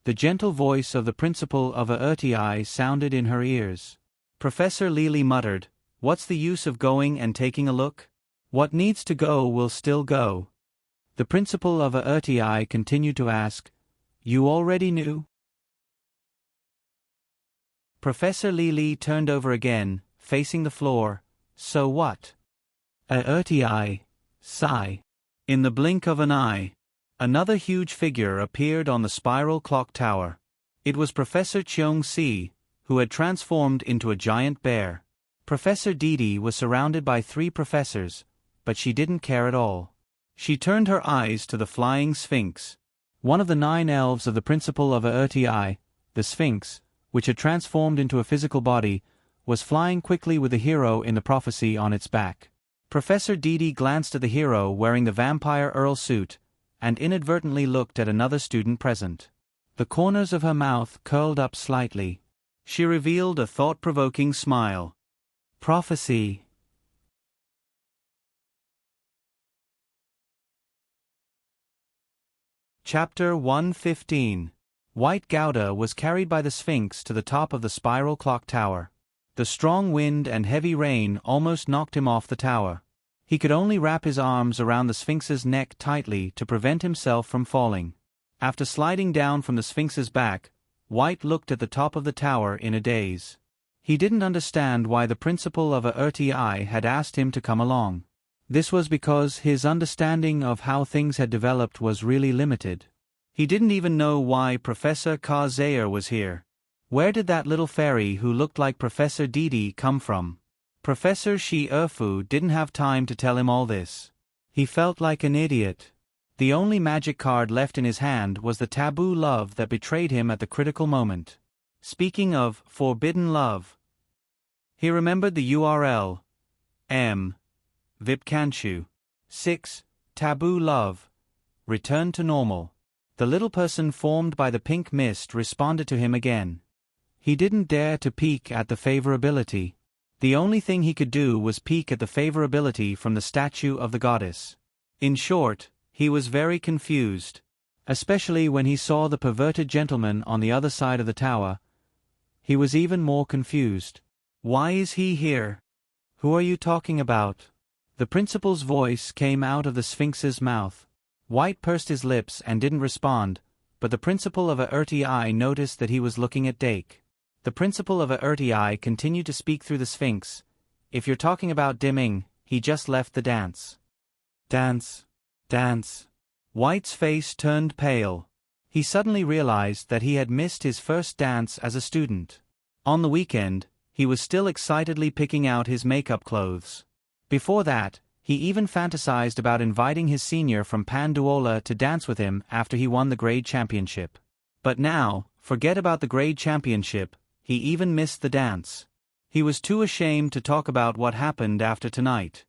The gentle voice of the principal of AERTI sounded in her ears. Professor Lily muttered, "What's the use of going and taking a look? What needs to go will still go." The principal of AERTI continued to ask, "You already knew?" Professor Lily turned over again, facing the floor. "So what?" AERTI, sigh. In the blink of an eye, another huge figure appeared on the spiral clock tower. It was Professor Cheong-si, who had transformed into a giant bear. Professor Didi was surrounded by 3 professors, but she didn't care at all. She turned her eyes to the flying Sphinx. One of the 9 elves of the principal of AERTI, the Sphinx, which had transformed into a physical body, was flying quickly with the hero in the prophecy on its back. Professor Didi glanced at the hero wearing the vampire Earl suit, and inadvertently looked at another student present. The corners of her mouth curled up slightly. She revealed a thought-provoking smile. Prophecy. Chapter 115. White Gouda was carried by the Sphinx to the top of the spiral clock tower. The strong wind and heavy rain almost knocked him off the tower. He could only wrap his arms around the Sphinx's neck tightly to prevent himself from falling. After sliding down from the Sphinx's back, White looked at the top of the tower in a daze. He didn't understand why the principal of AERTI had asked him to come along. This was because his understanding of how things had developed was really limited. He didn't even know why Professor Ka Zayer was here. Where did that little fairy who looked like Professor Didi come from? Professor Shi Erfu didn't have time to tell him all this. He felt like an idiot. The only magic card left in his hand was the taboo love that betrayed him at the critical moment. Speaking of forbidden love, he remembered the URL. Vipkanchu. 6. Taboo love. Return to normal. The little person formed by the pink mist responded to him again. He didn't dare to peek at the favorability. The only thing he could do was peek at the favorability from the statue of the goddess. In short, he was very confused. Especially when he saw the perverted gentleman on the other side of the tower. He was even more confused. Why is he here? Who are you talking about? The principal's voice came out of the Sphinx's mouth. White pursed his lips and didn't respond, but the principal of AERTI noticed that he was looking at Dake. The principal of AERTI continued to speak through the Sphinx. If you're talking about dimming, he just left the dance. Dance. Dance. White's face turned pale. He suddenly realized that he had missed his first dance as a student. On the weekend, he was still excitedly picking out his makeup clothes. Before that, he even fantasized about inviting his senior from Panduola to dance with him after he won the grade championship. But now, forget about the grade championship, he even missed the dance. He was too ashamed to talk about what happened after tonight.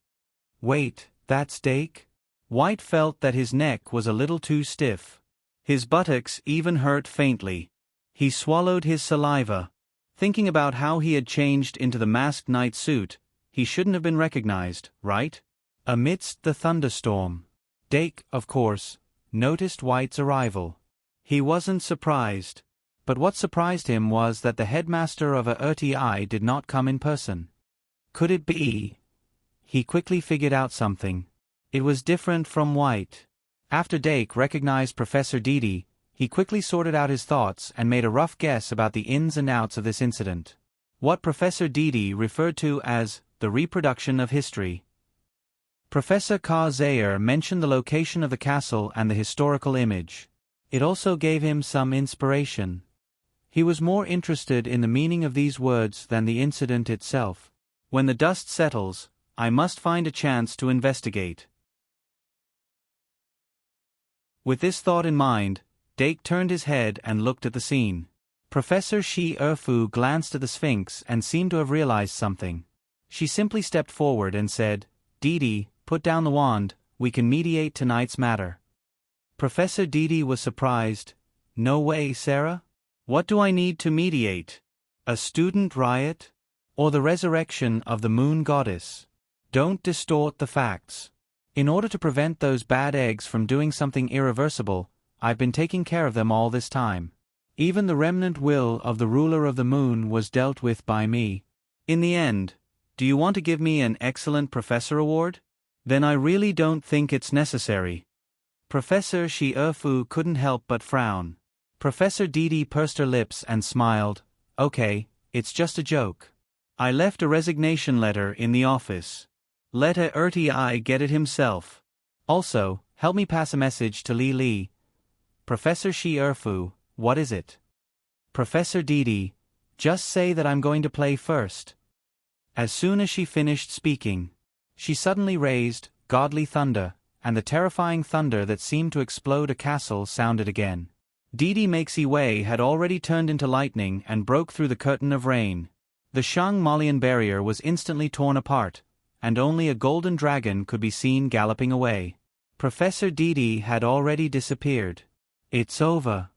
Wait, that's Dake? White felt that his neck was a little too stiff. His buttocks even hurt faintly. He swallowed his saliva. Thinking about how he had changed into the masked knight suit, he shouldn't have been recognized, right? Amidst the thunderstorm, Dake, of course, noticed White's arrival. He wasn't surprised. But what surprised him was that the headmaster of AERTI did not come in person. Could it be? He quickly figured out something. It was different from White. After Dake recognized Professor Didi, he quickly sorted out his thoughts and made a rough guess about the ins and outs of this incident. What Professor Didi referred to as the reproduction of history. Professor Ka Zayer mentioned the location of the castle and the historical image. It also gave him some inspiration. He was more interested in the meaning of these words than the incident itself. When the dust settles, I must find a chance to investigate. With this thought in mind, Dake turned his head and looked at the scene. Professor Shi Erfu glanced at the Sphinx and seemed to have realized something. She simply stepped forward and said, "Didi, put down the wand, we can mediate tonight's matter." Professor Didi was surprised. No way, Sarah? What do I need to mediate? A student riot? Or the resurrection of the moon goddess? Don't distort the facts. In order to prevent those bad eggs from doing something irreversible, I've been taking care of them all this time. Even the remnant will of the ruler of the moon was dealt with by me. In the end, do you want to give me an excellent professor award? Then I really don't think it's necessary. Professor Shi-Erfu couldn't help but frown. Professor Didi pursed her lips and smiled. Okay, it's just a joke. I left a resignation letter in the office. Let a Erti get it himself. Also, help me pass a message to Li Li. Professor Shi-Erfu, what is it? Professor Didi, just say that I'm going to play first. As soon as she finished speaking, she suddenly raised godly thunder, and the terrifying thunder that seemed to explode a castle sounded again. Didi Maxi Wei had already turned into lightning and broke through the curtain of rain. The Shang-Malian barrier was instantly torn apart, and only a golden dragon could be seen galloping away. Professor Didi had already disappeared. It's over.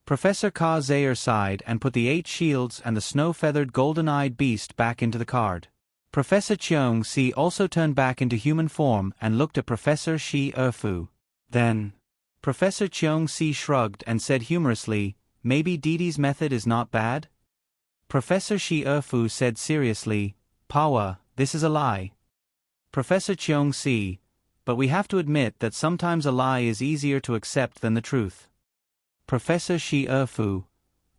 Professor Ka Zayer sighed and put the 8 shields and the snow-feathered golden-eyed beast back into the card. Professor Cheong Si also turned back into human form and looked at Professor Shi-Erfu. Then, Professor Cheong Si shrugged and said humorously, maybe Didi's method is not bad? Professor Shi-Erfu said seriously, Pawa, this is a lie. Professor Cheong Si, but we have to admit that sometimes a lie is easier to accept than the truth. Professor Shi-Erfu,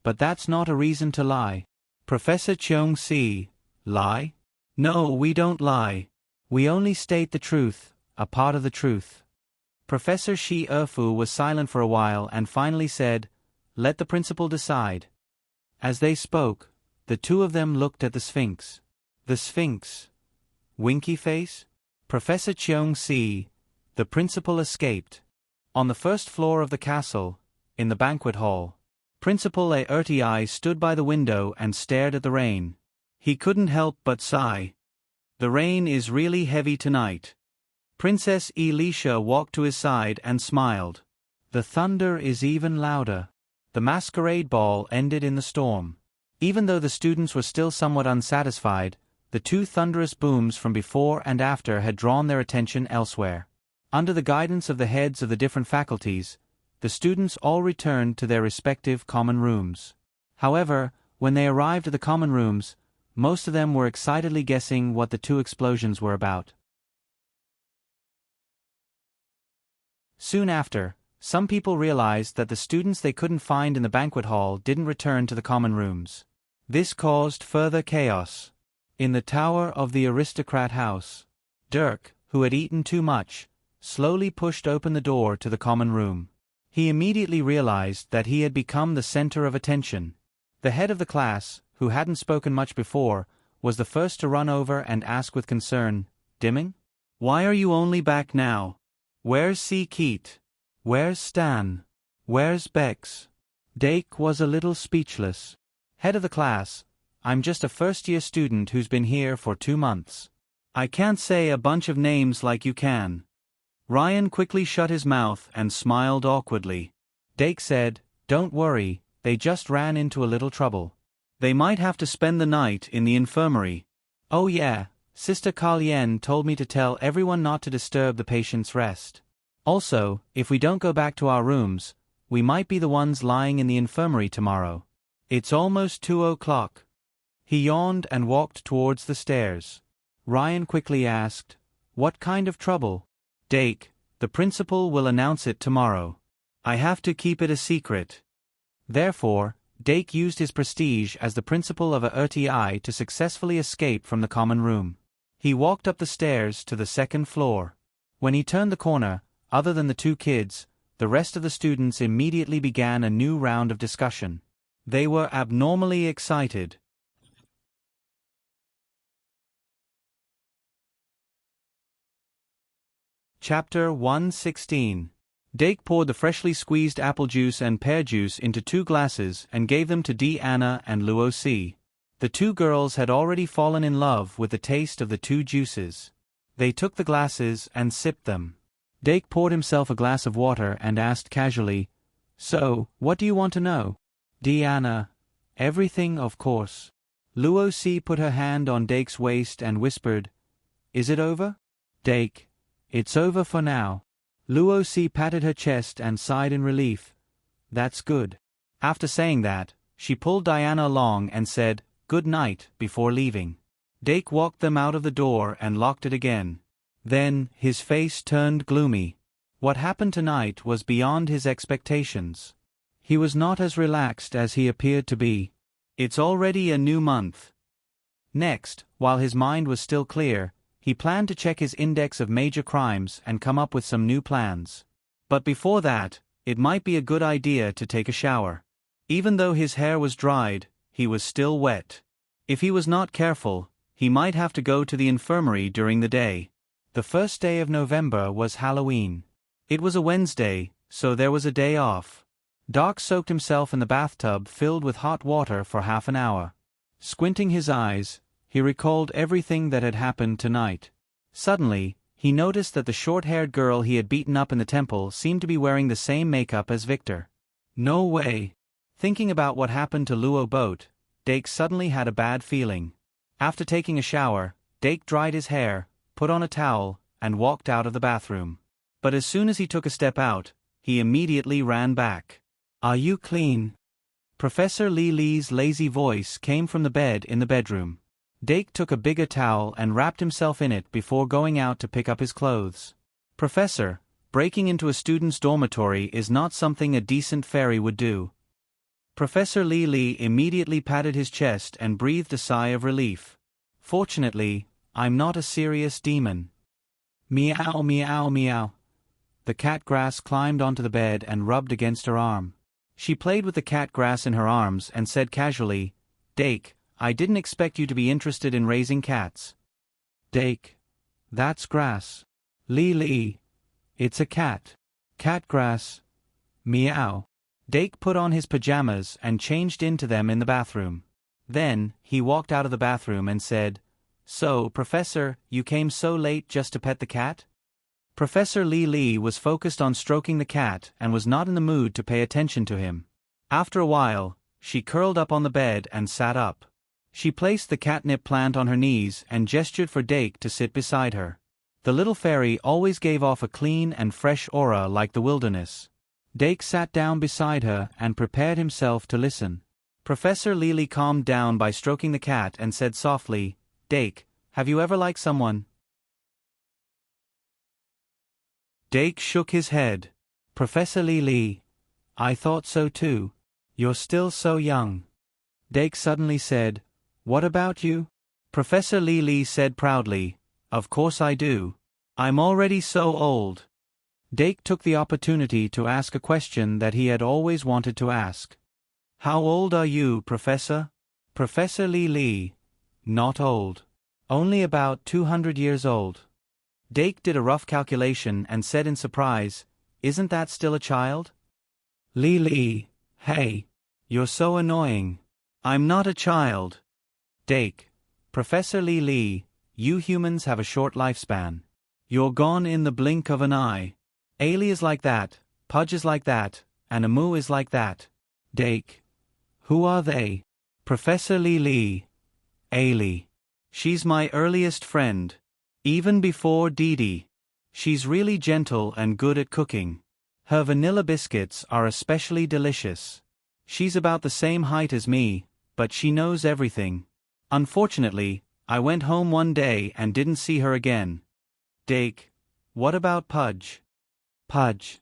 but that's not a reason to lie. Professor Cheong Si, lie? No, we don't lie. We only state the truth, a part of the truth. Professor Shi-Erfu was silent for a while and finally said, let the principal decide. As they spoke, the two of them looked at the Sphinx. The Sphinx. Winky face? Professor Cheong Si, the principal escaped. On the first floor of the castle, in the banquet hall, Principal Erti stood by the window and stared at the rain. He couldn't help but sigh. The rain is really heavy tonight. Princess Elisha walked to his side and smiled. The thunder is even louder. The masquerade ball ended in the storm. Even though the students were still somewhat unsatisfied, the 2 thunderous booms from before and after had drawn their attention elsewhere. Under the guidance of the heads of the different faculties, the students all returned to their respective common rooms. However, when they arrived at the common rooms, most of them were excitedly guessing what the 2 explosions were about. Soon after, some people realized that the students they couldn't find in the banquet hall didn't return to the common rooms. This caused further chaos. In the tower of the aristocrat house, Dirk, who had eaten too much, slowly pushed open the door to the common room. He immediately realized that he had become the center of attention. The head of the class, who hadn't spoken much before, was the first to run over and ask with concern, Dimming? Why are you only back now? Where's Si Keet? Where's Stan? Where's Bex? Dake was a little speechless. Head of the class, I'm just a first-year student who's been here for 2 months. I can't say a bunch of names like you can. Ryan quickly shut his mouth and smiled awkwardly. Dake said, don't worry, they just ran into a little trouble. They might have to spend the night in the infirmary. Oh yeah, Sister Kalien told me to tell everyone not to disturb the patient's rest. Also, if we don't go back to our rooms, we might be the ones lying in the infirmary tomorrow. It's almost 2:00. He yawned and walked towards the stairs. Ryan quickly asked, what kind of trouble? Dake, the principal will announce it tomorrow. I have to keep it a secret. Therefore, Dake used his prestige as the principal of a Erti to successfully escape from the common room. He walked up the stairs to the 2nd floor. When he turned the corner, other than the 2 kids, the rest of the students immediately began a new round of discussion. They were abnormally excited. Chapter 116. Dake poured the freshly squeezed apple juice and pear juice into 2 glasses and gave them to Anna and Luo Si. The 2 girls had already fallen in love with the taste of the 2 juices. They took the glasses and sipped them. Dake poured himself a glass of water and asked casually, "So, what do you want to know?" "Diana. Everything, of course." Luo Si put her hand on Dake's waist and whispered, "Is it over?" "Dake, it's over for now." Luo Si patted her chest and sighed in relief. "That's good." After saying that, she pulled Diana along and said, "Good night," before leaving. Dake walked them out of the door and locked it again. Then, his face turned gloomy. What happened tonight was beyond his expectations. He was not as relaxed as he appeared to be. It's already a new month. Next, while his mind was still clear, he planned to check his index of major crimes and come up with some new plans. But before that, it might be a good idea to take a shower. Even though his hair was dried, he was still wet. If he was not careful, he might have to go to the infirmary during the day. The first day of November was Halloween. It was a Wednesday, so there was a day off. Doc soaked himself in the bathtub filled with hot water for half an hour. Squinting his eyes, he recalled everything that had happened tonight. Suddenly, he noticed that the short-haired girl he had beaten up in the temple seemed to be wearing the same makeup as Victor. No way. Thinking about what happened to Luo Boat, Dake suddenly had a bad feeling. After taking a shower, Dake dried his hair, put on a towel, and walked out of the bathroom. But as soon as he took a step out, he immediately ran back. "Are you clean?" Professor Li Li's lazy voice came from the bed in the bedroom. Dake took a bigger towel and wrapped himself in it before going out to pick up his clothes. "Professor, breaking into a student's dormitory is not something a decent fairy would do." Professor Li Li immediately patted his chest and breathed a sigh of relief. "Fortunately, I'm not a serious demon." Meow meow meow. The cat grass climbed onto the bed and rubbed against her arm. She played with the cat grass in her arms and said casually, "Dake, I didn't expect you to be interested in raising cats." "Dake, that's grass." "Li Li, it's a cat." "Cat grass." Meow. Dake put on his pajamas and changed into them in the bathroom. Then, he walked out of the bathroom and said, "So, Professor, you came so late just to pet the cat?" Professor Li Li was focused on stroking the cat and was not in the mood to pay attention to him. After a while, she curled up on the bed and sat up. She placed the catnip plant on her knees and gestured for Dake to sit beside her. The little fairy always gave off a clean and fresh aura like the wilderness. Dake sat down beside her and prepared himself to listen. Professor Li Li calmed down by stroking the cat and said softly, "Dake, have you ever liked someone?" Dake shook his head. "Professor Li Li, I thought so too. You're still so young." Dake suddenly said, "What about you?" Professor Li Li said proudly, "Of course I do. I'm already so old." Dake took the opportunity to ask a question that he had always wanted to ask. "How old are you, Professor?" Professor Li Li, "Not old. Only about 200 years old." Dake did a rough calculation and said in surprise, "Isn't that still a child?" "Li Li, hey. You're so annoying. I'm not a child." Dake, "Professor Li Li, you humans have a short lifespan. You're gone in the blink of an eye. Ailey is like that, Pudge is like that, and Amu is like that." Dake, "Who are they?" Professor Li Li, "Ailey. She's my earliest friend. Even before Dee Dee. She's really gentle and good at cooking. Her vanilla biscuits are especially delicious. She's about the same height as me, but she knows everything. Unfortunately, I went home one day and didn't see her again." Dake, "What about Pudge?" Pudge.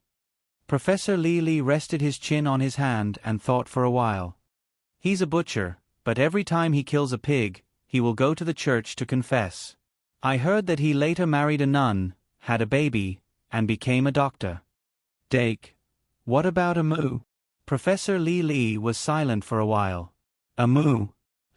Professor Li Li rested his chin on his hand and thought for a while. "He's a butcher, but every time he kills a pig, he will go to the church to confess. I heard that he later married a nun, had a baby, and became a doctor." Dake, "What about Amu?" Professor Li Li was silent for a while. "Amu.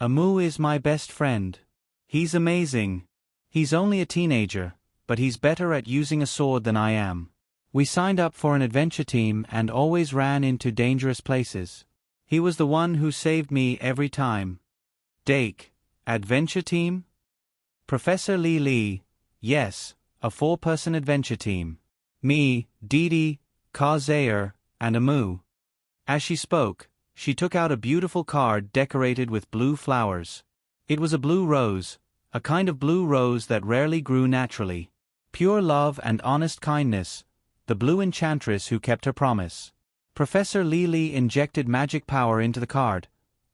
Amu is my best friend. He's amazing. He's only a teenager, but he's better at using a sword than I am. We signed up for an adventure team and always ran into dangerous places. He was the one who saved me every time." Dake, "Adventure team?" Professor Li Li, "Yes, a 4-person adventure team. me, Didi, Ka Zaire, and Amu. As she spoke, she took out a beautiful card decorated with blue flowers. It was a blue rose, a kind of blue rose that rarely grew naturally. Pure love and honest kindness, the blue enchantress who kept her promise. Professor Lili injected magic power into the card,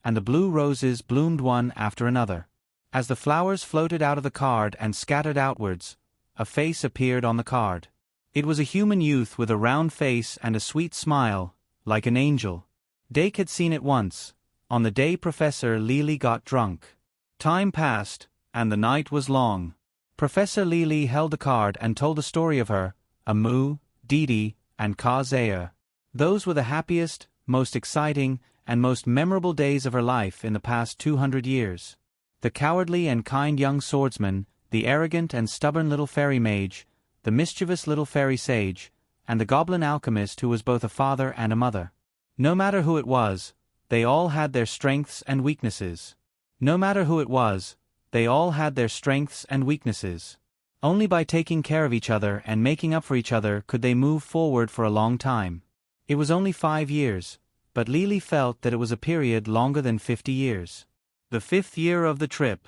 and the blue roses bloomed one after another. As the flowers floated out of the card and scattered outwards, a face appeared on the card. It was a human youth with a round face and a sweet smile, like an angel. Dake had seen it once, on the day Professor Lili got drunk. Time passed, and the night was long. Professor Lili held the card and told the story of her, Amu, Didi, and Ka Zaire. Those were the happiest, most exciting, and most memorable days of her life in the past 200 years. The cowardly and kind young swordsman, the arrogant and stubborn little fairy mage, the mischievous little fairy sage, and the goblin alchemist who was both a father and a mother. No matter who it was, they all had their strengths and weaknesses. No matter who it was, they all had their strengths and weaknesses. Only by taking care of each other and making up for each other could they move forward for a long time. It was only 5 years, but Lili felt that it was a period longer than 50 years. The 5th year of the trip.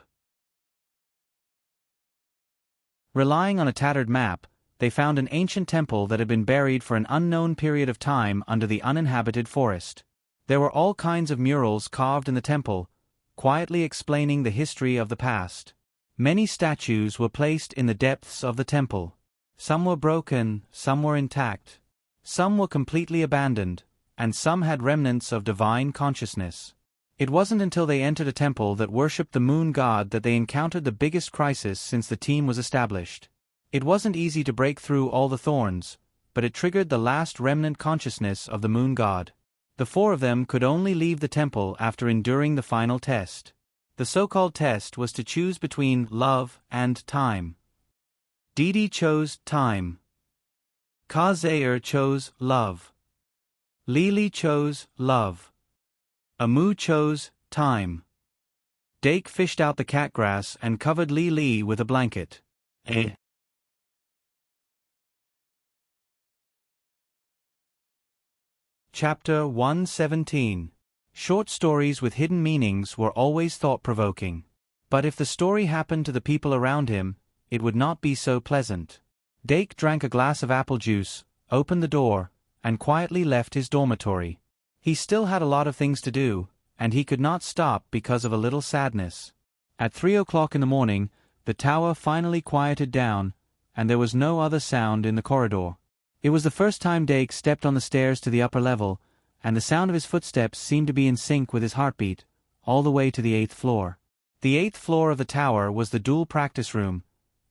Relying on a tattered map, they found an ancient temple that had been buried for an unknown period of time under the uninhabited forest. There were all kinds of murals carved in the temple, quietly explaining the history of the past. Many statues were placed in the depths of the temple. Some were broken, some were intact. Some were completely abandoned, and some had remnants of divine consciousness. It wasn't until they entered a temple that worshipped the moon god that they encountered the biggest crisis since the team was established. It wasn't easy to break through all the thorns, but it triggered the last remnant consciousness of the moon god. The 4 of them could only leave the temple after enduring the final test. The so-called test was to choose between love and time. Didi chose time. Ka Zaire chose love. Lili chose love. Amu chose time. Dake fished out the catgrass and covered Lili with a blanket. Chapter 117. Short stories with hidden meanings were always thought-provoking. But if the story happened to the people around him, it would not be so pleasant. Dake drank a glass of apple juice, opened the door, and quietly left his dormitory. He still had a lot of things to do, and he could not stop because of a little sadness. At 3 o'clock in the morning, the tower finally quieted down, and there was no other sound in the corridor. It was the first time Dake stepped on the stairs to the upper level, and the sound of his footsteps seemed to be in sync with his heartbeat, all the way to the 8th floor. The 8th floor of the tower was the duel practice room,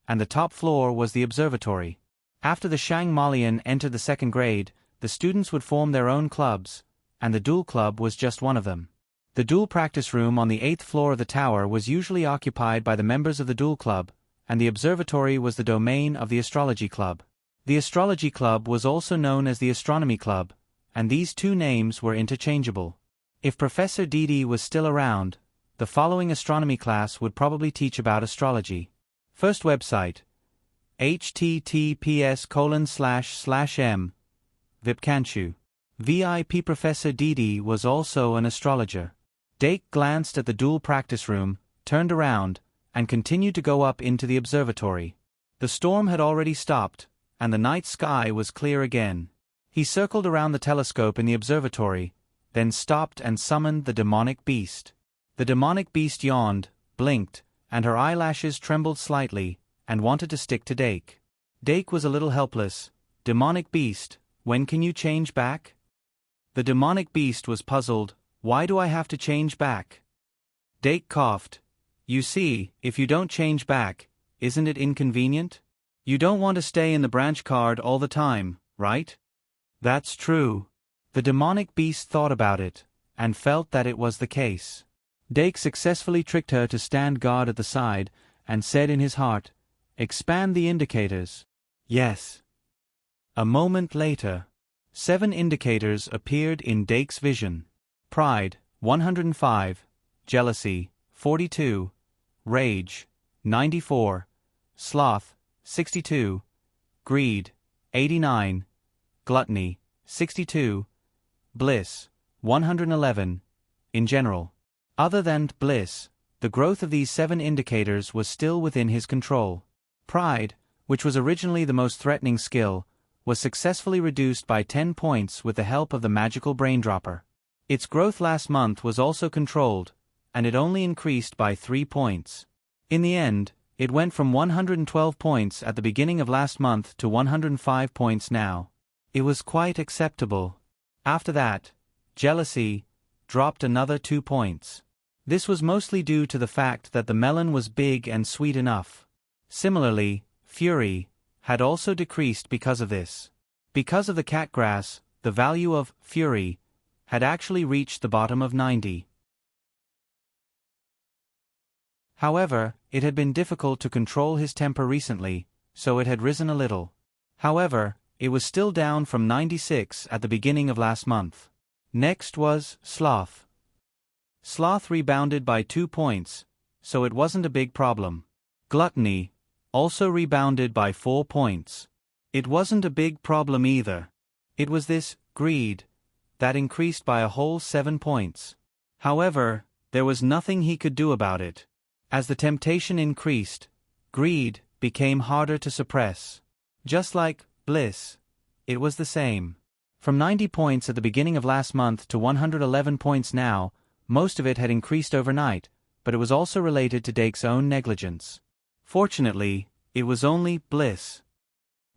and the top floor was the observatory. After the Shang Malian entered the 2nd grade, the students would form their own clubs, and the duel club was just one of them. The duel practice room on the 8th floor of the tower was usually occupied by the members of the duel club, and the observatory was the domain of the astrology club. The astrology club was also known as the astronomy club, and these 2 names were interchangeable. If Professor Didi was still around, the following astronomy class would probably teach about astrology. First website: https://m. Vipkanchu. VIP Professor Didi was also an astrologer. Dake glanced at the duel practice room, turned around, and continued to go up into the observatory. The storm had already stopped, and the night sky was clear again. He circled around the telescope in the observatory, then stopped and summoned the demonic beast. The demonic beast yawned, blinked, and her eyelashes trembled slightly, and wanted to stick to Dake. Dake was a little helpless. Demonic beast, when can you change back? The demonic beast was puzzled. Why do I have to change back? Dake coughed. You see, if you don't change back, isn't it inconvenient? You don't want to stay in the branch card all the time, right? That's true. The demonic beast thought about it, and felt that it was the case. Dake successfully tricked her to stand guard at the side, and said in his heart, "Expand the indicators." Yes. A moment later, 7 indicators appeared in Dake's vision. Pride, 105, jealousy, 42, rage, 94, sloth, 62, greed, 89, gluttony, 62, bliss, 111, in general. Other than bliss, the growth of these 7 indicators was still within his control. Pride, which was originally the most threatening skill, was successfully reduced by 10 points with the help of the magical braindropper. Its growth last month was also controlled, and it only increased by 3 points. In the end, it went from 112 points at the beginning of last month to 105 points now. It was quite acceptable. After that, jealousy dropped another 2 points. This was mostly due to the fact that the melon was big and sweet enough. Similarly, fury had also decreased because of this. Because of the catgrass, the value of fury had actually reached the bottom of 90. However, it had been difficult to control his temper recently, so it had risen a little. However, it was still down from 96 at the beginning of last month. Next was sloth. Sloth rebounded by 2 points, so it wasn't a big problem. Gluttony also rebounded by 4 points. It wasn't a big problem either. It was this greed that increased by a whole 7 points. However, there was nothing he could do about it. As the temptation increased, greed became harder to suppress. Just like bliss, it was the same. From 90 points at the beginning of last month to 111 points now, most of it had increased overnight, but it was also related to Dake's own negligence. Fortunately, it was only bliss.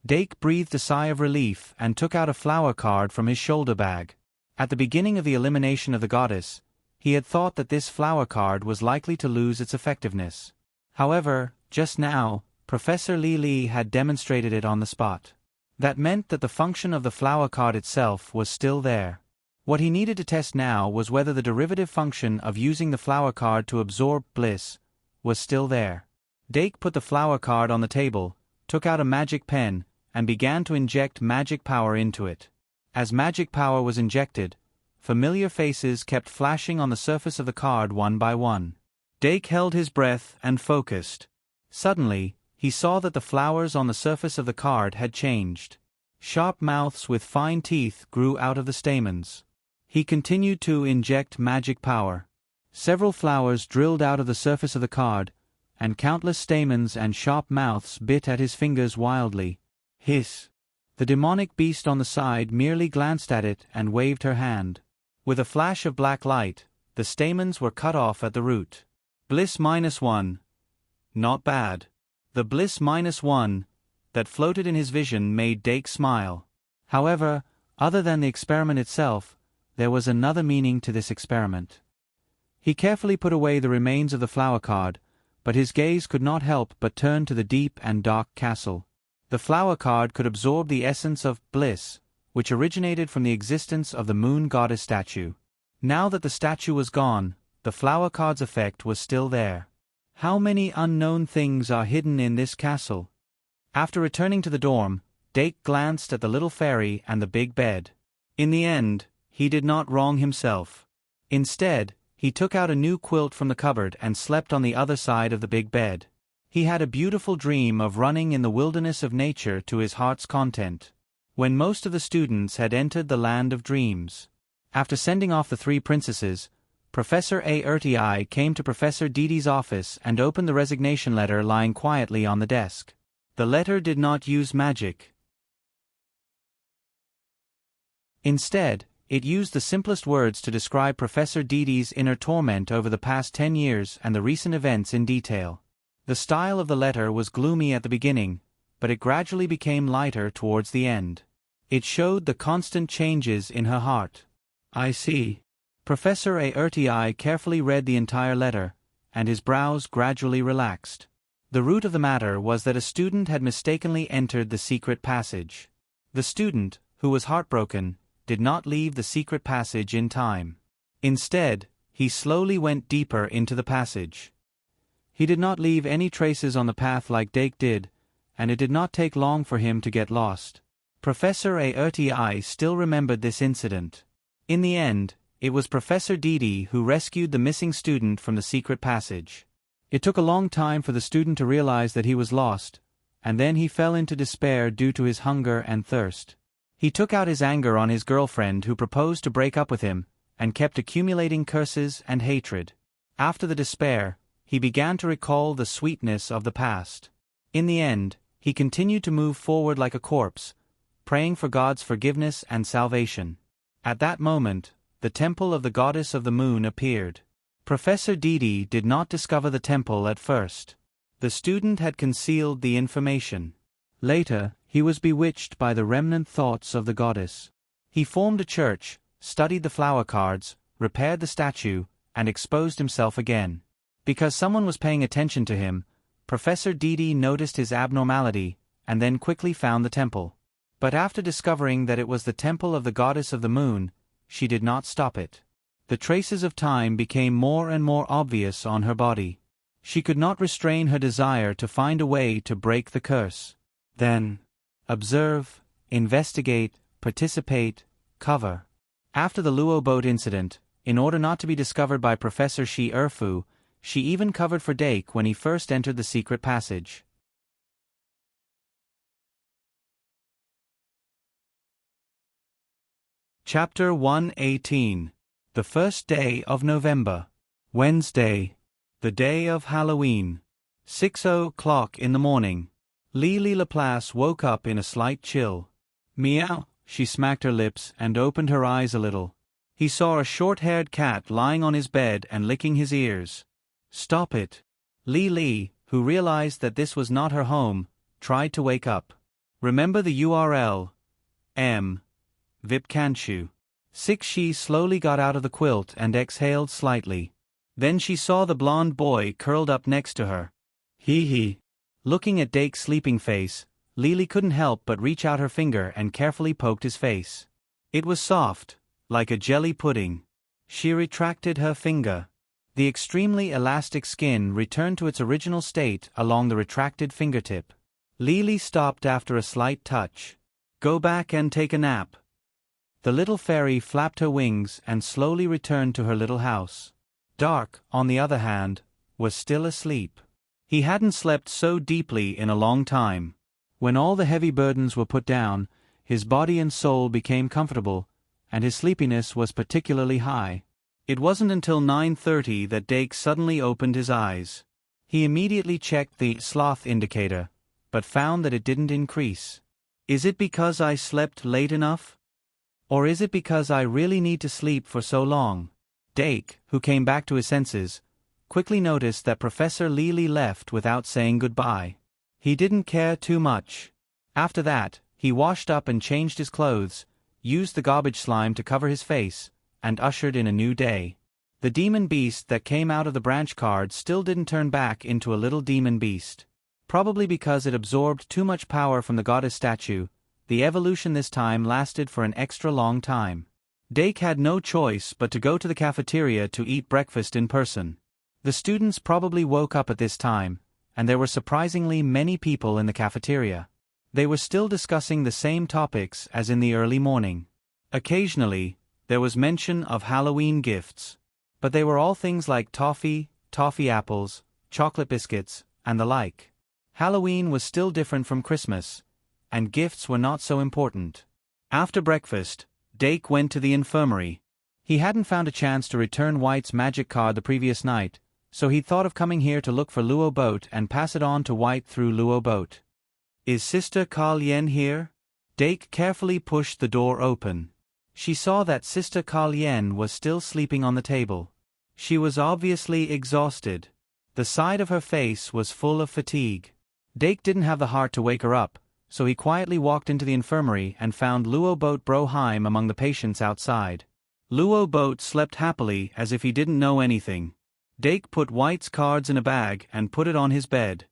Dake breathed a sigh of relief and took out a flower card from his shoulder bag. At the beginning of the elimination of the goddess, he had thought that this flower card was likely to lose its effectiveness. However, just now, Professor Li had demonstrated it on the spot. That meant that the function of the flower card itself was still there. What he needed to test now was whether the derivative function of using the flower card to absorb bliss was still there. Dake put the flower card on the table, took out a magic pen, and began to inject magic power into it. As magic power was injected, familiar faces kept flashing on the surface of the card one by one. Dake held his breath and focused. Suddenly, he saw that the flowers on the surface of the card had changed. Sharp mouths with fine teeth grew out of the stamens. He continued to inject magic power. Several flowers drilled out of the surface of the card, and countless stamens and sharp mouths bit at his fingers wildly. Hiss! The demonic beast on the side merely glanced at it and waved her hand. With a flash of black light, the stamens were cut off at the root. Bliss -1. Not bad. The bliss -1 that floated in his vision made Dake smile. However, other than the experiment itself, there was another meaning to this experiment. He carefully put away the remains of the flower card, but his gaze could not help but turn to the deep and dark castle. The flower card could absorb the essence of bliss, which originated from the existence of the moon goddess statue. Now that the statue was gone, the flower card's effect was still there. How many unknown things are hidden in this castle? After returning to the dorm, Dake glanced at the little fairy and the big bed. In the end, he did not wrong himself. Instead, he took out a new quilt from the cupboard and slept on the other side of the big bed. He had a beautiful dream of running in the wilderness of nature to his heart's content. When most of the students had entered the land of dreams. After sending off the 3 princesses, Professor Arti came to Professor Didi's office and opened the resignation letter lying quietly on the desk. The letter did not use magic. Instead, it used the simplest words to describe Professor Didi's inner torment over the past 10 years and the recent events in detail. The style of the letter was gloomy at the beginning, but it gradually became lighter towards the end. It showed the constant changes in her heart. I see. Professor Arti carefully read the entire letter, and his brows gradually relaxed. The root of the matter was that a student had mistakenly entered the secret passage. The student, who was heartbroken, did not leave the secret passage in time. Instead, he slowly went deeper into the passage. He did not leave any traces on the path like Dake did, and it did not take long for him to get lost. Professor Arti still remembered this incident. In the end, it was Professor Didi who rescued the missing student from the secret passage. It took a long time for the student to realize that he was lost, and then he fell into despair due to his hunger and thirst. He took out his anger on his girlfriend who proposed to break up with him, and kept accumulating curses and hatred. After the despair, he began to recall the sweetness of the past. In the end, he continued to move forward like a corpse, praying for God's forgiveness and salvation. At that moment, the temple of the goddess of the moon appeared. Professor Didi did not discover the temple at first. The student had concealed the information. Later, he was bewitched by the remnant thoughts of the goddess. He formed a church, studied the flower cards, repaired the statue, and exposed himself again. Because someone was paying attention to him, Professor Didi noticed his abnormality, and then quickly found the temple. But after discovering that it was the temple of the goddess of the moon, she did not stop it. The traces of time became more and more obvious on her body. She could not restrain her desire to find a way to break the curse. Then, observe, investigate, participate, cover. After the Luo boat incident, in order not to be discovered by Professor Shi Erfu, she even covered for Dake when he first entered the secret passage. Chapter 118. The First Day of November. Wednesday. The day of Halloween. 6:00 in the morning. Lily Laplace woke up in a slight chill. Meow, she smacked her lips and opened her eyes a little. He saw a short-haired cat lying on his bed and licking his ears. Stop it. Lily, who realized that this was not her home, tried to wake up. Remember the URL. Vip Kanchu. She slowly got out of the quilt and exhaled slightly. Then she saw the blond boy curled up next to her. Hee. Looking at Dake's sleeping face, Lily couldn't help but reach out her finger and carefully poked his face. It was soft, like a jelly pudding. She retracted her finger. The extremely elastic skin returned to its original state along the retracted fingertip. Lily stopped after a slight touch. Go back and take a nap. The little fairy flapped her wings and slowly returned to her little house. Dark, on the other hand, was still asleep. He hadn't slept so deeply in a long time. When all the heavy burdens were put down, his body and soul became comfortable, and his sleepiness was particularly high. It wasn't until 9:30 that Dake suddenly opened his eyes. He immediately checked the sloth indicator, but found that it didn't increase. Is it because I slept late enough? Or is it because I really need to sleep for so long? Dake, who came back to his senses, quickly noticed that Professor Lily left without saying goodbye. He didn't care too much. After that, he washed up and changed his clothes, used the garbage slime to cover his face, and ushered in a new day. The demon beast that came out of the branch card still didn't turn back into a little demon beast. Probably because it absorbed too much power from the goddess statue, the evolution this time lasted for an extra long time. Dake had no choice but to go to the cafeteria to eat breakfast in person. The students probably woke up at this time, and there were surprisingly many people in the cafeteria. They were still discussing the same topics as in the early morning. Occasionally, there was mention of Halloween gifts. But they were all things like toffee apples, chocolate biscuits, and the like. Halloween was still different from Christmas, and gifts were not so important. After breakfast, Dake went to the infirmary. He hadn't found a chance to return White's magic card the previous night, so he'd thought of coming here to look for Luo Boat and pass it on to White through Luo Boat. Is Sister Ka-Lien here? Dake carefully pushed the door open. She saw that Sister Ka-Lien was still sleeping on the table. She was obviously exhausted. The side of her face was full of fatigue. Dake didn't have the heart to wake her up, so he quietly walked into the infirmary and found Luo Boat Broheim among the patients outside. Luo Boat slept happily as if he didn't know anything. Dake put White's cards in a bag and put it on his bed.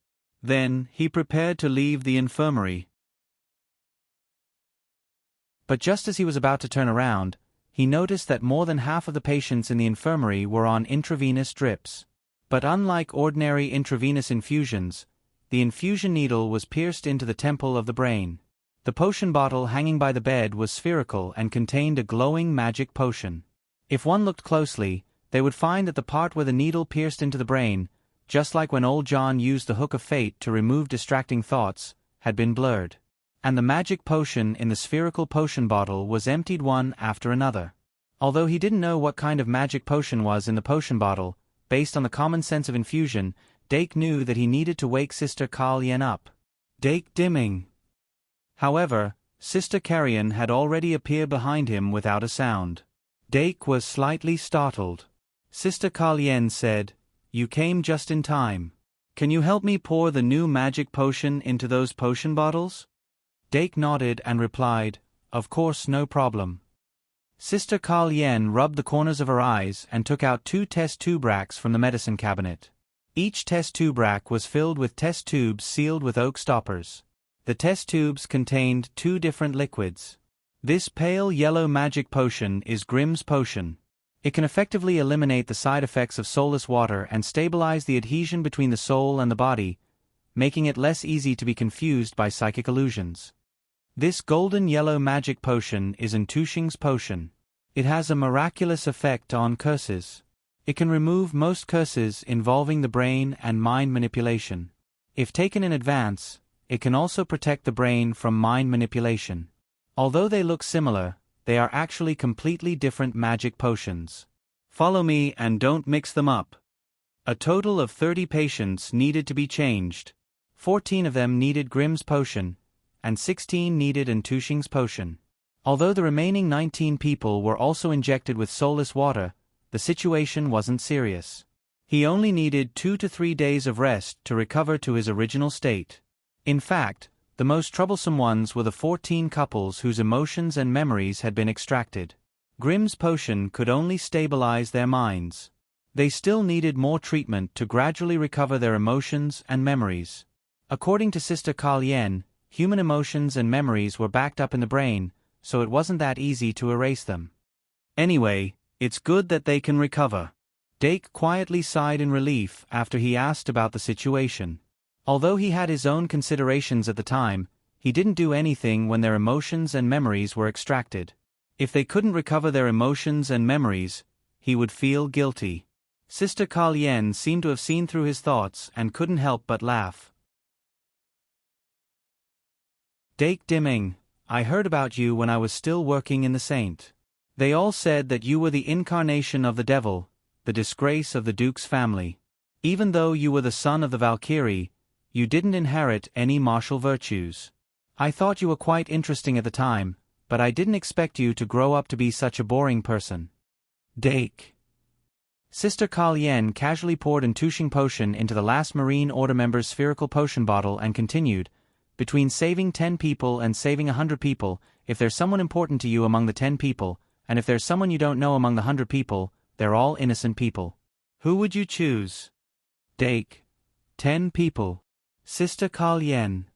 Then, he prepared to leave the infirmary. But just as he was about to turn around, he noticed that more than half of the patients in the infirmary were on intravenous drips. But unlike ordinary intravenous infusions, the infusion needle was pierced into the temple of the brain. The potion bottle hanging by the bed was spherical and contained a glowing magic potion. If one looked closely, they would find that the part where the needle pierced into the brain just like when old John used the hook of fate to remove distracting thoughts, had been blurred. And the magic potion in the spherical potion bottle was emptied one after another. Although he didn't know what kind of magic potion was in the potion bottle, based on the common sense of infusion, Dake knew that he needed to wake Sister Carl-Yen up. Dake dimming. However, Sister Carrion had already appeared behind him without a sound. Dake was slightly startled. Sister Carl-Yen said, "You came just in time. Can you help me pour the new magic potion into those potion bottles?" Dake nodded and replied, "Of course, no problem." Sister Carl-Yen rubbed the corners of her eyes and took out 2 test tube racks from the medicine cabinet. Each test tube rack was filled with test tubes sealed with oak stoppers. The test tubes contained 2 different liquids. This pale yellow magic potion is Grimm's potion. It can effectively eliminate the side effects of soulless water and stabilize the adhesion between the soul and the body, making it less easy to be confused by psychic illusions. This golden yellow magic potion is Entushing's potion. It has a miraculous effect on curses. It can remove most curses involving the brain and mind manipulation. If taken in advance, it can also protect the brain from mind manipulation. Although they look similar, they are actually completely different magic potions. Follow me and don't mix them up. A total of 30 patients needed to be changed. 14 of them needed Grimm's potion, and 16 needed Entushing's potion. Although the remaining 19 people were also injected with soulless water, the situation wasn't serious. He only needed 2 to 3 days of rest to recover to his original state. In fact, the most troublesome ones were the 14 couples whose emotions and memories had been extracted. Grimm's potion could only stabilize their minds. They still needed more treatment to gradually recover their emotions and memories. According to Sister Carl-Yen, human emotions and memories were backed up in the brain, so it wasn't that easy to erase them. Anyway, it's good that they can recover. Dake quietly sighed in relief after he asked about the situation. Although he had his own considerations at the time, he didn't do anything when their emotions and memories were extracted. If they couldn't recover their emotions and memories, he would feel guilty. Sister Carl-Yen seemed to have seen through his thoughts and couldn't help but laugh. Dake dimming, I heard about you when I was still working in the Saint. They all said that you were the incarnation of the devil, the disgrace of the Duke's family. Even though you were the son of the Valkyrie, you didn't inherit any martial virtues. I thought you were quite interesting at the time, but I didn't expect you to grow up to be such a boring person. Dake. Sister Carl-Yen casually poured Entushing potion into the last Marine Order member's spherical potion bottle and continued, between saving 10 people and saving 100 people, if there's someone important to you among the 10 people, and if there's someone you don't know among the 100 people, they're all innocent people. Who would you choose? Dake. 10 people. Sister Carl-Yen.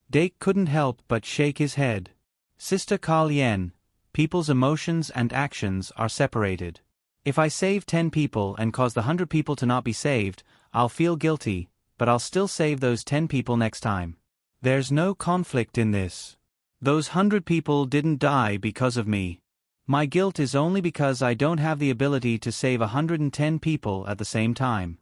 Dake couldn't help but shake his head. Sister Carl-Yen, people's emotions and actions are separated. If I save 10 people and cause the 100 people to not be saved, I'll feel guilty, but I'll still save those 10 people next time. There's no conflict in this. Those 100 people didn't die because of me. My guilt is only because I don't have the ability to save 110 people at the same time.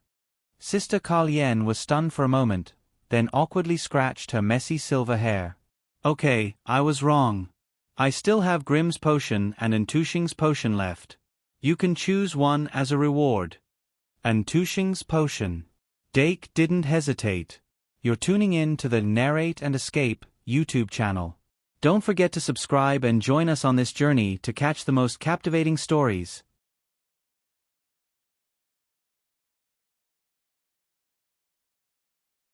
Sister Carl-Yen was stunned for a moment, then awkwardly scratched her messy silver hair. Okay, I was wrong. I still have Grimm's potion and Entushing's potion left. You can choose one as a reward. Entushing's potion. Dake didn't hesitate. You're tuning in to the Narrate and Escape YouTube channel. Don't forget to subscribe and join us on this journey to catch the most captivating stories.